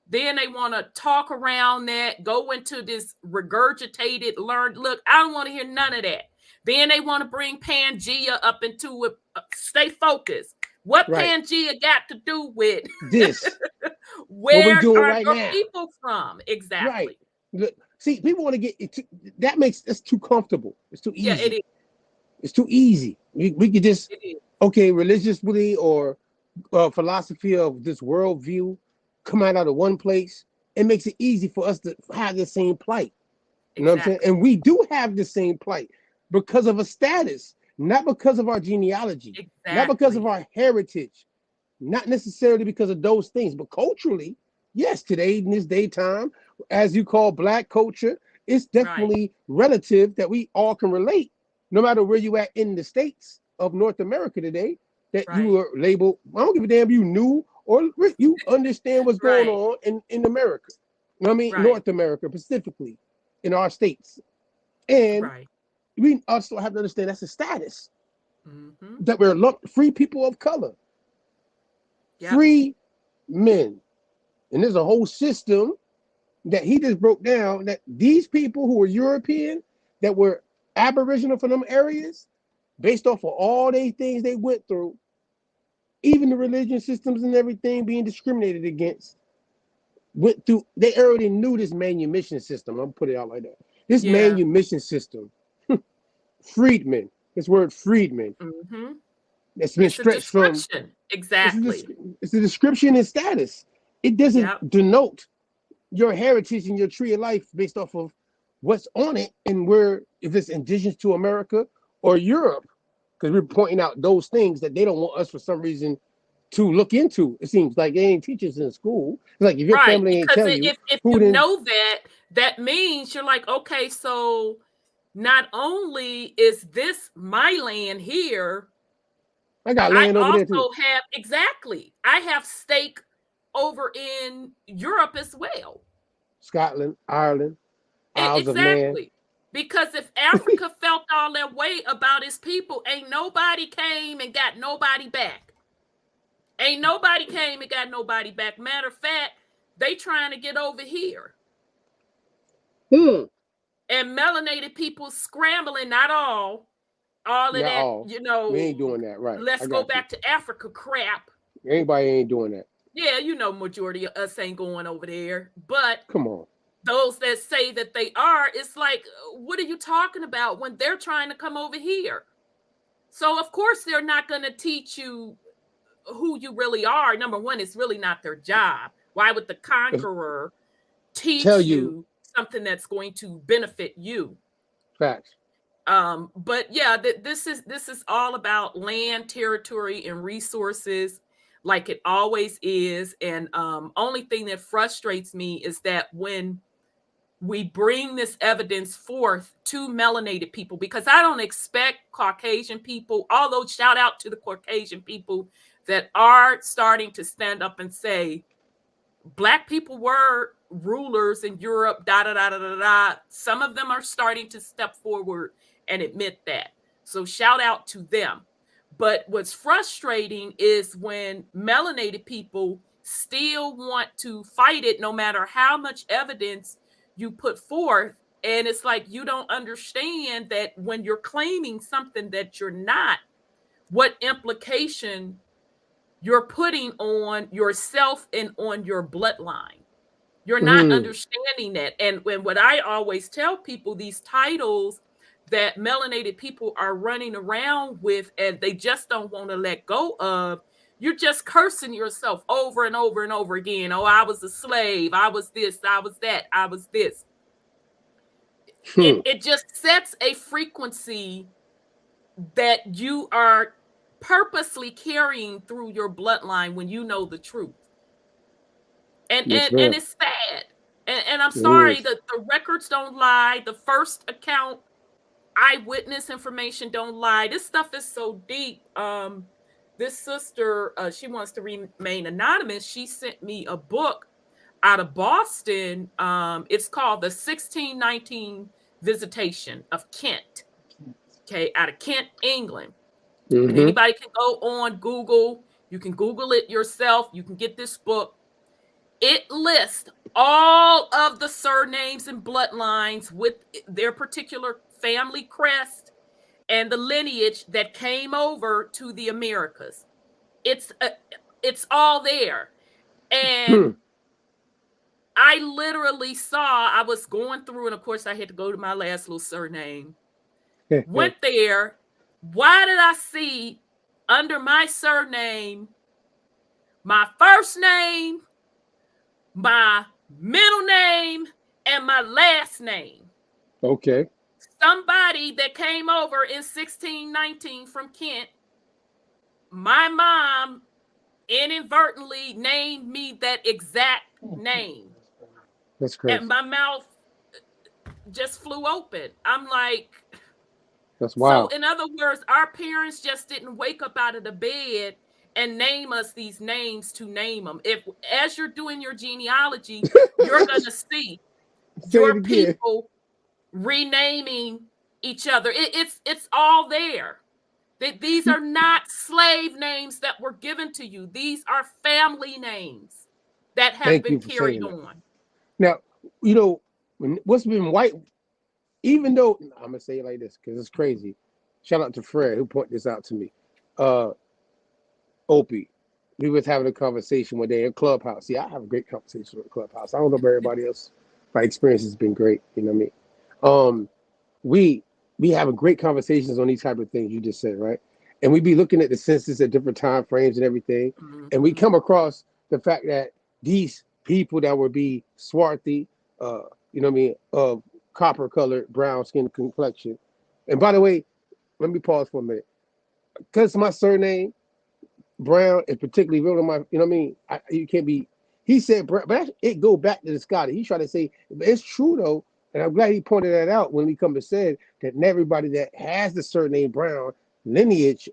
Speaker 21: Then they want to talk around that, go into this regurgitated, learned. Look, I don't want to hear none of that. Then they want to bring Pangea up into it. Stay focused. What Pangea got to do with
Speaker 1: this?
Speaker 21: Where are your people from? Exactly.
Speaker 1: Right. See, people want to get it that makes it's too comfortable. It's too easy.
Speaker 21: Yeah, it is.
Speaker 1: It's too easy. We could just religiously or philosophy of this worldview come out of one place. It makes it easy for us to have the same plight. You know what I'm saying? And we do have the same plight because of a status, not because of our genealogy, not because of our heritage, not necessarily because of those things, but culturally, yes, today in this daytime, as you call Black culture, it's definitely relative that we all can relate, no matter where you at in the states of North America today, that you were labeled, I don't give a damn you knew or you understand what's going on in America. You know what I mean? North America, specifically in our states. And we also have to understand that's a status. That we're free people of color. Free men. And there's a whole system that he just broke down that these people who were European, that were Aboriginal from them areas, based off of all these things they went through, even the religion systems and everything being discriminated against, went through, they already knew this manumission system. I'm put it out like that. This manumission system, freedmen, this word freedmen, that's been stretched from
Speaker 21: exactly.
Speaker 1: It's a description and status. It doesn't denote your heritage and your tree of life based off of what's on it and where, if it's indigenous to America or Europe, because we're pointing out those things that they don't want us for some reason to look into. It seems like they ain't teach us in school. It's like if your family ain't tell you,
Speaker 21: if you know that means you're like, okay, so not only is this my land here,
Speaker 1: I got land over there too.
Speaker 21: I have stake over in Europe as well.
Speaker 1: Scotland, Ireland, Isles of Man.
Speaker 21: Because if Africa felt all that way about its people, ain't nobody came and got nobody back. Ain't nobody came and got nobody back. Matter of fact, they trying to get over here. And melanated people scrambling, not all of
Speaker 1: not
Speaker 21: that,
Speaker 1: all.
Speaker 21: You know.
Speaker 1: We ain't doing that, right?
Speaker 21: Let's go back to Africa crap.
Speaker 1: Anybody ain't doing that.
Speaker 21: Yeah, you know, majority of us ain't going over there. But
Speaker 1: come on.
Speaker 21: Those that say that they are, it's like, what are you talking about when they're trying to come over here? So, of course, they're not going to teach you who you really are. Number one, it's really not their job. Why would the conqueror teach you something that's going to benefit you?
Speaker 1: Facts.
Speaker 21: But yeah, this is all about land, territory, and resources, like it always is. And only thing that frustrates me is that when we bring this evidence forth to melanated people, because I don't expect Caucasian people, although shout out to the Caucasian people that are starting to stand up and say, Black people were rulers in Europe, da da da da da da. Some of them are starting to step forward and admit that. So shout out to them. But what's frustrating is when melanated people still want to fight it, no matter how much evidence you put forth. And it's like, you don't understand that when you're claiming something that you're not, what implication you're putting on yourself and on your bloodline. You're not understanding that. And what I always tell people, these titles that melanated people are running around with and they just don't want to let go of, you're just cursing yourself over and over and over again. Oh, I was a slave. I was this. I was that. I was this. It just sets a frequency that you are purposely carrying through your bloodline when you know the truth. And it's sad. And I'm sorry that the records don't lie. The first account, eyewitness information don't lie. This stuff is so deep. This sister, she wants to remain anonymous. She sent me a book out of Boston. It's called The 1619 Visitation of Kent. Okay, out of Kent, England. And anybody can go on Google. You can Google it yourself. You can get this book. It lists all of the surnames and bloodlines with their particular family crest and the lineage that came over to the Americas. It's all there. And I literally saw, I was going through, and of course I had to go to my last little surname. Went there. Why did I see under my surname, my first name, my middle name, and my last name?
Speaker 1: Okay.
Speaker 21: Somebody that came over in 1619 from Kent, my mom inadvertently named me that exact name.
Speaker 1: That's crazy.
Speaker 21: And my mouth just flew open. I'm like,
Speaker 1: that's wild.
Speaker 21: So in other words, our parents just didn't wake up out of the bed and name us these names to name them. If as you're doing your genealogy, you're gonna see your people renaming each other. It's all there. These are not slave names that were given to you. These are family names that have been carried on.
Speaker 1: Now, what's been white, even though, I'm going to say it like this because it's crazy. Shout out to Fred who pointed this out to me. Opie, we was having a conversation one day in Clubhouse. See, I have a great conversation with Clubhouse. I don't know about everybody else. My experience has been great. You know what I mean? We having great conversations on these type of things you just said, right? And we be looking at the census at different time frames and everything. And we come across the fact that these people that would be swarthy, you know what I mean, of copper colored, brown skin complexion. And by the way, let me pause for a minute. Because my surname, Brown, is particularly real to my, you know what I mean? You can't be, he said, but it go back to the Scotty. He tried to say, but it's true though. And I'm glad he pointed that out when we come to say that everybody that has the surname Brown lineage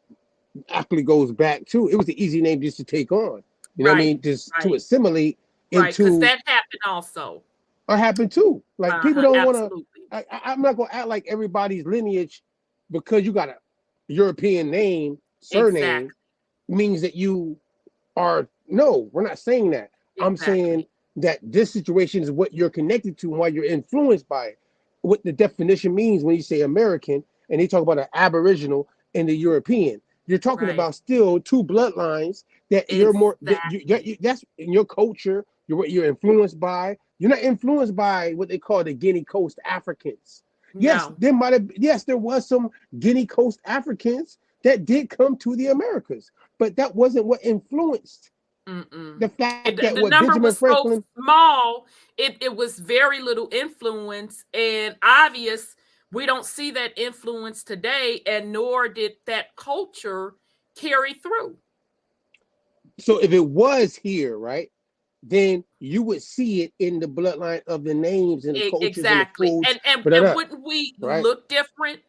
Speaker 1: actually goes back to, it was an easy name just to take on. You know what I mean? Just to assimilate into.
Speaker 21: Right, because that happened also.
Speaker 1: Or happened too. Like people don't want to, I'm not going to act like everybody's lineage because you got a European name, surname, means that you are, no, we're not saying that. I'm saying that this situation is what you're connected to and why you're influenced by it. What the definition means when you say American and they talk about an Aboriginal and the European, you're talking about still two bloodlines that you're more, that's in your culture, what you're influenced by. You're not influenced by what they call the Guinea Coast Africans. Yes, there might have, yes, there was some Guinea Coast Africans that did come to the Americas, but that wasn't what influenced the fact that
Speaker 21: the number was so small, it was very little influence, and obvious we don't see that influence today, and nor did that culture carry through.
Speaker 1: So if it was here, right, then you would see it in the bloodline of the names and the cultures and the foods.
Speaker 21: And wouldn't we look different?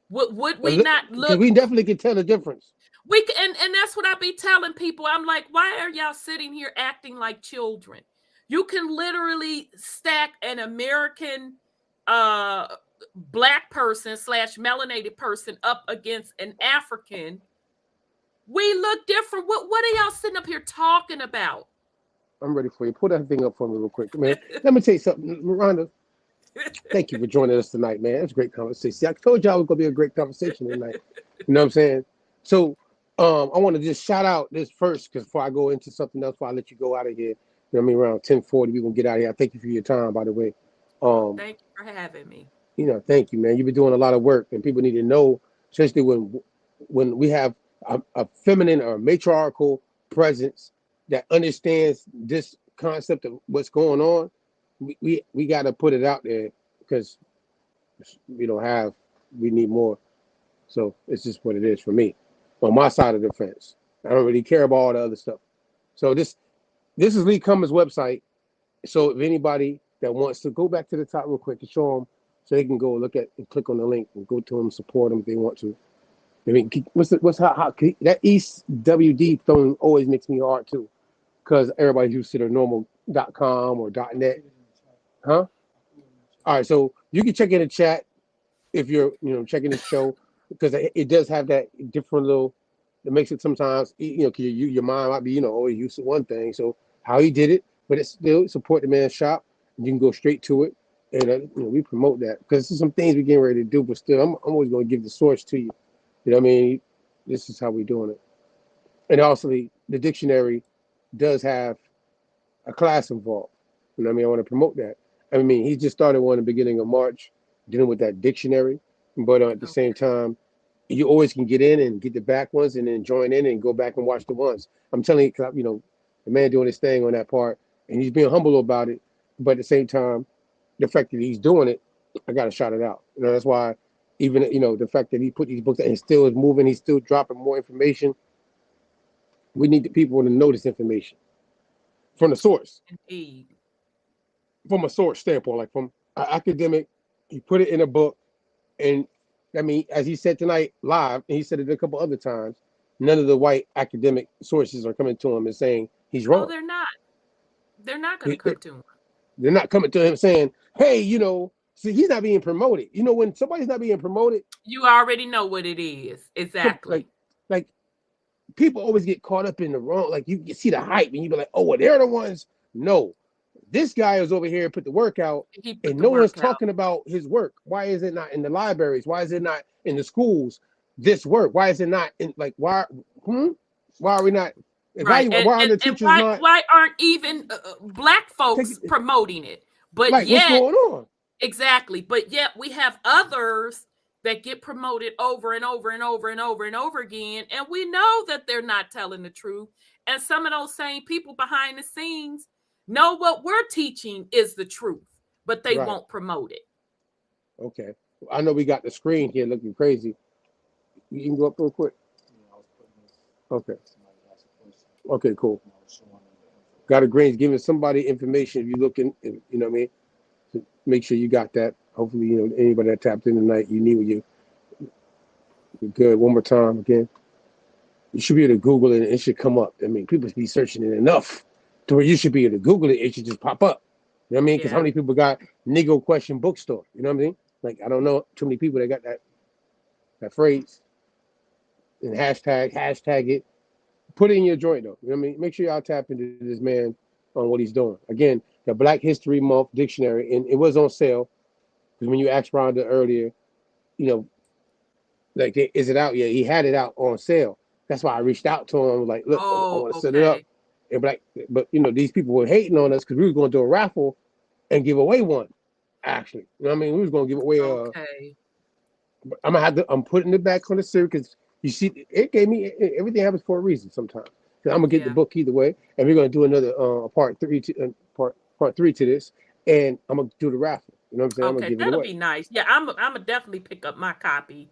Speaker 21: Would we not look?
Speaker 1: Because we definitely can tell the difference.
Speaker 21: We can, and that's what I be telling people. I'm like, why are y'all sitting here acting like children? You can literally stack an American black person / melanated person up against an African. We look different. What are y'all sitting up here talking about?
Speaker 1: I'm ready for you. Pull that thing up for me real quick, man. Let me tell you something, Rhonda. Thank you for joining us tonight, man. It was a great conversation. See, I told y'all it was gonna be a great conversation tonight. You know what I'm saying? So I want to just shout out this first because before I go into something else, before I let you go out of here, you know what I mean, around 10:40, we're gonna get out of here. I thank you for your time, by the way.
Speaker 21: Thank you for having me.
Speaker 1: You know, thank you, man. You've been doing a lot of work, and people need to know, especially when we have a feminine or matriarchal presence that understands this concept of what's going on. We got to put it out there because we need more. So it's just what it is for me on my side of the fence. I don't really care about all the other stuff. So this is Lee Cummings' website. So if anybody that wants to go back to the top real quick and show them so they can go look at and click on the link and go to them, support them if they want to. I mean, that East WD thing always makes me hard too, because everybody's used to their normal.com or .net. Huh? All right, so you can check in the chat if you're, checking the show, because it does have that different little. It makes it sometimes, because your mind might be, always used to one thing. So how he did it, but it's still support the man's shop. You can go straight to it, and we promote that because there's some things we're getting ready to do. But still, I'm always going to give the source to you. You know what I mean? This is how we're doing it. And also, the dictionary does have a class involved. You know what I mean? I want to promote that. I mean, he just started one in the beginning of March, dealing with that dictionary. But at the same time, you always can get in and get the back ones and then join in and go back and watch the ones. I'm telling you, you know, the man doing his thing on that part, and he's being humble about it. But at the same time, the fact that he's doing it, I got to shout it out. You know, that's why even, you know, the fact that he put these books out and still is moving, he's still dropping more information. We need the people to know this information from the source.
Speaker 21: Indeed.
Speaker 1: From a source standpoint, like from an academic, he put it in a book. And I mean, as he said tonight live, and he said it a couple other times, none of the white academic sources are coming to him and saying he's wrong.
Speaker 21: Oh, they're not. They're not going to come to him.
Speaker 1: They're not coming to him saying, hey, you know, see, he's not being promoted. You know, when somebody's not being promoted,
Speaker 21: you already know what it is. Exactly.
Speaker 1: Like people always get caught up in the wrong. Like you see the hype and you be like, oh, well, they're the ones. No, this guy is over here and put the work out, and no one's talking about his work. Why is it not in the libraries? Why is it not in the schools? This work. Why is it not in why? Why are we not?
Speaker 21: Right. Why aren't even black folks promoting it? But
Speaker 1: like,
Speaker 21: yet,
Speaker 1: what's going on?
Speaker 21: Exactly. But yet we have others that get promoted over and over and over and over and over again, and we know that they're not telling the truth. And some of those same people behind the scenes know what we're teaching is the truth, but they won't promote it.
Speaker 1: Okay. I know we got the screen here looking crazy. You can go up real quick. Okay. Okay, cool. Got a green, giving somebody information. If you're looking, you know what I mean? So make sure you got that. Hopefully, you know, anybody that tapped in tonight, you knew you're good. One more time again. You should be able to Google it and it should come up. I mean, people should be searching it enough to where you should be able to Google it. It should just pop up. You know what I mean? Because how many people got Negro Question Bookstore? You know what I mean? Like, I don't know too many people that got that phrase. And hashtag it. Put it in your joint, though. You know what I mean? Make sure y'all tap into this man on what he's doing. Again, the Black History Month Dictionary, and it was on sale. Because when you asked Rhonda earlier, you know, like, is it out yet? He had it out on sale. That's why I reached out to him. I was like, look, I want to set it up. And but you know, these people were hating on us because we were going to do a raffle and give away one. Actually, you know what I mean? We was going to give away but I'm putting it back on the series because you see, it gave me everything happens for a reason sometimes. I'm gonna get the book either way, and we're gonna do another part three to this, and I'm gonna do the raffle. You know what I'm saying? I'm gonna give
Speaker 21: that'll
Speaker 1: it away.
Speaker 21: Be nice. Yeah, I'm gonna definitely pick up my copy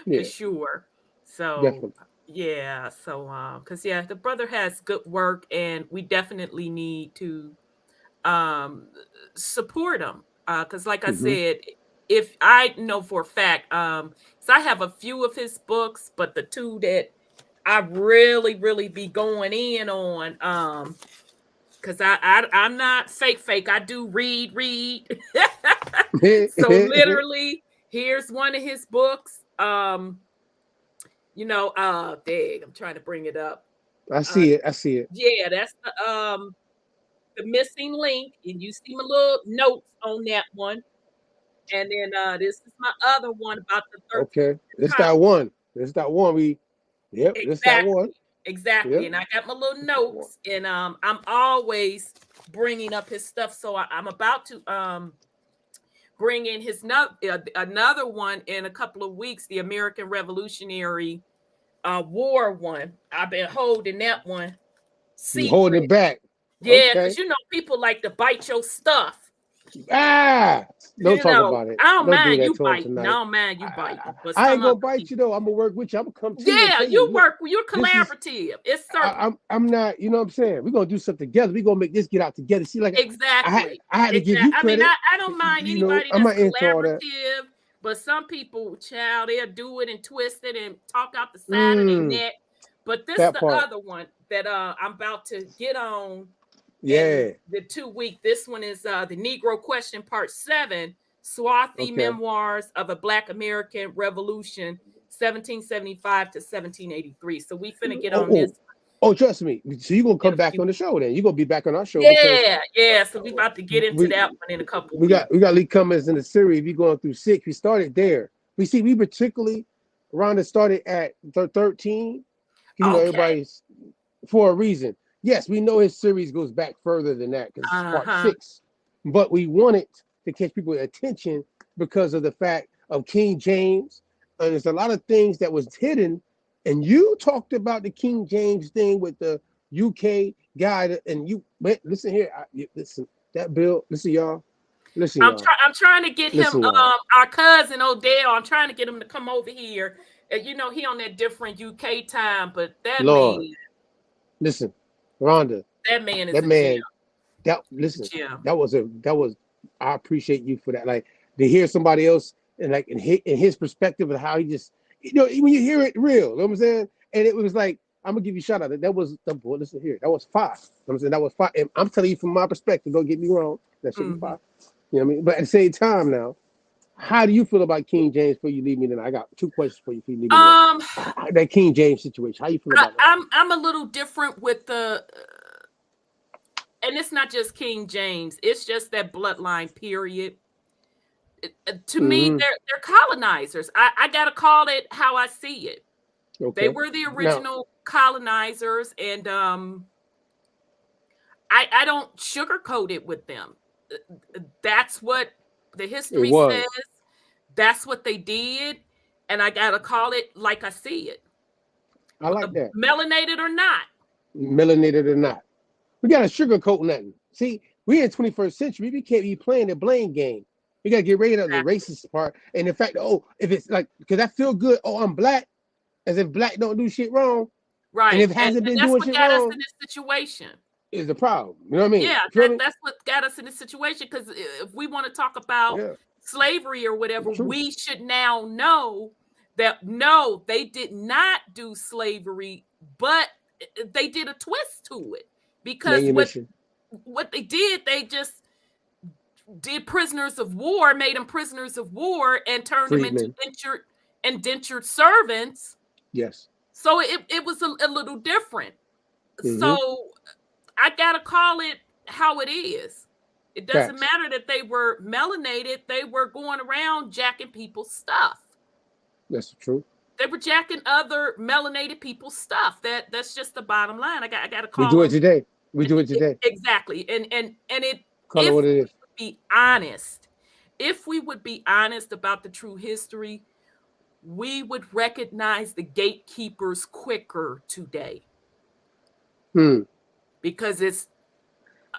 Speaker 21: for sure. So
Speaker 1: definitely.
Speaker 21: Yeah, so because the brother has good work, and we definitely need to support him. Because like I said, if I know for a fact, so I have a few of his books, but the two that I really be going in on, because I'm not fake. I do read. So literally, here's one of his books. You know, dang, I'm trying to bring it up.
Speaker 1: I see it.
Speaker 21: Yeah, that's the missing link, and you see my little notes on that one. And then this is my other one about the 13th.
Speaker 1: Okay, it's that one. It's that one. It's that one.
Speaker 21: Exactly. Yep. And I got my little notes, and I'm always bringing up his stuff. So I'm about to bring in his another one in a couple of weeks, the American Revolutionary War one. I've been holding that one secret.
Speaker 1: You holding it back.
Speaker 21: Yeah, because you know people like to bite your stuff.
Speaker 1: Don't talk about it.
Speaker 21: I don't mind you biting. I don't mind you biting. But
Speaker 1: I ain't gonna bite you though. I'm gonna work with you. I'm gonna come to you.
Speaker 21: Yeah, you work. You're collaborative. It's certain.
Speaker 1: I'm not. You know what I'm saying? We're gonna do something together. We're gonna make this get out together. See, like
Speaker 21: exactly.
Speaker 1: I had to give you credit.
Speaker 21: I mean, I don't mind anybody that's collaborative. But some people, child, they'll do it and twist it and talk out the side of their neck. But this is the other one that I'm about to get on.
Speaker 1: Yeah.
Speaker 21: The 2 week. This one is the Negro Question Part 7, Swarthy Memoirs of a Black American Revolution, 1775 to 1783. So we finna get on this.
Speaker 1: Oh, trust me. So you're gonna come back on the show then. You're gonna be back on our show.
Speaker 21: Yeah. So we about to get into that one in a couple
Speaker 1: weeks. We got Lee Cummings in the series. We going through 6. We started there. We particularly Rhonda started at 13. You know, everybody's for a reason. yes, we know his series goes back further than that because it's part 6. But we wanted to catch people's attention because of the fact of King James. And there's a lot of things that was hidden. And you talked about the King James thing with the UK guy. And you, listen here. Listen, that bill, listen, y'all. Listen,
Speaker 21: I'm trying to get him, our cousin Odell. I'm trying to get him to come over here. You know, he on that different UK time, but that man.
Speaker 1: Listen, Rhonda.
Speaker 21: That man is
Speaker 1: that
Speaker 21: a
Speaker 1: man.
Speaker 21: gem.
Speaker 1: That was. I appreciate you for that. Like to hear somebody else and like in his perspective of how he just, when you hear it real, you know what I'm saying? And it was like, I'm gonna give you a shout out. That was the boy. Listen here, that was 5. You know what I'm saying? That was 5. And I'm telling you from my perspective. Don't get me wrong. That should be 5. You know what I mean? But at the same time, now, how do you feel about King James before you leave me tonight? I got 2 questions for you before you leave me tonight. That King James situation. How you feel about that?
Speaker 21: I'm a little different with the. And it's not just King James. It's just that bloodline period. To me, they're colonizers. I got to call it how I see it. Okay. They were the original colonizers, and I don't sugarcoat it with them. That's what the history says. That's what they did, and I got to call it like I see it.
Speaker 1: I like that.
Speaker 21: Melanated or not.
Speaker 1: Melanated or not. We got to sugarcoat nothing. See, we in 21st century. We can't be playing the blame game. We got to get rid of the racist part. And the fact, if it's like, because I feel good, I'm black, as if black don't do shit wrong.
Speaker 21: Right.
Speaker 1: And if it hasn't been doing shit wrong. That's what got us
Speaker 21: in this situation.
Speaker 1: Is the problem. You know what I mean?
Speaker 21: Yeah, that's what got us in this situation. Because if we want to talk about slavery or whatever, we should now know that, no, they did not do slavery, but they did a twist to it. Because what they did, they just did prisoners of war, made them prisoners of war, and turned them into indentured servants.
Speaker 1: Yes.
Speaker 21: So it was a little different. So I gotta call it how it is. It doesn't matter that they were melanated; they were going around jacking people's stuff.
Speaker 1: That's true.
Speaker 21: They were jacking other melanated people's stuff. That's just the bottom line. I gotta call.
Speaker 1: We do it today. We do it today.
Speaker 21: Exactly. And it.
Speaker 1: Call it what it is.
Speaker 21: Be honest. If we would be honest about the true history, we would recognize the gatekeepers quicker today. Because it's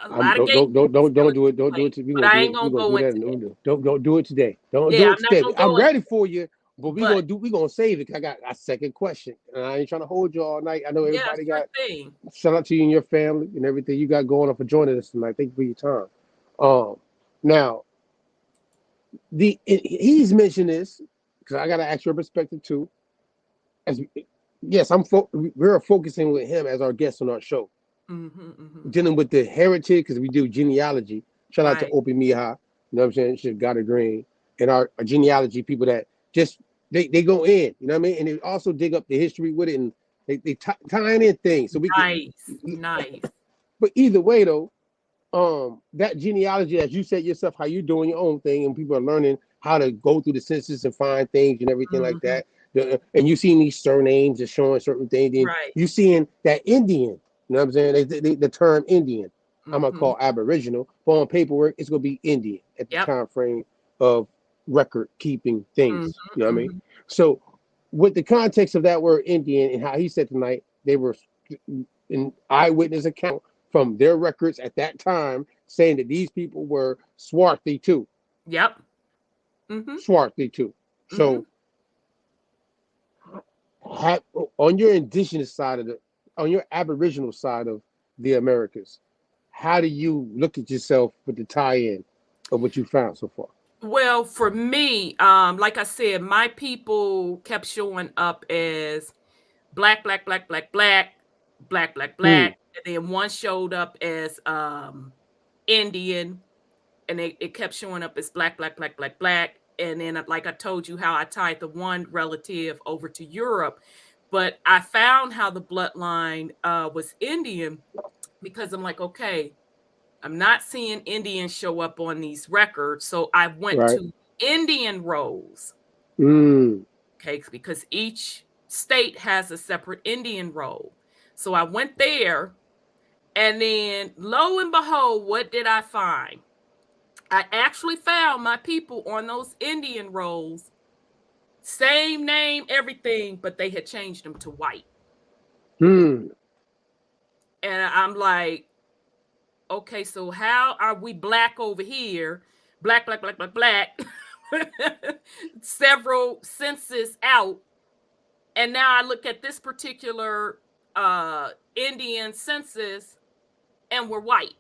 Speaker 21: a lot of gatekeepers.
Speaker 1: Don't do it. Don't do it.
Speaker 21: But I ain't gonna go into it.
Speaker 1: Don't do it today. Don't do it today. I'm ready for you. But we're gonna save it. I got a second question. And I ain't trying to hold you all night. I know everybody got shout out to you and your family and everything you got going on for joining us tonight. Thank you for your time. Now he's mentioned this because I gotta ask your perspective too. We're focusing with him as our guest on our show. Dealing with the heritage because we do genealogy. Shout out to Opie Miha, you know what I'm saying? She's got a green. And our genealogy people that just they go in, you know what I mean? And they also dig up the history with it and they tie in things. So we
Speaker 21: nice.
Speaker 1: But either way though, that genealogy, as you said yourself, how you're doing your own thing, and people are learning how to go through the census and find things and everything like that. And you seeing these surnames and showing certain things. You seeing that Indian, you know what I'm saying? The term Indian, I'm gonna call Aboriginal, but on paperwork, it's gonna be Indian at the time frame of record keeping things. You know what I mean? So with the context of that word Indian and how he said tonight, they were an eyewitness account from their records at that time saying that these people were swarthy too.
Speaker 21: Yep.
Speaker 1: Swarthy too. So on your indigenous side on your Aboriginal side of the Americas, how do you look at yourself with the tie-in of what you found so far?
Speaker 21: Well, for me, like I said, my people kept showing up as black, and then one showed up as Indian, and it kept showing up as black. And then, like I told you, how I tied the one relative over to Europe. But I found how the bloodline was Indian because I'm like, okay, I'm not seeing Indians show up on these records. So I went to Indian rolls. Okay, because each state has a separate Indian roll. So I went there And then, lo and behold, what did I find? I actually found my people on those Indian rolls. Same name, everything, but they had changed them to white. And I'm like, okay, so how are we black over here? Black. Several census out. And now I look at this particular Indian census and we're white.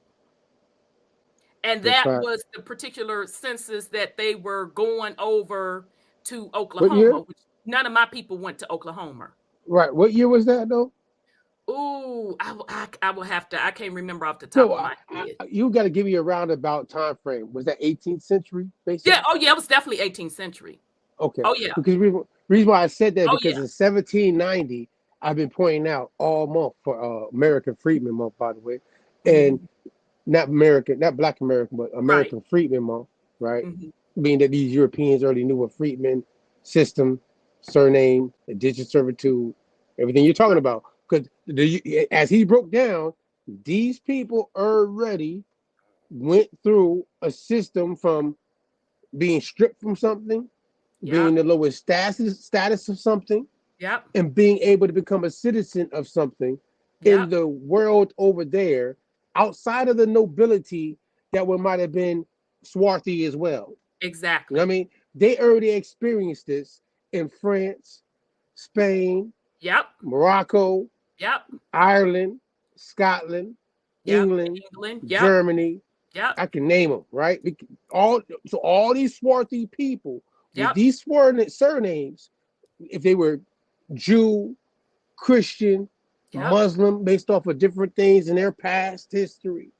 Speaker 21: And that was the particular census that they were going over to Oklahoma, which none of my people went to Oklahoma.
Speaker 1: Right. What year was that, though?
Speaker 21: Ooh, I will have to. I can't remember off the top of my head.
Speaker 1: You got to give me a roundabout time frame. Was that 18th century, basically?
Speaker 21: Yeah. Oh, yeah. It was definitely 18th century.
Speaker 1: Okay.
Speaker 21: Oh, yeah.
Speaker 1: Because reason why I said that because in 1790, I've been pointing out all month for American Freedmen Month, by the way, and not Black American, but American Freedmen Month, right? Being that these Europeans already knew what freedmen system, surname, indentured servitude, everything you're talking about. Because as he broke down, these people already went through a system from being stripped from something, being the lowest status of something, and being able to become a citizen of something in the world over there, outside of the nobility that might have been swarthy as well.
Speaker 21: Exactly.
Speaker 1: You know what I mean? They already experienced this in France, Spain, Morocco, Ireland, Scotland, England, Germany. I can name them, right? All these swarthy people with these surnames, if they were Jew, Christian, Muslim, based off of different things in their past history,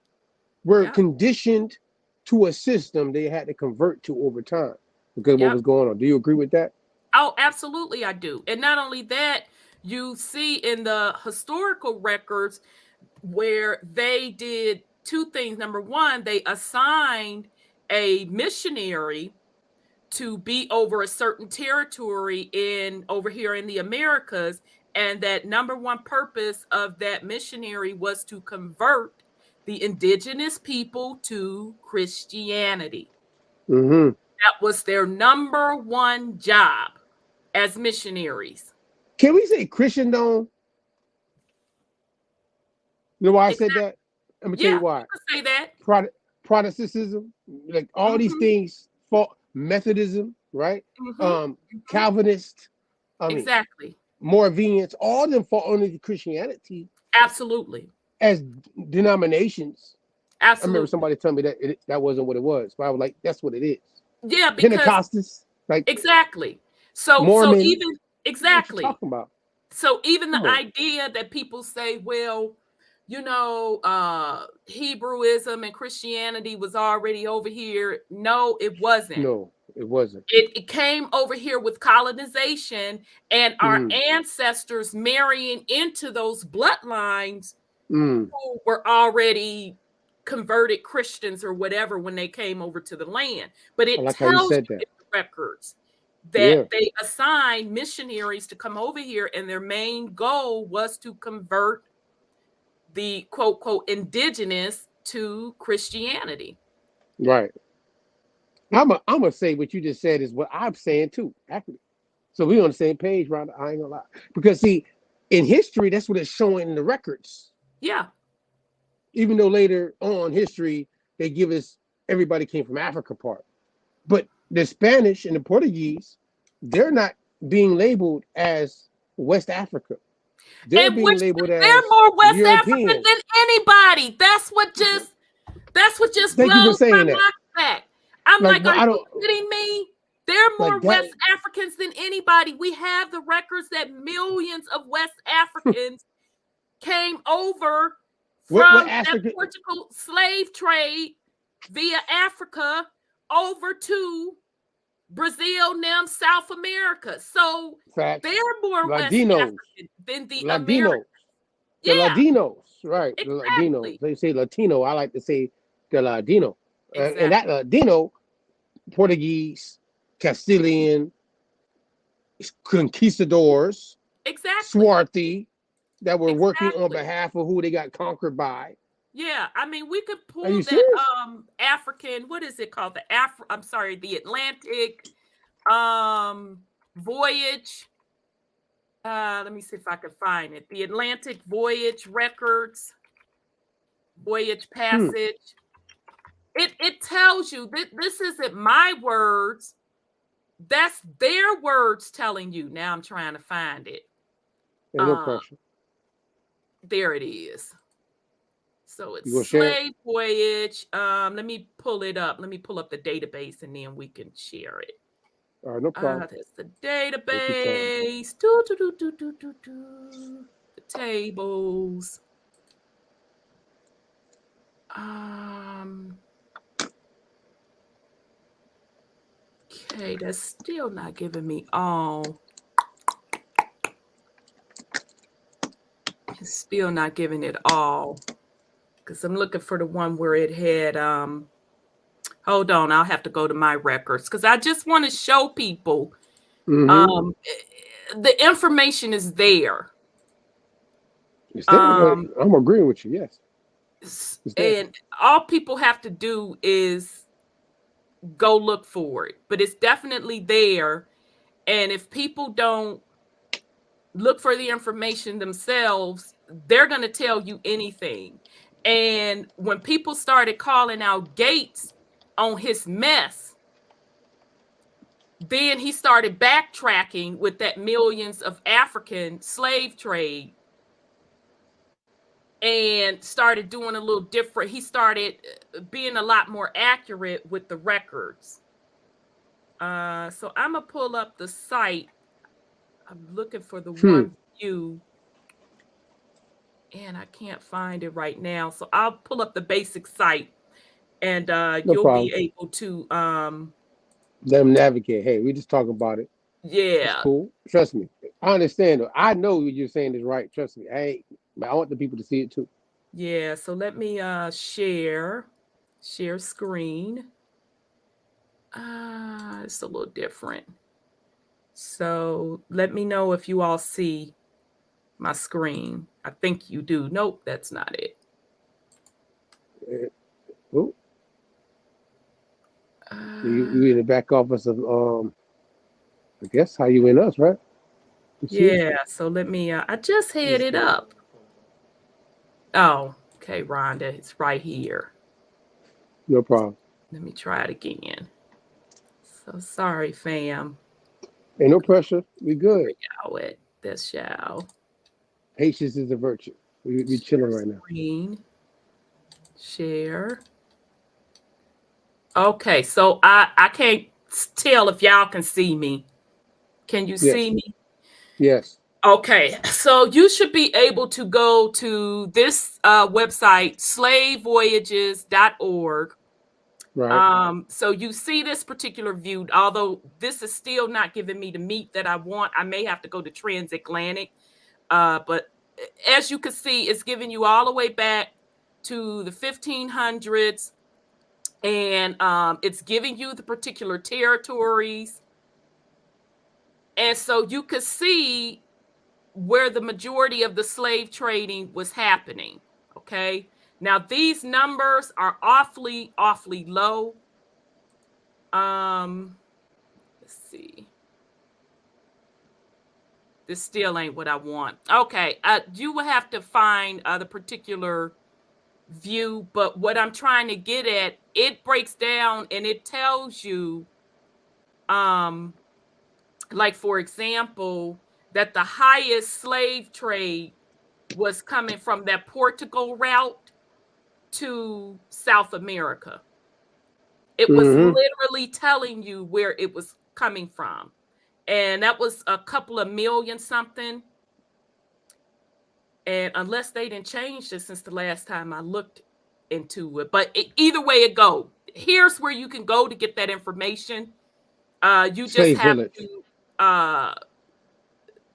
Speaker 1: were conditioned to a system they had to convert to over time because of what was going on. Do you agree with that?
Speaker 21: Oh, absolutely, I do. And not only that, you see in the historical records where they did two things. Number one, they assigned a missionary to be over a certain territory over here in the Americas, and that number one purpose of that missionary was to convert the indigenous people to Christianity. That was their number one job as missionaries.
Speaker 1: Can we say Christendom? You know why I said that? Let me tell you why.
Speaker 21: You can say that.
Speaker 1: Protestantism, like all these things, Methodism, right? Calvinist,
Speaker 21: exactly.
Speaker 1: Moravians, all of them fall under Christianity.
Speaker 21: Absolutely.
Speaker 1: As denominations.
Speaker 21: Absolutely.
Speaker 1: I remember somebody telling me that that wasn't what it was, but I was like, that's what it is.
Speaker 21: Yeah, because
Speaker 1: Pentecostals, like
Speaker 21: exactly. So
Speaker 1: Mormon,
Speaker 21: even exactly.
Speaker 1: What you talking about?
Speaker 21: So even the idea that people say, well, you know, Hebrewism and Christianity was already over here. No, it wasn't.
Speaker 1: No, it wasn't.
Speaker 21: It came over here with colonization and our ancestors marrying into those bloodlines who were already converted Christians or whatever when they came over to the land. But it tells you in the records that they assigned missionaries to come over here, and their main goal was to convert the quote, quote, indigenous to Christianity.
Speaker 1: Right. I'm gonna say what you just said is what I'm saying too. Actually. So we're on the same page, Rhonda. I ain't gonna lie. Because see, in history, that's what it's showing in the records.
Speaker 21: Yeah.
Speaker 1: Even though later on history, they give us everybody came from Africa part. But the Spanish and the Portuguese, they're not being labeled as West Africa. They're being labeled as
Speaker 21: they're more West
Speaker 1: Europeans.
Speaker 21: African than anybody. That's what just blows my mind back. I'm like, are you kidding me? They're more West Africans than anybody. We have the records that millions of West Africans came over from that Portugal slave trade via Africa over to Brazil, now South America. So they're more West African than the Americans.
Speaker 1: The Latinos, right? Exactly. The Latinos. They say Latino. I like to say the Ladino. Exactly. And that Ladino, Portuguese, Castilian, conquistadors, Swarthy, that were working on behalf of who they got conquered by.
Speaker 21: Yeah, I mean, we could pull
Speaker 1: Are you
Speaker 21: that
Speaker 1: serious?
Speaker 21: African, what is it called? The Atlantic voyage. Let me see if I can find it. The Atlantic Voyage Records, Voyage Passage. It tells you this isn't my words. That's their words telling you. Now I'm trying to find it.
Speaker 1: No pressure.
Speaker 21: There it is. So it's
Speaker 1: Slave
Speaker 21: Slave Voyage. Let me pull it up. Let me pull up the database and then we can share it.
Speaker 1: All right, no problem.
Speaker 21: That's the database. The tables. Okay, that's still not giving me all. It's still not giving it all. Because I'm looking for the one where it had hold on, I'll have to go to my records because I just want to show people the information is there.
Speaker 1: It's there. I'm agreeing with you, yes.
Speaker 21: And all people have to do is go look for it. But it's definitely there. And if people don't look for the information themselves, they're going to tell you anything. And when people started calling out Gates on his mess, then he started backtracking with that millions of African slave trade and started doing a little different. He started being a lot more accurate with the records. So I'm going to pull up the site. I'm looking for the one view. And I can't find it right now. So I'll pull up the basic site and you'll be able to
Speaker 1: let them navigate. Hey, we just talking about it.
Speaker 21: Yeah.
Speaker 1: It's cool. Trust me. I understand. I know what you're saying is right. Trust me. I want the people to see it too.
Speaker 21: Yeah. So let me share screen. It's a little different. So let me know if you all see my screen. I think you do. Nope, that's not it.
Speaker 1: You in the back office of I guess how you in us, right?
Speaker 21: Yeah, so let me I just had it up. Oh, okay, Rhonda, it's right here.
Speaker 1: No problem.
Speaker 21: Let me try it again. So sorry, fam.
Speaker 1: Ain't no pressure. We good.
Speaker 21: This show.
Speaker 1: Patience is a virtue. We chilling right now.
Speaker 21: Screen. Share. Okay, so I can't tell if y'all can see me. Can you see me?
Speaker 1: Yes.
Speaker 21: Okay, so you should be able to go to this website, slavevoyages.org.
Speaker 1: Right.
Speaker 21: So you see this particular view, although this is still not giving me the meat that I want. I may have to go to Transatlantic. But as you can see, it's giving you all the way back to the 1500s. And it's giving you the particular territories. And so you could see where the majority of the slave trading was happening. Okay. Now these numbers are awfully low. Let's see. This still ain't what I want. Okay. You will have to find the particular view, but what I'm trying to get at, it breaks down and it tells you, like for example, that the highest slave trade was coming from that Portugal route to South America. It was literally telling you where it was coming from. And that was a couple of million something. And unless they didn't change this since the last time I looked into it. But either way it go, here's where you can go to get that information. You just have to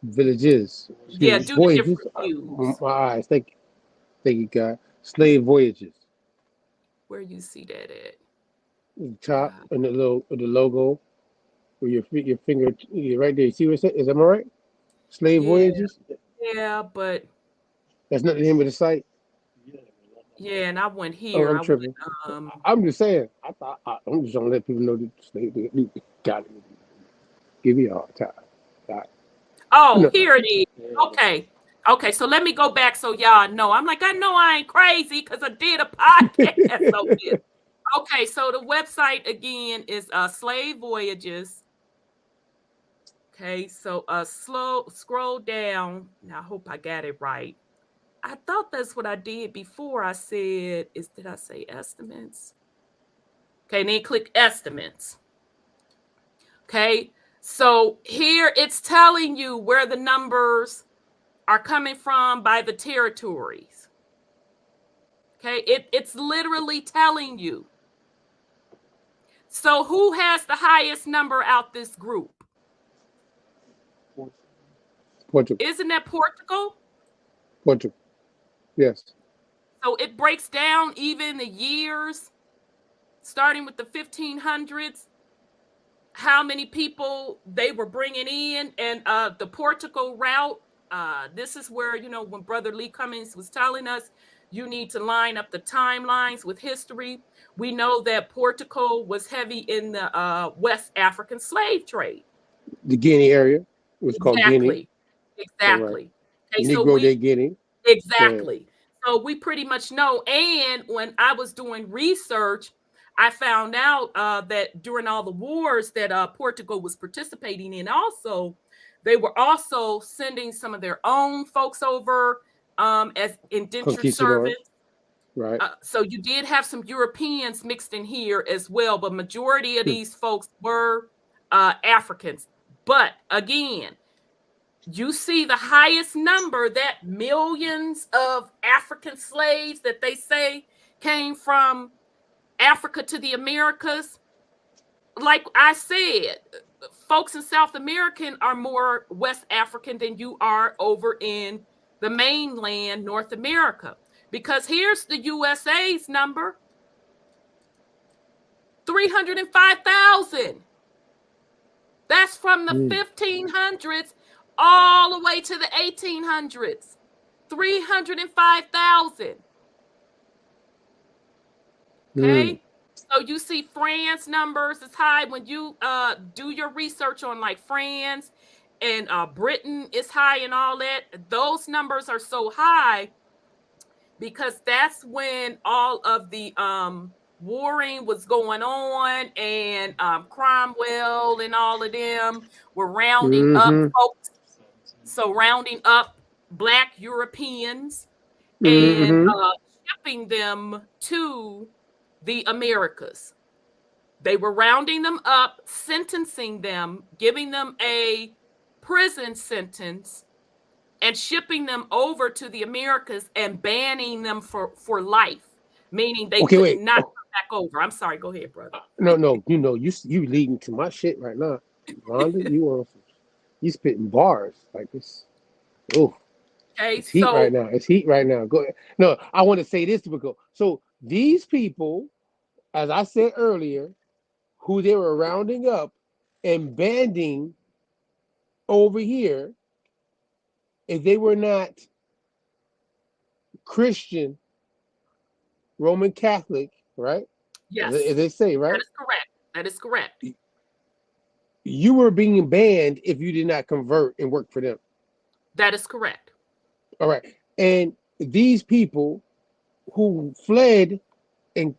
Speaker 1: villages.
Speaker 21: Yeah, do the different views.
Speaker 1: My eyes. Thank you, God. Slave voyages.
Speaker 21: Where you see that at?
Speaker 1: The top and the logo. Where your finger right there. You see what it says? Is that right? Slave voyages.
Speaker 21: Yeah, but
Speaker 1: that's not the name of the site.
Speaker 21: Yeah, and I went
Speaker 1: Oh,
Speaker 21: here.
Speaker 1: I'm
Speaker 21: I went.
Speaker 1: tripping. I'm just saying. I'm just gonna let people know that they got to give me a hard time. Right.
Speaker 21: Oh,
Speaker 1: No.
Speaker 21: here it is. Okay. So let me go back so y'all know. I'm like, I know I ain't crazy because I did a podcast on this. Okay, so the website again is Slave Voyages. Okay, so scroll down. Now I hope I got it right. I thought that's what I did before. I said, did I say estimates? Okay, then click estimates. Okay, so here it's telling you where the numbers are coming from by the territories. Okay, it's literally telling you. So who has the highest number out this group?
Speaker 1: Portugal.
Speaker 21: Isn't that Portugal?
Speaker 1: Portugal. Yes.
Speaker 21: So it breaks down even the years, starting with the 1500s, how many people they were bringing in, and the Portugal route. This is where, when Brother Lee Cummings was telling us, you need to line up the timelines with history. We know that Portugal was heavy in the West African slave trade.
Speaker 1: The Guinea area was called Guinea.
Speaker 21: Exactly. Okay, so
Speaker 1: Negro de Guinea.
Speaker 21: exactly. So we pretty much know. And when I was doing research, I found out that during all the wars that Portugal was participating in, also, they were also sending some of their own folks over as indentured servants.
Speaker 1: Right.
Speaker 21: So you did have some Europeans mixed in here as well, but majority of these folks were Africans. But again, you see the highest number, that millions of African slaves that they say came from Africa to the Americas. Like I said, folks in South America are more West African than you are over in the mainland North America. Because here's the USA's number, 305,000. That's from the 1500s all the way to the 1800s. 305,000. Okay. So you see France numbers is high. When you do your research on like France and Britain is high and all that, those numbers are so high because that's when all of the warring was going on, and Cromwell and all of them were rounding up folks. So rounding up Black Europeans and shipping them to the Americas. They were rounding them up, sentencing them, giving them a prison sentence, and shipping them over to the Americas and banning them for life, meaning they could not come back over. I'm sorry. Go ahead, brother.
Speaker 1: No. You leading to my shit right now, Rhonda. You spitting bars like this. Oh,
Speaker 21: okay,
Speaker 1: it's heat right now. It's heat right now. Go ahead. No, I want to say this because so these people, as I said earlier, who they were rounding up and banding over here, if they were not Christian, Roman Catholic, right?
Speaker 21: Yes.
Speaker 1: As they say, right?
Speaker 21: That is correct.
Speaker 1: You were being banned if you did not convert and work for them.
Speaker 21: That is correct.
Speaker 1: All right. And these people who fled and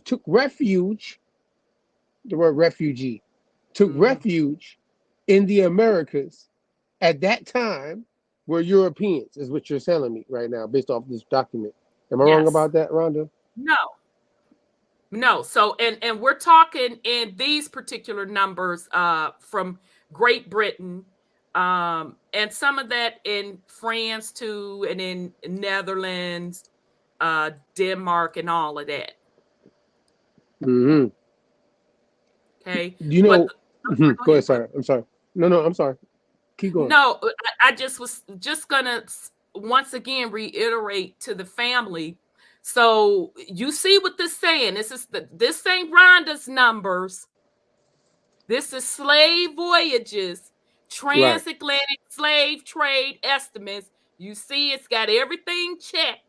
Speaker 1: took refuge, the word refugee, took refuge in the Americas at that time were Europeans, is what you're telling me right now, based off this document. Am I wrong about that, Rhonda?
Speaker 21: No. So, and we're talking in these particular numbers from Great Britain, and some of that in France too, and in Netherlands, Denmark, and all of that. Okay.
Speaker 1: You know, go ahead. Sorry. I'm sorry. No, I'm sorry. Keep going.
Speaker 21: No, I just was just gonna once again reiterate to the family. So you see what this saying? This ain't Rhonda's numbers. This is Slave Voyages, transatlantic slave trade estimates. You see, it's got everything checked.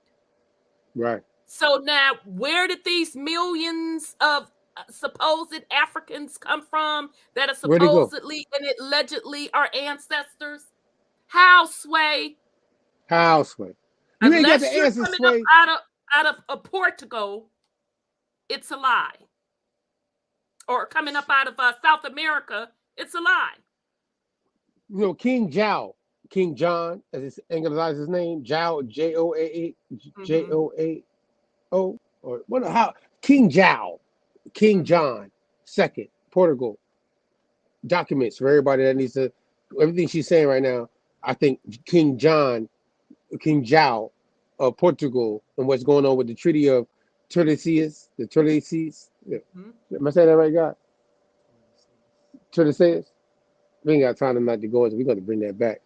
Speaker 1: Right.
Speaker 21: So now, where did these millions of supposed Africans come from that are
Speaker 1: Where'd they go?
Speaker 21: supposedly and allegedly our ancestors? How, Sway?
Speaker 1: How, Sway? You ain't got the
Speaker 21: Unless you're
Speaker 1: answer,
Speaker 21: coming
Speaker 1: Sway.
Speaker 21: up out of Portugal, it's a lie. Or coming up out of South America, it's a lie.
Speaker 1: You know, King Jao, King John, as it's anglicized his name, Jao, Joao, or what? How? King Jao, King John II, Portugal. Documents for everybody that needs to. Everything she's saying right now, I think King Jao of Portugal, and what's going on with the Treaty of Tordesillas, the Tordesillas. Yeah. Am I saying that right, God? Tordesillas. We ain't got time tonight to go into. We're going to bring that back.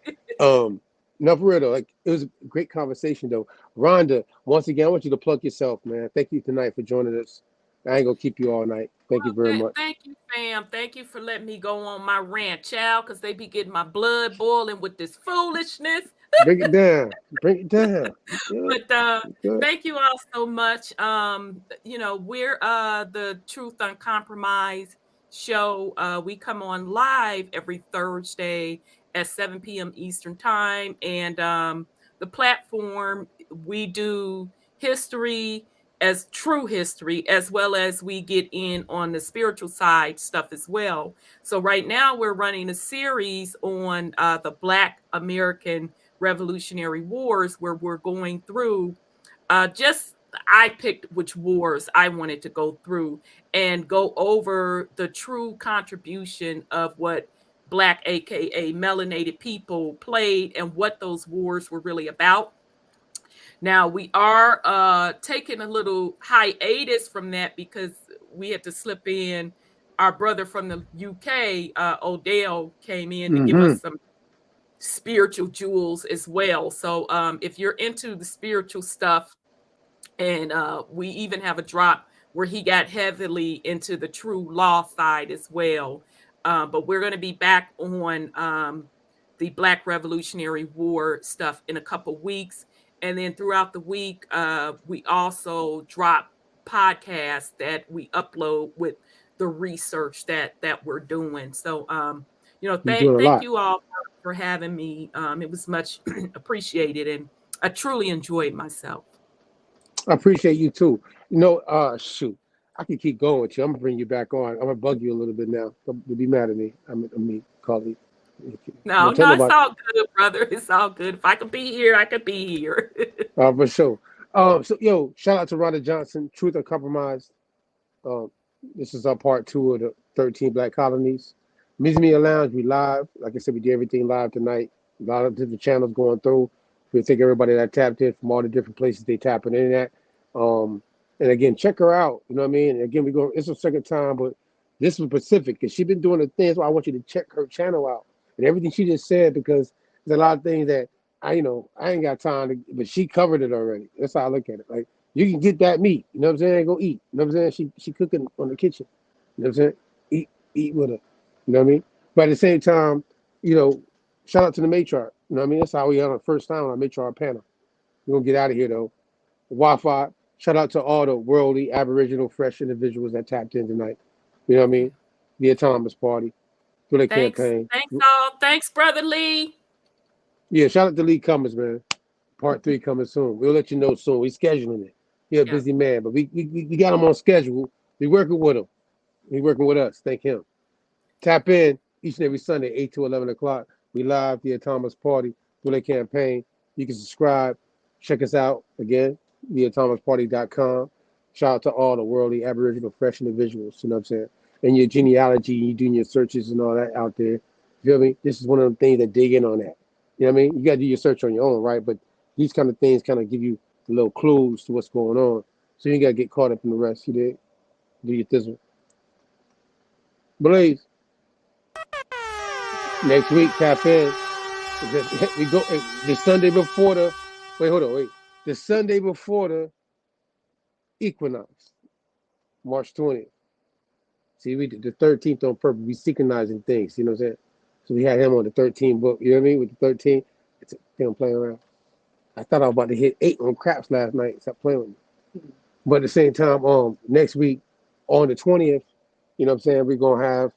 Speaker 1: No, for real though. Like, it was a great conversation though. Rhonda, once again, I want you to plug yourself, man. Thank you tonight for joining us. I ain't gonna keep you all night. Thank you very much.
Speaker 21: Thank you, fam. Thank you for letting me go on my rant, child, because they be getting my blood boiling with this foolishness.
Speaker 1: Bring it down. Bring it down.
Speaker 21: But thank you all so much. You know, we're the Truth Uncompromised show. We come on live every Thursday at 7 p.m. Eastern time. And the platform, we do history as true history, as well as we get in on the spiritual side stuff as well. So right now we're running a series on the Black American Revolutionary Wars, where we're going through I picked which wars I wanted to go through and go over the true contribution of what Black, aka melanated people, played and what those wars were really about. Now we are taking a little hiatus from that because we had to slip in. Our brother from the UK, Odell, came in to give us some spiritual jewels as well. So if you're into the spiritual stuff, and we even have a drop where he got heavily into the true law side as well. But we're going to be back on the Black Revolutionary War stuff in a couple weeks. And then throughout the week, we also drop podcasts that we upload with the research that we're doing. So, you know, thank you all for having me. It was much appreciated, and I truly enjoyed myself.
Speaker 1: I appreciate you too. You know, shoot, I can keep going with you. I'm gonna bring you back on. I'm gonna bug you a little bit now. Don't be mad at me. I mean, colleague.
Speaker 21: No, it's all good, brother. It's all good. If I could be here, I could be here.
Speaker 1: For sure. So yo, shout out to Rhonda Johnson, Truth Uncompromised. This is our part 2 of the 13 Black Colonies. Media Lounge, we live. Like I said, we did everything live tonight. A lot of different channels going through. We thank everybody that tapped in from all the different places they tapping in at. And again, check her out. You know what I mean? And again, it's the second time, but this was Pacific, because she's been doing the things. So I want you to check her channel out and everything she just said, because there's a lot of things that I ain't got time to, but she covered it already. That's how I look at it. Like, you can get that meat, you know what I'm saying? Go eat. You know what I'm saying? She cooking on the kitchen. You know what I'm saying? Eat with her. You know what I mean? But at the same time, shout out to the matriarch. You know what I mean? That's how we on the first time on our matriarch panel. We're gonna get out of here though. Wi-Fi. Shout out to all the worldly, aboriginal, fresh individuals that tapped in tonight. You know what I mean? The Thomas Party. Through their campaign.
Speaker 21: Thanks all. Thanks, Brother Lee.
Speaker 1: Yeah, shout out to Lee Cummings, man. Part 3 coming soon. We'll let you know soon. We're scheduling it. He's a busy man, but we got him on schedule. We working with him. He working with us. Thank him. Tap in each and every Sunday, 8 to 11 o'clock. We live the Thomas Party through their campaign. You can subscribe. Check us out again, theatomisparty.com. Shout out to all the worldly, aboriginal, fresh individuals. You know what I'm saying? And your genealogy, you doing your searches and all that out there. You feel me? This is one of the things that dig in on that. You know what I mean? You got to do your search on your own, right? But these kind of things kind of give you little clues to what's going on. So you got to get caught up in the rest. You did? Do your thizzle. Blaze. Next week, tap in. We go the Sunday before the. Wait. The Sunday before the equinox, March 20th. See, we did the 13th on purpose. We synchronizing things. You know what I'm saying? So we had him on the 13th book. You know what I mean? With the 13th, it's him playing around. I thought I was about to hit 8 on craps last night. Stop playing with me. But at the same time, next week on the 20th, you know what I'm saying, we're gonna have,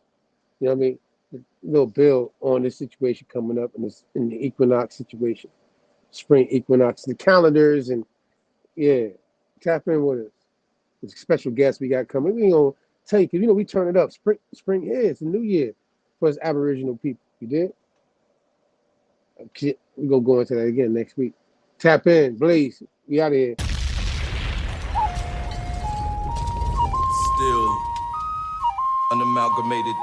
Speaker 1: you know what I mean, a little build on this situation coming up in the equinox situation, spring equinox, the calendars, and yeah, tap in with us. There's a special guest we got coming. We ain't gonna tell you because we turn it up. Spring here, it's a new year for us Aboriginal people. You did? Okay, we gonna go into that again next week. Tap in, Blaze. We out of here.
Speaker 9: Still unamalgamated.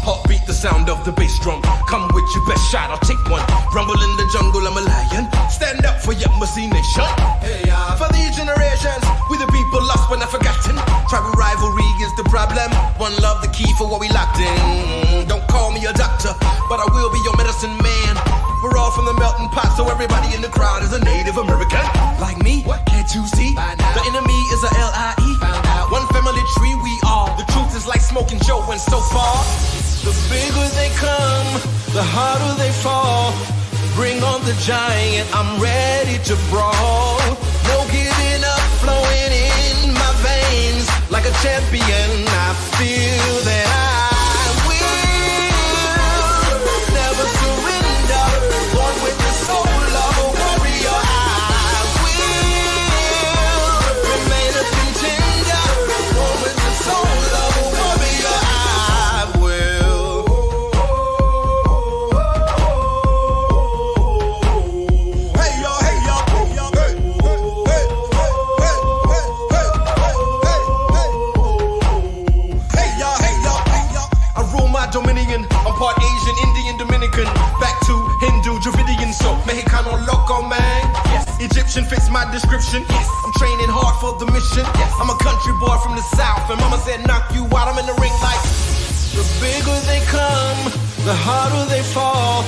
Speaker 9: Heartbeat, the sound of the bass drum. Come with your best shot, I'll take one. Rumble in the jungle, I'm a lion. Stand up for your Yamasi nation. Hey, for these generations, we the people lost but not forgotten. Tribal rivalry is the problem. One love, the key for what we locked in. Don't call me a doctor, but I will be your medicine man. We're all from the melting pot, so everybody in the crowd is a Native American. Like me, what can't you see? The enemy is a L-I-E. One family tree we are. The truth is like smoking Joe went so far. The bigger they come, the harder they fall. Bring on the giant, I'm ready to brawl. No giving up, flowing in my veins. Like a champion, I feel that I will never surrender. Born with the soul of a warrior, I will remain a contender. Born with the soul of a warrior, I will. Hey y'all, hey y'all, hey y'all, hey, hey, hey, hey, y'all, hey y'all, hey y'all. I rule my dominion. I'm part Asian, Indian, Dominican. Back to Hindu, Dravidian, so Mexicano loco, man. Yes. Egyptian fits my description. Yes. I'm training hard for the mission. Yes. I'm a country boy from the south, and mama said knock you out. I'm in the ring like. The bigger they come, the harder they fall.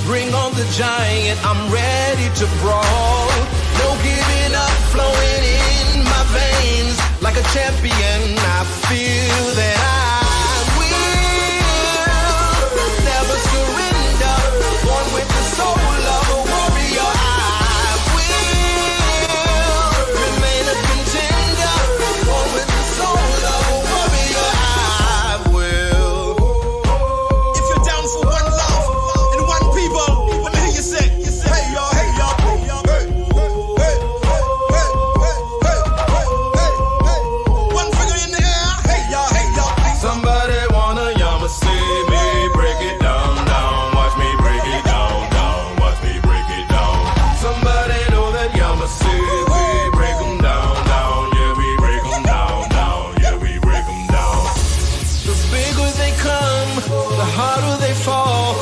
Speaker 9: Bring on the giant, I'm ready to brawl. No giving up, flowing in my veins. Like a champion, I feel that I will never surrender. Born with the soul of a warrior, I will remain a contender. Born with the soul of a warrior, I will. If you're down for one love and one people, let me hear you say, hey y'all, hey y'all, hey y'all, hey, hey, hey, hey, hey, hey. One finger in the air, hey y'all, hey y'all. Somebody wanna Yamasi me, break it down, down. Watch me break it down, down. Watch me break it down. Somebody know that Yamasi, we break 'em down, down. Yeah, we break 'em down, down. Yeah, we break 'em down. The bigger they come, the harder they fall.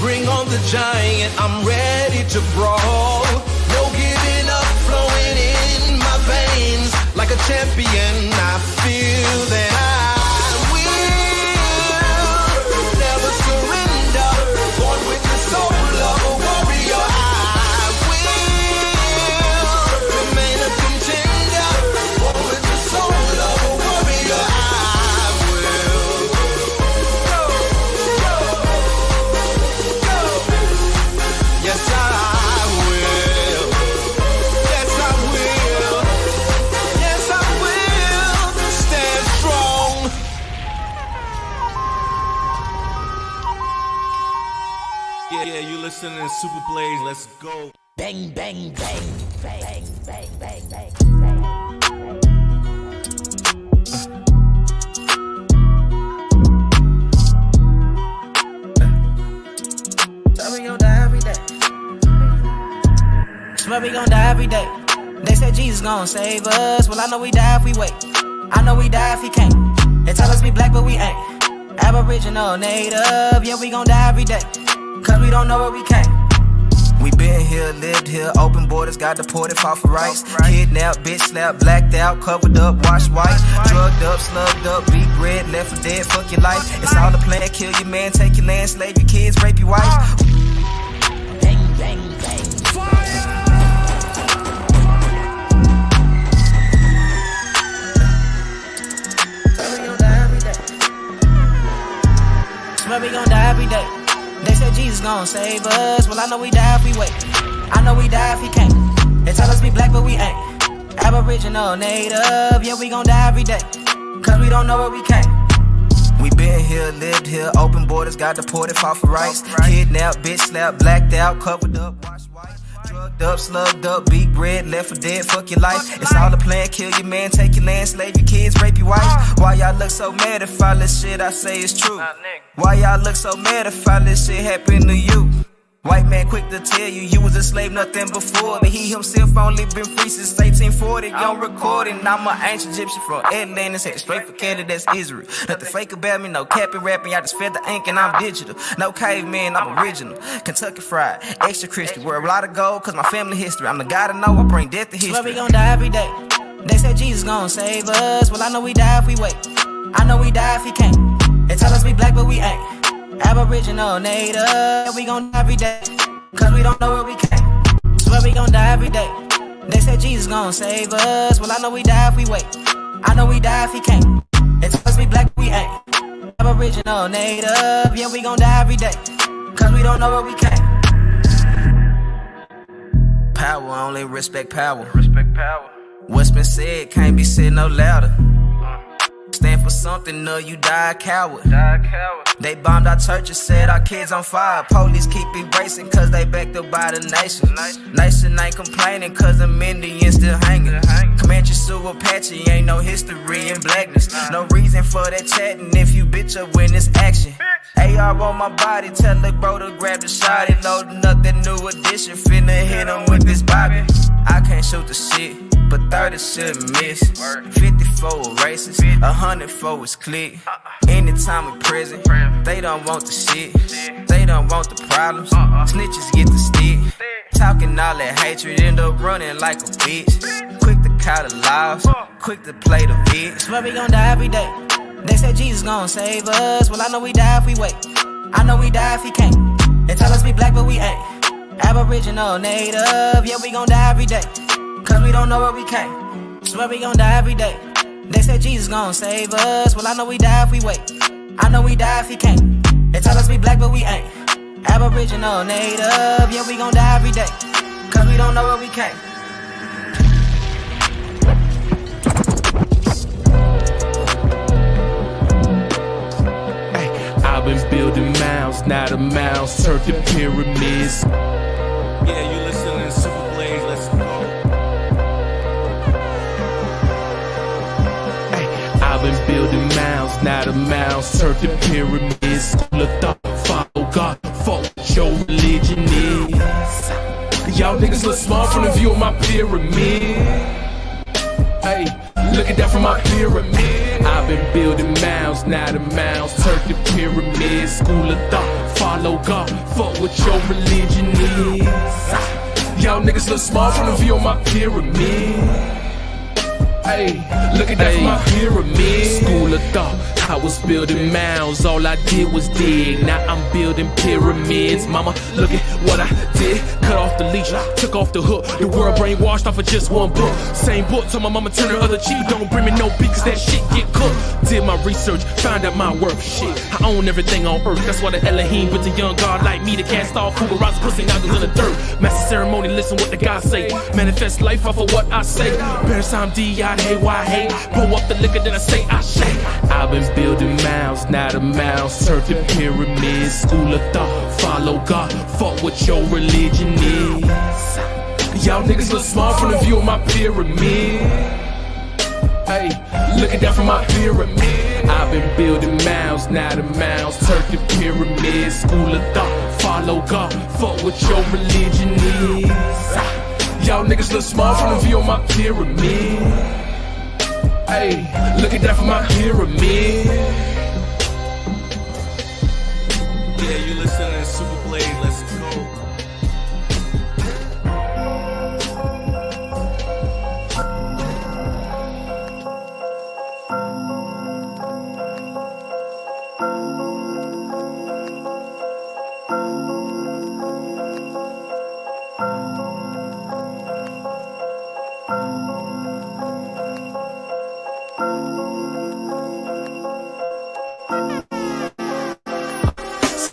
Speaker 9: Bring on the giant, I'm ready to brawl. No giving up, flowing in my veins. Like a champion, I feel that I will never surrender. Born with the soul of a warrior, I will remain a contender. Born with the soul of a warrior, I will. Yes, I will. Yes, I will. Yes, I will. Stand strong.
Speaker 3: Yeah, you listening to Super Blaze. Let's go.
Speaker 4: Bang, bang, bang, bang, bang, bang, bang.
Speaker 5: Swear we gon' die every day. Swear we gon' die every day. They said Jesus gon' save us. Well, I know we die if we wait. I know we die if he can't. They tell us we black, but we ain't. Aboriginal, native, yeah, we gon' die every day. Cause we don't know where we came. We been here, lived here, open borders, got deported, fought for rights. Kidnapped, bitch slapped, blacked out, covered up, washed white. Drugged up, slugged up, beat red, left for dead, fuck your life. It's all a plan, kill your man, take your land, slave your kids, rape your wife.
Speaker 4: Bang, bang, bang.
Speaker 5: Swear we gon' die every day. They said Jesus gon' save us. Well, I know we die if we wait. I know we die if he can't. They tell us we black, but we ain't. Aboriginal, native, yeah, we gon' die every day. Cause we don't know where we came. We been here, lived here, open borders, got deported, fought for rights. Kidnapped, bitch slapped, blacked out, covered up, washed white. Drugged up, slugged up, beat bread, left for dead, fuck your life. It's all a plan, kill your man, take your land, slave your kids, rape your wife. Why y'all look so mad if all this shit I say is true? Why y'all look so mad if all this shit happen to you? White man quick to tell you you was a slave, nothing before. But he himself only been free since 1840. Young recording, I'm an ancient Egyptian from Atlantis, headed straight for Canada, that's Israel. Nothing fake about me, no capping, rapping, I just fed the ink and I'm digital. No caveman, I'm original. Kentucky fried, extra crispy, wear a lot of gold cause my family history. I'm the guy to know, I bring death to history. Swear we gon' die every day. They said Jesus gon' save us. Well, I know we die if we wait. I know we die if he can't. They tell us we black, but we ain't. Aboriginal, native, we gon' die every day. Cause we don't know where we came. Swear we gon' die every day. They said Jesus gon' save us. Well, I know we die if we wait. I know we die if he can't. They tell us we black, but we ain't. Aboriginal, native, yeah, we gon' die every day. Cause we don't know where we came. Power, only respect power. Respect power. What's been said can't be said no louder. Stand for something, or you die a coward. They bombed our churches, set our kids on fire. Police keep erasing cause they backed up by the nation. Nation ain't complaining cause the Indians still hanging. Comanche, Sioux, Apache, ain't no history in blackness. No reason for that chatting if you bitch up when it's action. AR on my body, tell the bro to grab the shot. It loading up that new edition, finna hit him with this bobby. I can't shoot the shit, but 30 shouldn't miss. 54 races, 100 for his clique. Anytime we present, they don't want the shit. They don't want the problems. Snitches get the stick. Talking all that hatred, end up running like a bitch. Quick to call the laws, quick to play the bitch. Swear we gon' die every day. They said Jesus gon' save us. Well, I know we die if we wait. I know we die if he can't. They tell us we black, but we ain't. Aboriginal, native, yeah, we gon' die every day. Cause we don't know where we came. Swear we gon' die every day. They said Jesus gon' save us. Well, I know we die if we wait. I know we die if he can't. They tell us we black, but we ain't. Aboriginal, native, yeah, we gon' die every day. Cause we don't know where we came.
Speaker 8: I've been building mounds, now the mounds turned to pyramids.
Speaker 3: Yeah, you listening to Super Blaze, let's go.
Speaker 8: I've been building mounds, now the mounds turned to pyramids. School of thought, follow God, fuck what your religion is. Y'all niggas look small from the view of my pyramid. Hey, look at that from my pyramid. I've been building mounds, now the mounds turned to pyramids. School of thought, follow God, fuck what your religion is. Y'all niggas look small from the view of my pyramid. Hey, look at that from my pyramid. School of thought, I was building mounds, all I did was dig. Now I'm building pyramids. Mama, look at what I did. Cut off the leash, took off the hook. The world brainwashed off of just one book. Same book, told my mama turn her other cheek. Don't bring me no beat cause that shit get cooked. Did my research, found out my worth. Shit, I own everything on earth. That's why the Elohim with the young God like me to cast off who rise pussy niggas in the dirt. Master ceremony, listen what the God say. Manifest life off of what I say. Better time D.I. Hey, why hate? Blow up the liquor, then I say I shake. I've been building mounds, now the mounds turned to pyramids. School of thought, follow God, fuck what your religion is. Y'all niggas look small from the view of my pyramid. Hey, look at that from my pyramid. I've been building mounds, now the mounds turned to pyramids. School of thought, follow God, fuck what your religion is. Y'all niggas look small from the view of my pyramid. Hey, look at that from my pyramid.
Speaker 3: Yeah, you listening to Super Blaze, let's go.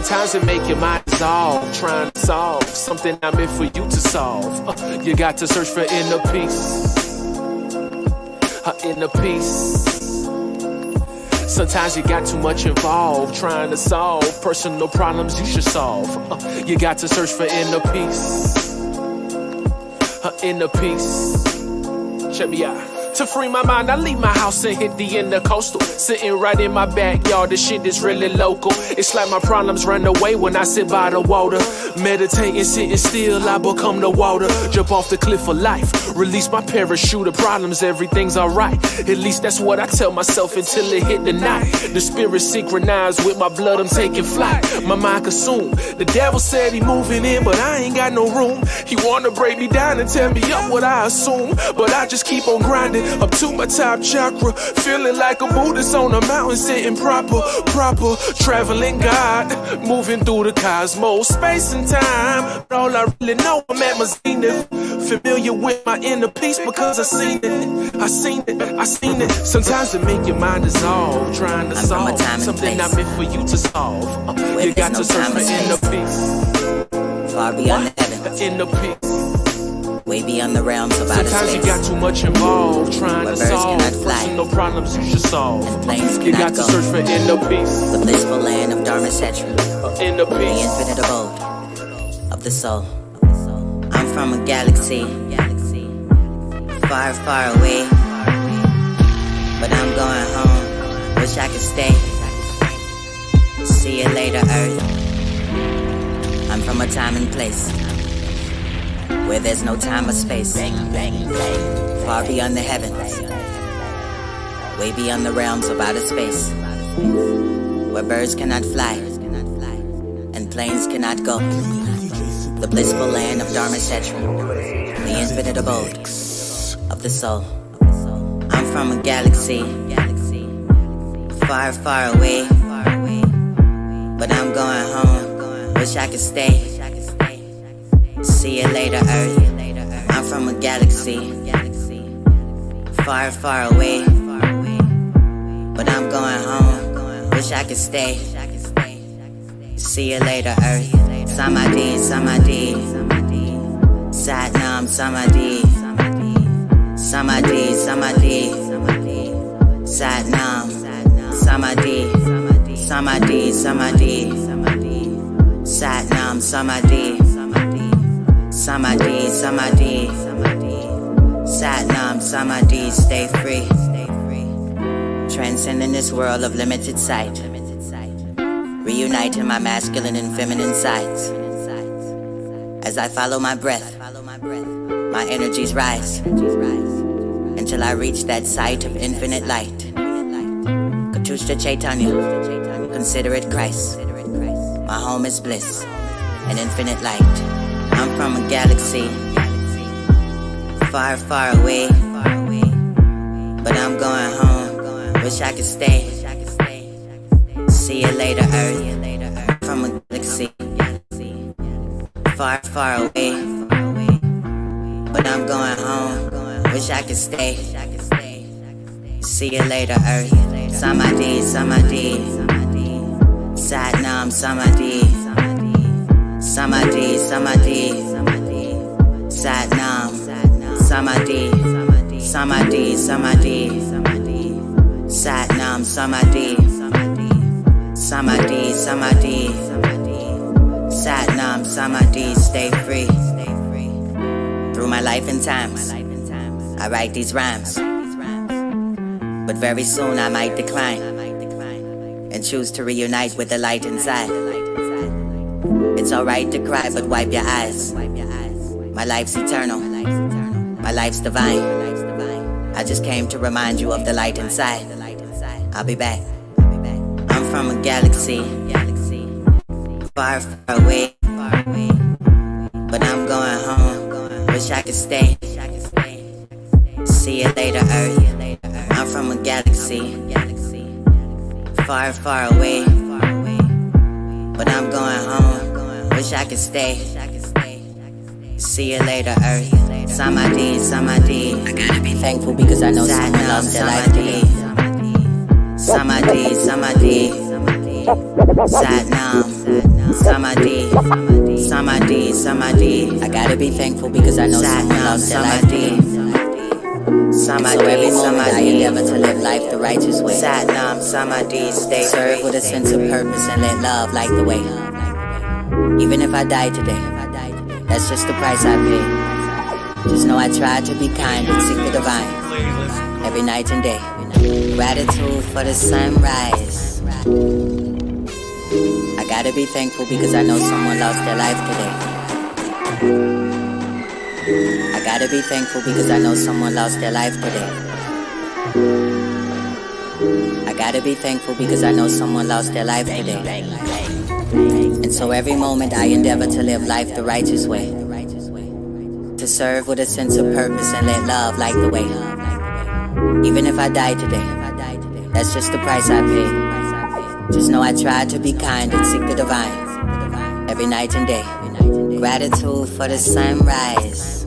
Speaker 8: Sometimes it make your mind dissolve, trying to solve something I meant for you to solve. You got to search for inner peace. Inner peace. Sometimes you got too much involved trying to solve personal problems you should solve. You got to search for inner peace. Inner peace. Check me out. To free my mind, I leave my house and hit the intercoastal. Sitting right in my backyard, this shit is really local. It's like my problems run away when I sit by the water. Meditating, sitting still, I become the water. Jump off the cliff of life, release my parachute of problems, everything's alright. At least that's what I tell myself until it hit the night. The spirit synchronized with my blood, I'm taking flight. My mind consumed. The devil said he moving in, but I ain't got no room. He wanna break me down and tear me up what I assume, but I just keep on grinding. Up to my top chakra, feeling like a Buddhist on a mountain, sitting proper, traveling God, moving through the cosmos, space and time. But all I really know, I'm at my zenith, familiar with my inner peace because I seen it. Sometimes it make your mind dissolve, trying to solve something I meant for you to solve. You got to search for inner peace,
Speaker 4: far beyond the heavens,
Speaker 8: inner peace.
Speaker 4: Way beyond the realms of outer space.
Speaker 8: Sometimes you got too much involved trying to solve personal problems you should solve. You got to search for inner peace.
Speaker 4: The blissful land of Dharma Setra.
Speaker 8: Inner peace.
Speaker 4: The infinite abode of the soul. I'm from a galaxy far, far away, but I'm going home. Wish I could stay. See you later, Earth. I'm from a time and place where there's no time or space. Far beyond the heavens, way beyond the realms of outer space, where birds cannot fly and planes cannot go. The blissful land of Dharma Setra, the infinite abode of the soul. I'm from a galaxy far, far away, but I'm going home. Wish I could stay. See you later, Earth. I'm from a galaxy far, far away, but I'm going home. Wish I could stay. See you later, Earth. Samadhi, Samadhi, Satnam, Samadhi, Samadhi, Samadhi, Satnam, Samadhi, Samadhi, Samadhi, Satnam, Samadhi. Samadhi, Samadhi, Satnam, Samadhi, stay free. Transcending this world of limited sight. Reuniting my masculine and feminine sides. As I follow my breath, my energies rise until I reach that sight of infinite light. Katushta Chaitanya, consider it Christ. My home is bliss and infinite light. I'm from a galaxy far, far away, but I'm going home. Wish I could stay. See you later, Earth. From a galaxy far, far away, but I'm going home. Wish I could stay. See you later, Earth. Samadhi, Samadhi, Satnam, Samadhi, Samadhi, Samadhi, Satnam, Samadhi, Samadhi, Samadhi, Satnam, Samadhi, Samadhi, Samadhi, Satnam, Samadhi, stay free. Through my life and times, I write these rhymes, but very soon I might decline and choose to reunite with the light inside. It's alright to cry, but wipe your eyes. My life's eternal, my life's divine. I just came to remind you of the light inside. I'll be back. I'm from a galaxy far, far away, but I'm going home. Wish I could stay. See you later, Earth. I'm from a galaxy far, far away, but I'm going home. Wish I could stay. See you later, Earth. Samadhi, Samadhi. I gotta be thankful because I know someone lost their life today. Samadhi, Samadhi, Satnam, Samadhi, Samadhi, Samadhi. I gotta be thankful because I know someone lost their life today. Samadhi, so every moment I endeavor to live life the righteous way. Satnam, Samadhi, stay serve with a sense of purpose and let love light the way. Even if I die today, that's just the price I pay. Just know I try to be kind and seek the divine every night and day. Gratitude for the sunrise. I gotta be thankful because I know someone lost their life today. I gotta be thankful because I know someone lost their life today. I gotta be thankful because I know someone lost their life today. And so every moment I endeavor to live life the righteous way, to serve with a sense of purpose and let love light the way. Even if I die today, that's just the price I pay. Just know I try to be kind and seek the divine every night and day. Gratitude for the sunrise,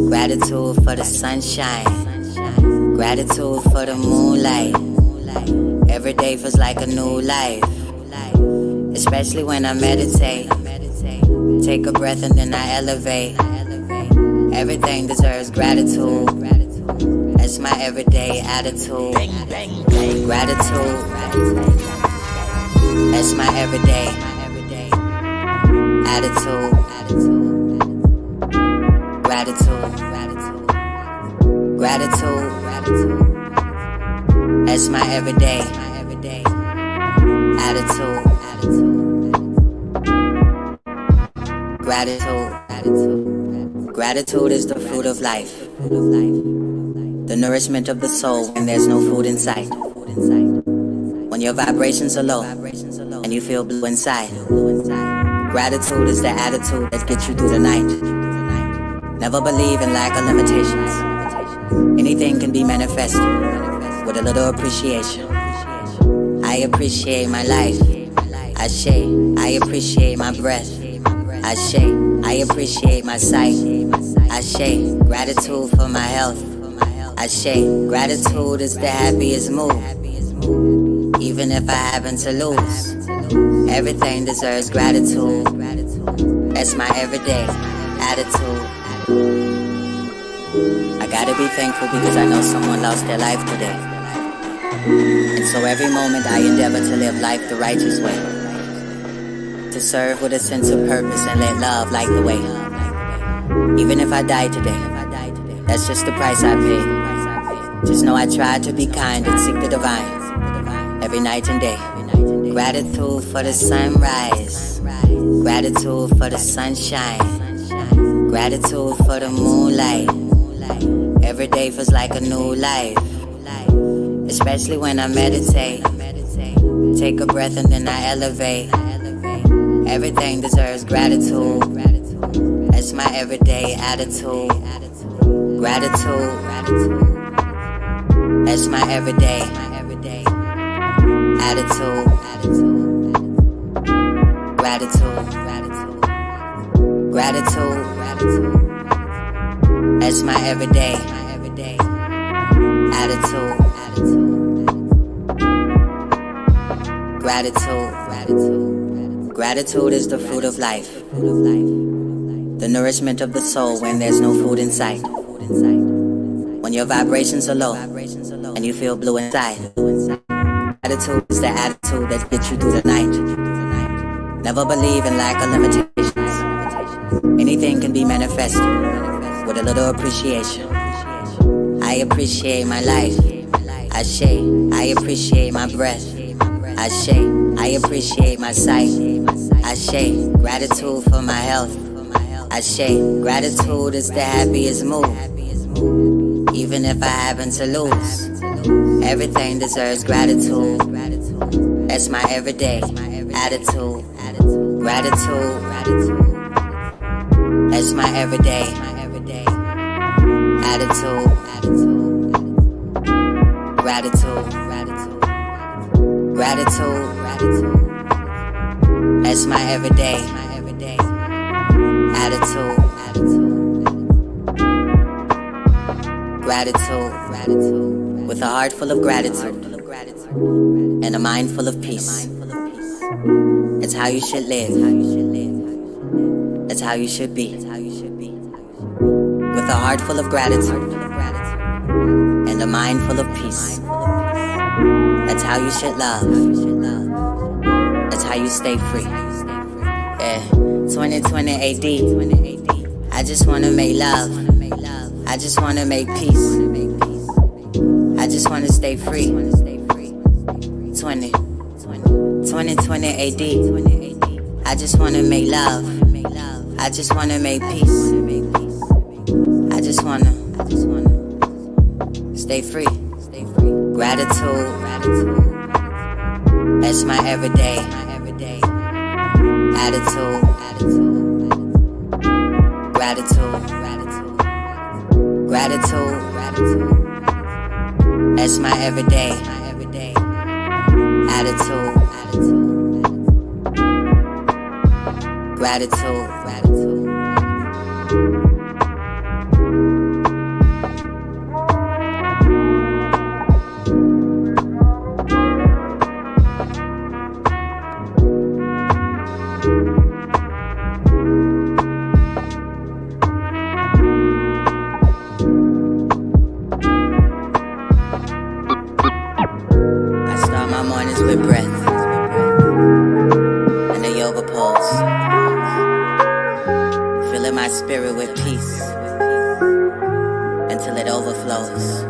Speaker 4: gratitude for the sunshine, gratitude for the moonlight. Every day feels like a new life, especially when I meditate. Take a breath and then I elevate. Everything deserves gratitude. That's my everyday attitude. Gratitude. That's my everyday attitude. Gratitude. Gratitude. That's my everyday attitude. Gratitude. Gratitude is the fruit of life, the nourishment of the soul when there's no food in sight. When your vibrations are low and you feel blue inside. Gratitude is the attitude that gets you through the night. Never believe in lack of limitations. Anything can be manifested with a little appreciation. I appreciate my life. I appreciate my breath. I appreciate my sight. Gratitude for my health. Gratitude is the happiest mood. Even if I happen to lose, everything deserves gratitude. That's my everyday attitude. I gotta be thankful because I know someone lost their life today. And so every moment I endeavor to live life the righteous way, to serve with a sense of purpose and let love light the way. Even if I die today, that's just the price I pay. Just know I try to be kind and seek the divine every night and day. Gratitude for the sunrise, gratitude for the sunshine, gratitude for the moonlight. Every day feels like a new life, especially when I meditate. Take a breath and then I elevate. Everything deserves gratitude. That's my everyday attitude. Gratitude. That's my everyday attitude. Gratitude. Gratitude. That's my everyday attitude. Gratitude. Gratitude is the fruit of life, the nourishment of the soul when there's no food in sight. When your vibrations are low and you feel blue inside. Gratitude is the attitude that gets you through the night. Never believe in lack of limitations. Anything can be manifested with a little appreciation. I appreciate my life. I appreciate my breath. I appreciate my sight. Gratitude for my health. Gratitude is the happiest mood. Even if I happen to lose, everything deserves gratitude. That's my everyday attitude. Gratitude. That's my everyday attitude. Gratitude. Gratitude. That's my everyday attitude. Gratitude. With a heart full of gratitude and a mind full of peace. It's It's how you should live. It's how you should be. With a heart full of gratitude and a mind full of peace. That's how you should love. That's how you stay free. Yeah, 2020 AD. I just wanna make love. I just wanna make peace. I just wanna stay free. 2020 AD. I just wanna make love. I just wanna make peace. I just wanna stay free. Gratitude. That's my everyday attitude. Gratitude. That's my everyday attitude. Gratitude. With breath and a yoga pose, filling my spirit with peace until it overflows.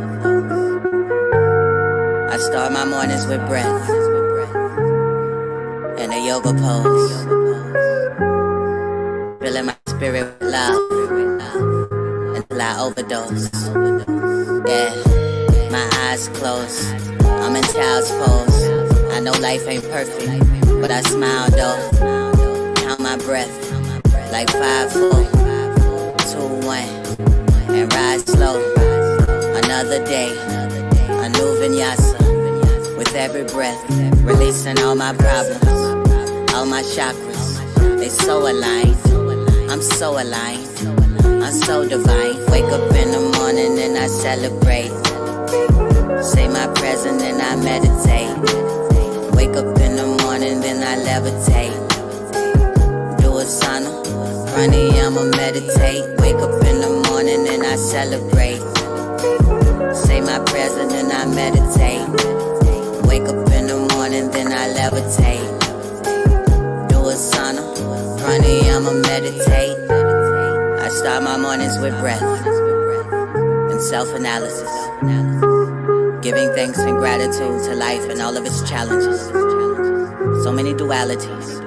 Speaker 4: I start my mornings with breath and a yoga pose, filling my spirit with love until I overdose. Yeah, my eyes closed, I'm in child's pose. I know life ain't perfect, but I smile though. Count my breath, like 5, 4, 2, 1, and rise slow. Another day, a new vinyasa. With every breath, releasing all my problems, all my chakras. They so aligned, I'm so aligned, I'm so divine. Wake up in the morning and I celebrate. Say my present and I meditate. Wake up in the morning, then I levitate. Do a sauna, pranayama, meditate. Wake up in the morning and I celebrate. Say my present and I meditate. Wake up in the morning, then I levitate. Do a sauna, pranayama, meditate. I start my mornings with breath and self-analysis. Giving thanks and gratitude to life and all of its challenges. So many dualities,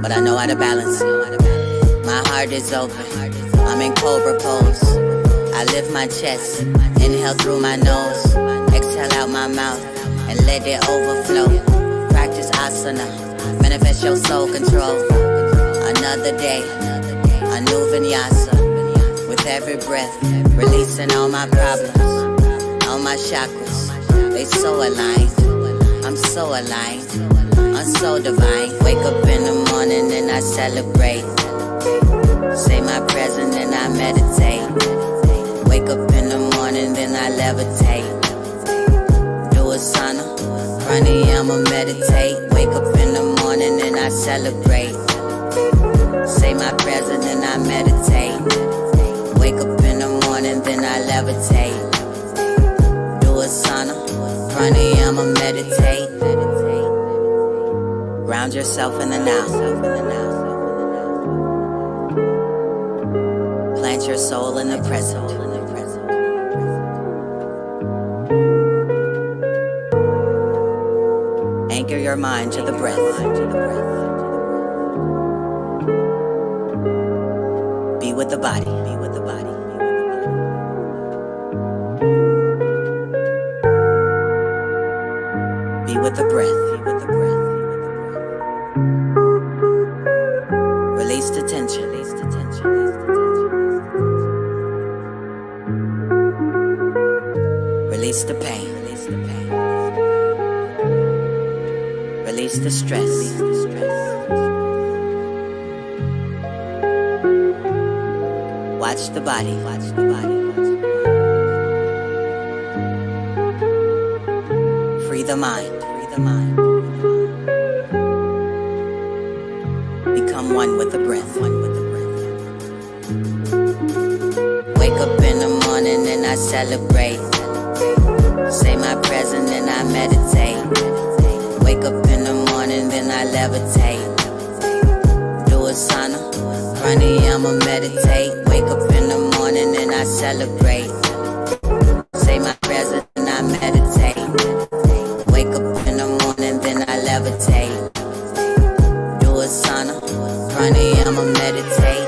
Speaker 4: but I know how to balance it. My heart is open, I'm in cobra pose. I lift my chest, inhale through my nose, exhale out my mouth, and let it overflow. Practice asana, manifest your soul control. Another day, a new vinyasa. With every breath, releasing all my problems, all my chakras. They so aligned, I'm so aligned, I'm so divine. Wake up in the morning and I celebrate. Say my present and I meditate. Wake up in the morning, then I levitate. Do a sauna, pranayama, meditate. Wake up in the morning and I celebrate. Say my present and I meditate. Wake up in the morning, then I levitate. Do a sauna, pranayama, meditate. Ground yourself in the now. Plant your soul in the present. Anchor your mind to the breath. Be with the body. Be with the breath. Release the tension. Release the pain. Release the stress. Watch the body. Free the mind. I'm one with the breath. Wake up in the morning and I celebrate. Say my present and I meditate. Wake up in the morning, then I levitate. Do a sauna, pranayama, meditate. Wake up in the morning and I celebrate. Say my present and I meditate. Wake up in the morning, then I levitate. Do a sauna, pranayama, meditate.